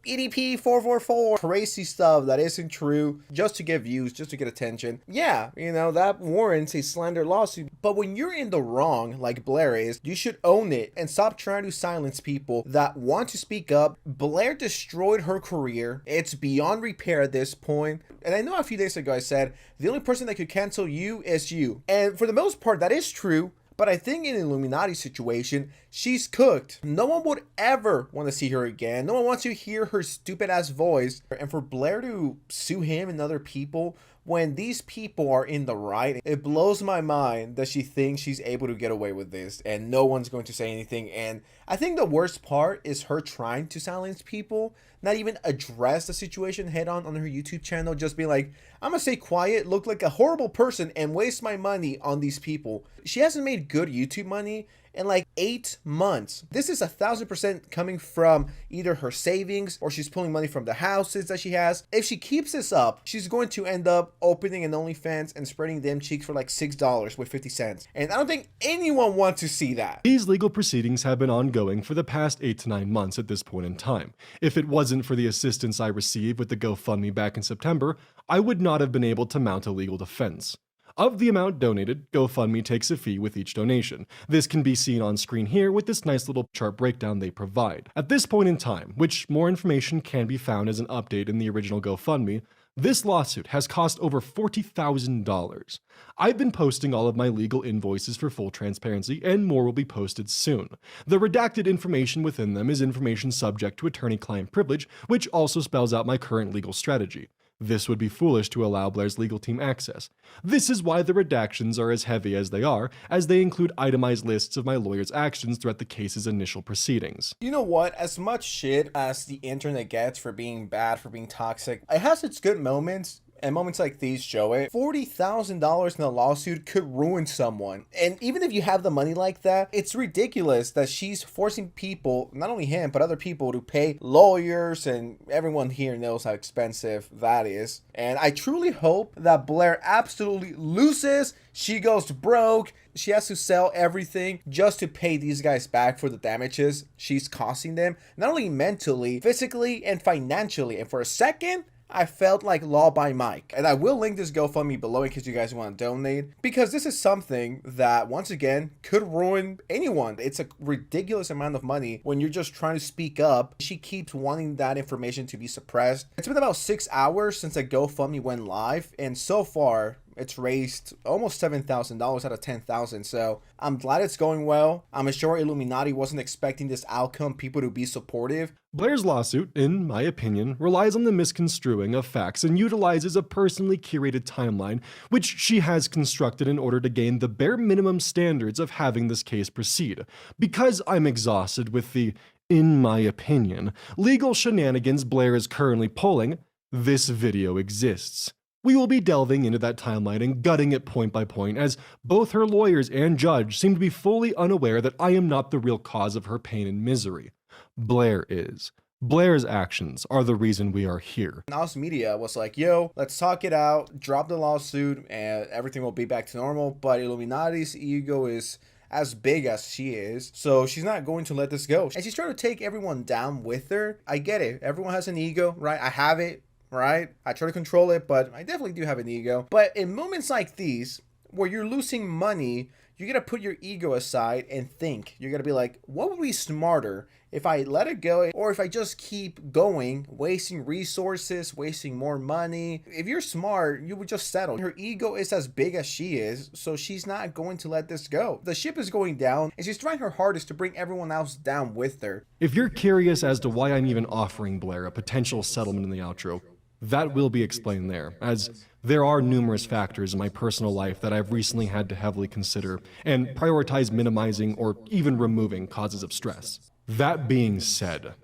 EDP 444, crazy stuff that isn't true, just to get views, just to get attention. Yeah, you know, that warrants a slander lawsuit. But when you're in the wrong, like Blair is, you should own it and stop trying to silence people that want to speak up. Blair destroyed her career. It's beyond repair at this point. And I know a few days ago I said, the only person that could cancel you is you. And for the most part, that is true. But I think in the Illuminati situation, she's cooked. No one would ever want to see her again. No one wants to hear her stupid ass voice. And for Blair to sue him and other people when these people are in the right, it blows my mind that she thinks she's able to get away with this and no one's going to say anything. And I think the worst part is her trying to silence people, not even address the situation head on her YouTube channel, just be like, I'm gonna stay quiet, look like a horrible person, and waste my money on these people. She hasn't made good YouTube money in like 8 months. This is 1,000% coming from either her savings or she's pulling money from the houses that she has. If she keeps this up, she's going to end up opening an OnlyFans and spreading them cheeks for like $6 with 50 cents. And I don't think anyone wants to see that. These legal proceedings have been ongoing for the past 8 to 9 months at this point in time. If it wasn't for the assistance I received with the GoFundMe back in September, I would not have been able to mount a legal defense. Of the amount donated, GoFundMe takes a fee with each donation. This can be seen on screen here with this nice little chart breakdown they provide. At this point in time, which more information can be found as an update in the original GoFundMe, this lawsuit has cost over $40,000. I've been posting all of my legal invoices for full transparency, and more will be posted soon. The redacted information within them is information subject to attorney-client privilege, which also spells out my current legal strategy. This would be foolish to allow Blair's legal team access. This is why the redactions are as heavy as they are, as they include itemized lists of my lawyer's actions throughout the case's initial proceedings. You know what? As much shit as the internet gets for being bad, for being toxic, it has its good moments. And moments like these show it. $40,000 in a lawsuit could ruin someone. And even if you have the money like that, it's ridiculous that she's forcing people, not only him, but other people, to pay lawyers, and everyone here knows how expensive that is. And I truly hope that Blair absolutely loses. She goes broke. She has to sell everything just to pay these guys back for the damages she's causing them, not only mentally, physically, and financially. And for a second, I felt like Law by Mike. And I will link this GoFundMe below in case you guys want to donate, because this is something that, once again, could ruin anyone. It's a ridiculous amount of money when you're just trying to speak up. She keeps wanting that information to be suppressed. It's been about 6 hours since the GoFundMe went live, and so far, it's raised almost $7,000 out of 10,000. So I'm glad it's going well. I'm sure Illuminati wasn't expecting this outcome, people to be supportive. Blair's lawsuit, in my opinion, relies on the misconstruing of facts and utilizes a personally curated timeline, which she has constructed in order to gain the bare minimum standards of having this case proceed. Because I'm exhausted with the, in my opinion, legal shenanigans Blair is currently pulling, this video exists. We will be delving into that timeline and gutting it point by point, as both her lawyers and judge seem to be fully unaware that I am not the real cause of her pain and misery. Blair is. Blair's actions are the reason we are here. Oz Media was like, yo, let's talk it out, drop the lawsuit, and everything will be back to normal. But Illuminati's ego is as big as she is, so she's not going to let this go. And she's trying to take everyone down with her. I get it. Everyone has an ego, right? I have it. Right? I try to control it, but I definitely do have an ego. But in moments like these, where you're losing money, you gotta put your ego aside and think. You're gonna be like, what would be smarter if I let it go, or if I just keep going, wasting resources, wasting more money? If you're smart, you would just settle. Her ego is as big as she is, so she's not going to let this go. The ship is going down, and she's trying her hardest to bring everyone else down with her. If you're curious as to why I'm even offering Blair a potential settlement in the outro, That will be explained there, as there are numerous factors in my personal life that I've recently had to heavily consider and prioritize minimizing or even removing causes of stress. That being said,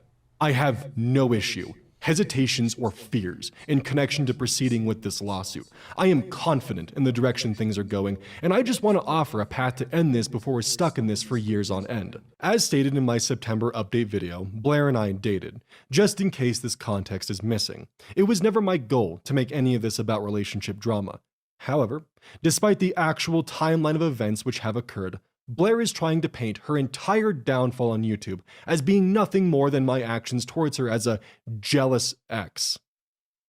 I have no issue, hesitations, or fears in connection to proceeding with this lawsuit. I am confident in the direction things are going, and I just want to offer a path to end this before we're stuck in this for years on end. As stated in my September update video, Blair and I dated, just in case this context is missing. It was never my goal to make any of this about relationship drama. However, despite the actual timeline of events which have occurred, Blair is trying to paint her entire downfall on YouTube as being nothing more than my actions towards her as a jealous ex.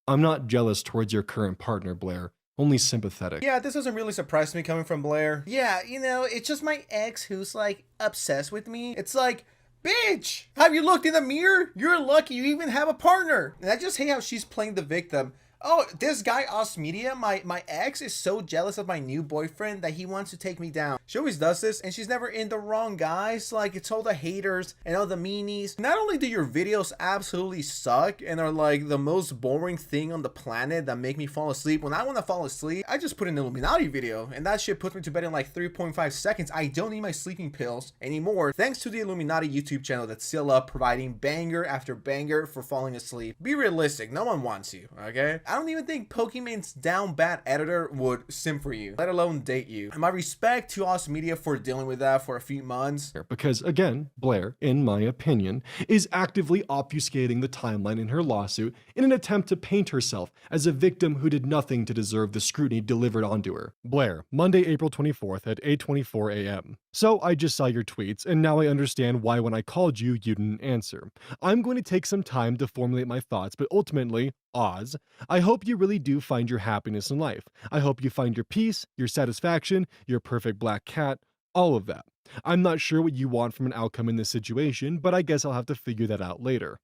I'm not jealous towards your current partner, Blair, only sympathetic. Yeah, this doesn't really surprise me coming from Blair. Yeah, you know, it's just my ex who's like obsessed with me. It's like, bitch, have you looked in the mirror? You're lucky you even have a partner. And I just hate how she's playing the victim. Oh, this guy, Media, my ex, is so jealous of my new boyfriend that he wants to take me down. She always does this, and she's never in the wrong, guys. Like, it's all the haters and all the meanies. Not only do your videos absolutely suck and are like the most boring thing on the planet that make me fall asleep. When I want to fall asleep, I just put an Illuminati video, and that shit puts me to bed in like 3.5 seconds. I don't need my sleeping pills anymore, thanks to the Illuminati YouTube channel that's still up, providing banger after banger for falling asleep. Be realistic, no one wants you, okay? I don't even think Pokemon's down bad editor would sim for you, let alone date you. And my respect to Media for dealing with that for a few months. Because again, Blair, in my opinion, is actively obfuscating the timeline in her lawsuit in an attempt to paint herself as a victim who did nothing to deserve the scrutiny delivered onto her. Blair, Monday, April 24th at 8:24 a.m. So I just saw your tweets, and now I understand why when I called you, you didn't answer. I'm going to take some time to formulate my thoughts, but ultimately, Oz, I hope you really do find your happiness in life. I hope you find your peace, your satisfaction, your perfect black cat, all of that. I'm not sure what you want from an outcome in this situation, but I guess I'll have to figure that out later.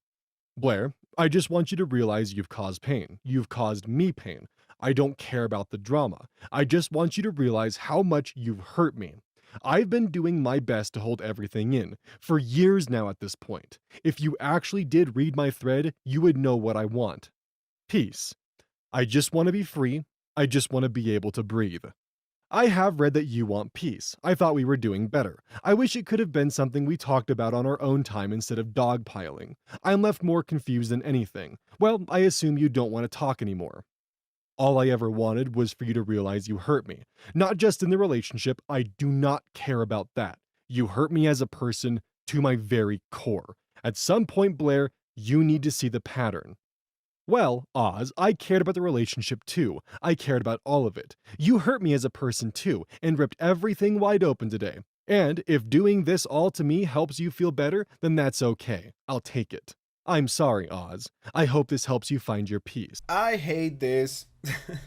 Blair, I just want you to realize you've caused pain. You've caused me pain. I don't care about the drama. I just want you to realize how much you've hurt me. I've been doing my best to hold everything in, for years now at this point. If you actually did read my thread, you would know what I want. Peace. I just want to be free. I just want to be able to breathe. I have read that you want peace. I thought we were doing better. I wish it could have been something we talked about on our own time instead of dogpiling. I'm left more confused than anything. Well, I assume you don't want to talk anymore. All I ever wanted was for you to realize you hurt me. Not just in the relationship, I do not care about that. You hurt me as a person to my very core. At some point, Blair, you need to see the pattern. Well, Oz, I cared about the relationship too. I cared about all of it. You hurt me as a person too, and ripped everything wide open today. And if doing this all to me helps you feel better, then that's okay. I'll take it. I'm sorry, Oz. I hope this helps you find your peace. I hate this.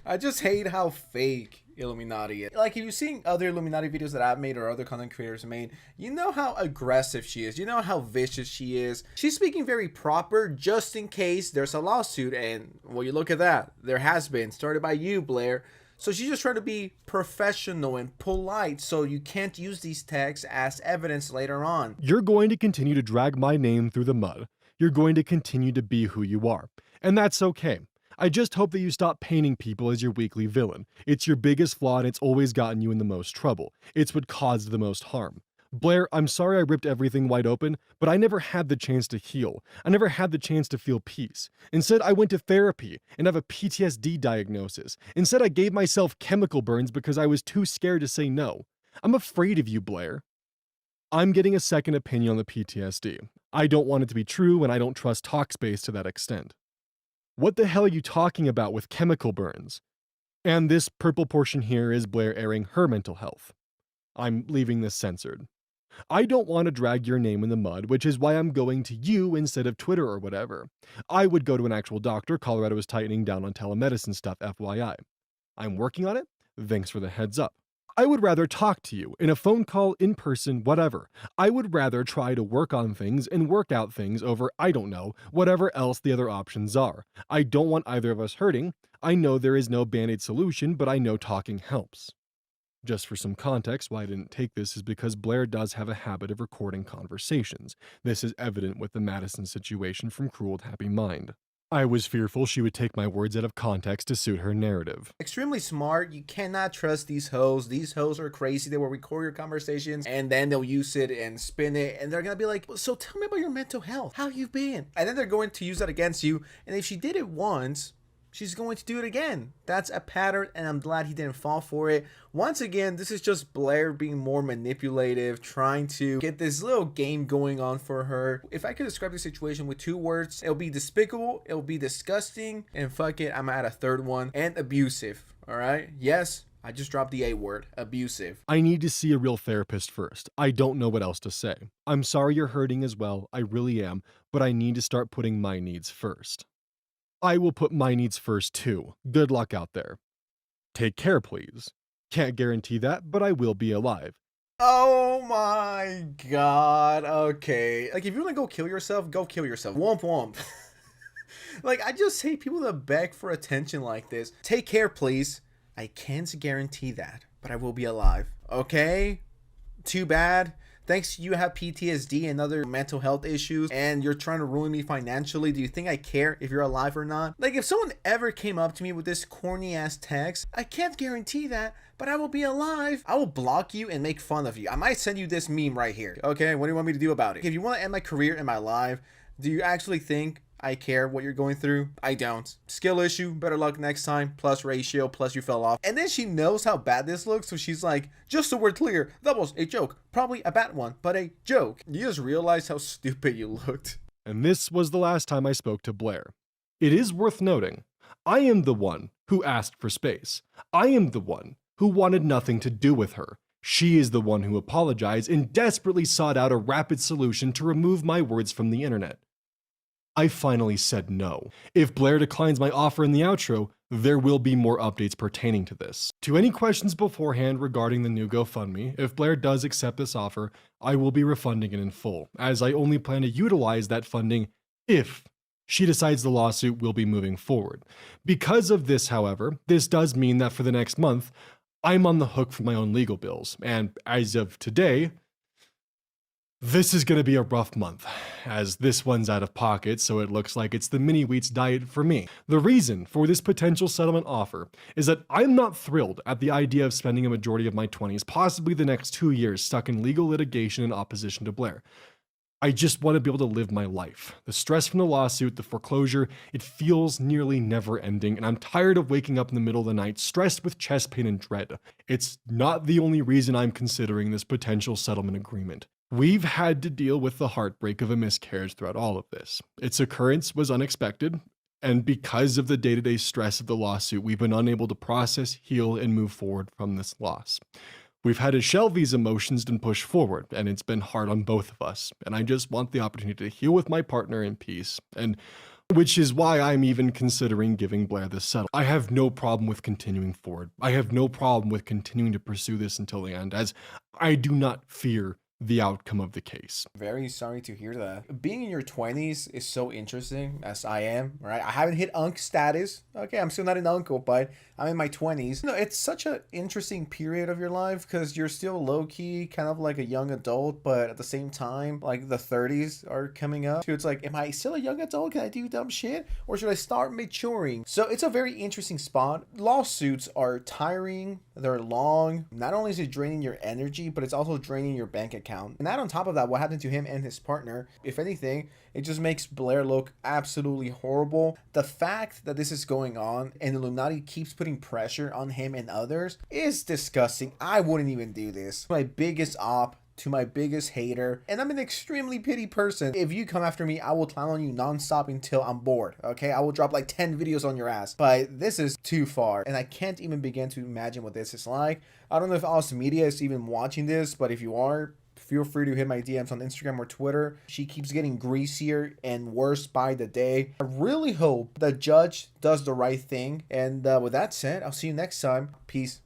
I just hate how fake Illuminati is. Like, if you've seen other Illuminati videos that I've made or other content creators made, you know how aggressive she is. You know how vicious she is. She's speaking very proper just in case there's a lawsuit. And, well, you look at that. There has been. Started by you, Blair. So she's just trying to be professional and polite so you can't use these texts as evidence later on. You're going to continue to drag my name through the mud. You're going to continue to be who you are. And that's okay. I just hope that you stop painting people as your weekly villain. It's your biggest flaw and it's always gotten you in the most trouble. It's what caused the most harm. Blair, I'm sorry I ripped everything wide open, but I never had the chance to heal. I never had the chance to feel peace. Instead, I went to therapy and have a PTSD diagnosis. Instead, I gave myself chemical burns because I was too scared to say no. I'm afraid of you, Blair. I'm getting a second opinion on the PTSD. I don't want it to be true and I don't trust Talkspace to that extent. What the hell are you talking about with chemical burns? And this purple portion here is Blair airing her mental health. I'm leaving this censored. I don't want to drag your name in the mud, which is why I'm going to you instead of Twitter or whatever. I would go to an actual doctor. Colorado is tightening down on telemedicine stuff, FYI. I'm working on it. Thanks for the heads up. I would rather talk to you in a phone call, in person, whatever. I would rather try to work on things and work out things over, I don't know, whatever else the other options are. I don't want either of us hurting. I know there is no band-aid solution, but I know talking helps. Just for some context, why I didn't take this is because Blair does have a habit of recording conversations. This is evident with the Madison situation from Cruel Happy Mind. I was fearful she would take my words out of context to suit her narrative. Extremely smart. You cannot trust these hoes. These hoes are crazy. They will record your conversations and then they'll use it and spin it. And they're going to be like, so tell me about your mental health. How you've been? And then they're going to use that against you. And if she did it once, she's going to do it again. That's a pattern, and I'm glad he didn't fall for it. Once again, this is just Blair being more manipulative, trying to get this little game going on for her. If I could describe the situation with 2 words, it'll be despicable, it'll be disgusting, and fuck it, I'm at a 3rd one, and abusive. All right? Yes, I just dropped the A word, abusive. I need to see a real therapist first. I don't know what else to say. I'm sorry you're hurting as well, I really am, but I need to start putting my needs first. I will put my needs first too. Good luck out there. Take care, please. Can't guarantee that, but I will be alive. Oh my god. Okay. Like, if you want to go kill yourself, go kill yourself. Womp womp. Like, I just hate people that beg for attention like this. Take care, please. I can't guarantee that, but I will be alive. Okay? Too bad. Thanks, you have PTSD and other mental health issues, and you're trying to ruin me financially. Do you think I care if you're alive or not? Like, if someone ever came up to me with this corny ass text, I can't guarantee that, but I will be alive, I will block you and make fun of you. I might send you this meme right here. Okay, what do you want me to do about it? If you want to end my career and my life, do you actually think I care what you're going through? I don't. Skill issue, better luck next time, plus ratio, plus you fell off. And then she knows how bad this looks, so she's like, just so we're clear, that was a joke. Probably a bad one, but a joke. You just realized how stupid you looked. And this was the last time I spoke to Blair. It is worth noting, I am the one who asked for space. I am the one who wanted nothing to do with her. She is the one who apologized and desperately sought out a rapid solution to remove my words from the internet. I finally said no. If Blair declines my offer in the outro, there will be more updates pertaining to this. To any questions beforehand regarding the new GoFundMe, if Blair does accept this offer, I will be refunding it in full, as I only plan to utilize that funding if she decides the lawsuit will be moving forward. Because of this, however, this does mean that for the next month, I'm on the hook for my own legal bills, and as of today, this is going to be a rough month, as this one's out of pocket, so it looks like it's the mini-wheats diet for me. The reason for this potential settlement offer is that I'm not thrilled at the idea of spending a majority of my 20s, possibly the next 2 years, stuck in legal litigation in opposition to Blair. I just want to be able to live my life. The stress from the lawsuit, the foreclosure, it feels nearly never ending, and I'm tired of waking up in the middle of the night stressed with chest pain and dread. It's not the only reason I'm considering this potential settlement agreement. We've had to deal with the heartbreak of a miscarriage throughout all of this. Its occurrence was unexpected, and because of the day-to-day stress of the lawsuit, we've been unable to process, heal, and move forward from this loss. We've had to shelve these emotions and push forward, and it's been hard on both of us, and I just want the opportunity to heal with my partner in peace, and which is why I'm even considering giving Blair this settlement. I have no problem with continuing forward. I have no problem with continuing to pursue this until the end, as I do not fear the outcome of the case. Very sorry to hear that. Being in your 20s is so interesting, as I am, right? I haven't hit unk status. Okay, I'm still not an uncle, but I'm in my 20s. You know, it's such an interesting period of your life because you're still low-key, kind of like a young adult, but at the same time, like the 30s are coming up. So it's like, am I still a young adult? Can I do dumb shit? Or should I start maturing? So it's a very interesting spot. Lawsuits are tiring. They're long. Not only is it draining your energy, but it's also draining your bank account. And that on top of that, what happened to him and his partner, if anything, it just makes Blair look absolutely horrible. The fact that this is going on and Illuminati keeps putting pressure on him and others is disgusting. I wouldn't even do this. My biggest op to my biggest hater, and I'm an extremely petty person. If you come after me, I will clown on you nonstop until I'm bored, okay? I will drop like 10 videos on your ass, but this is too far, and I can't even begin to imagine what this is like. I don't know if Alice Media is even watching this, but if you are, feel free to hit my DMs on Instagram or Twitter. She keeps getting greasier and worse by the day. I really hope the judge does the right thing, and with that said, I'll see you next time. Peace.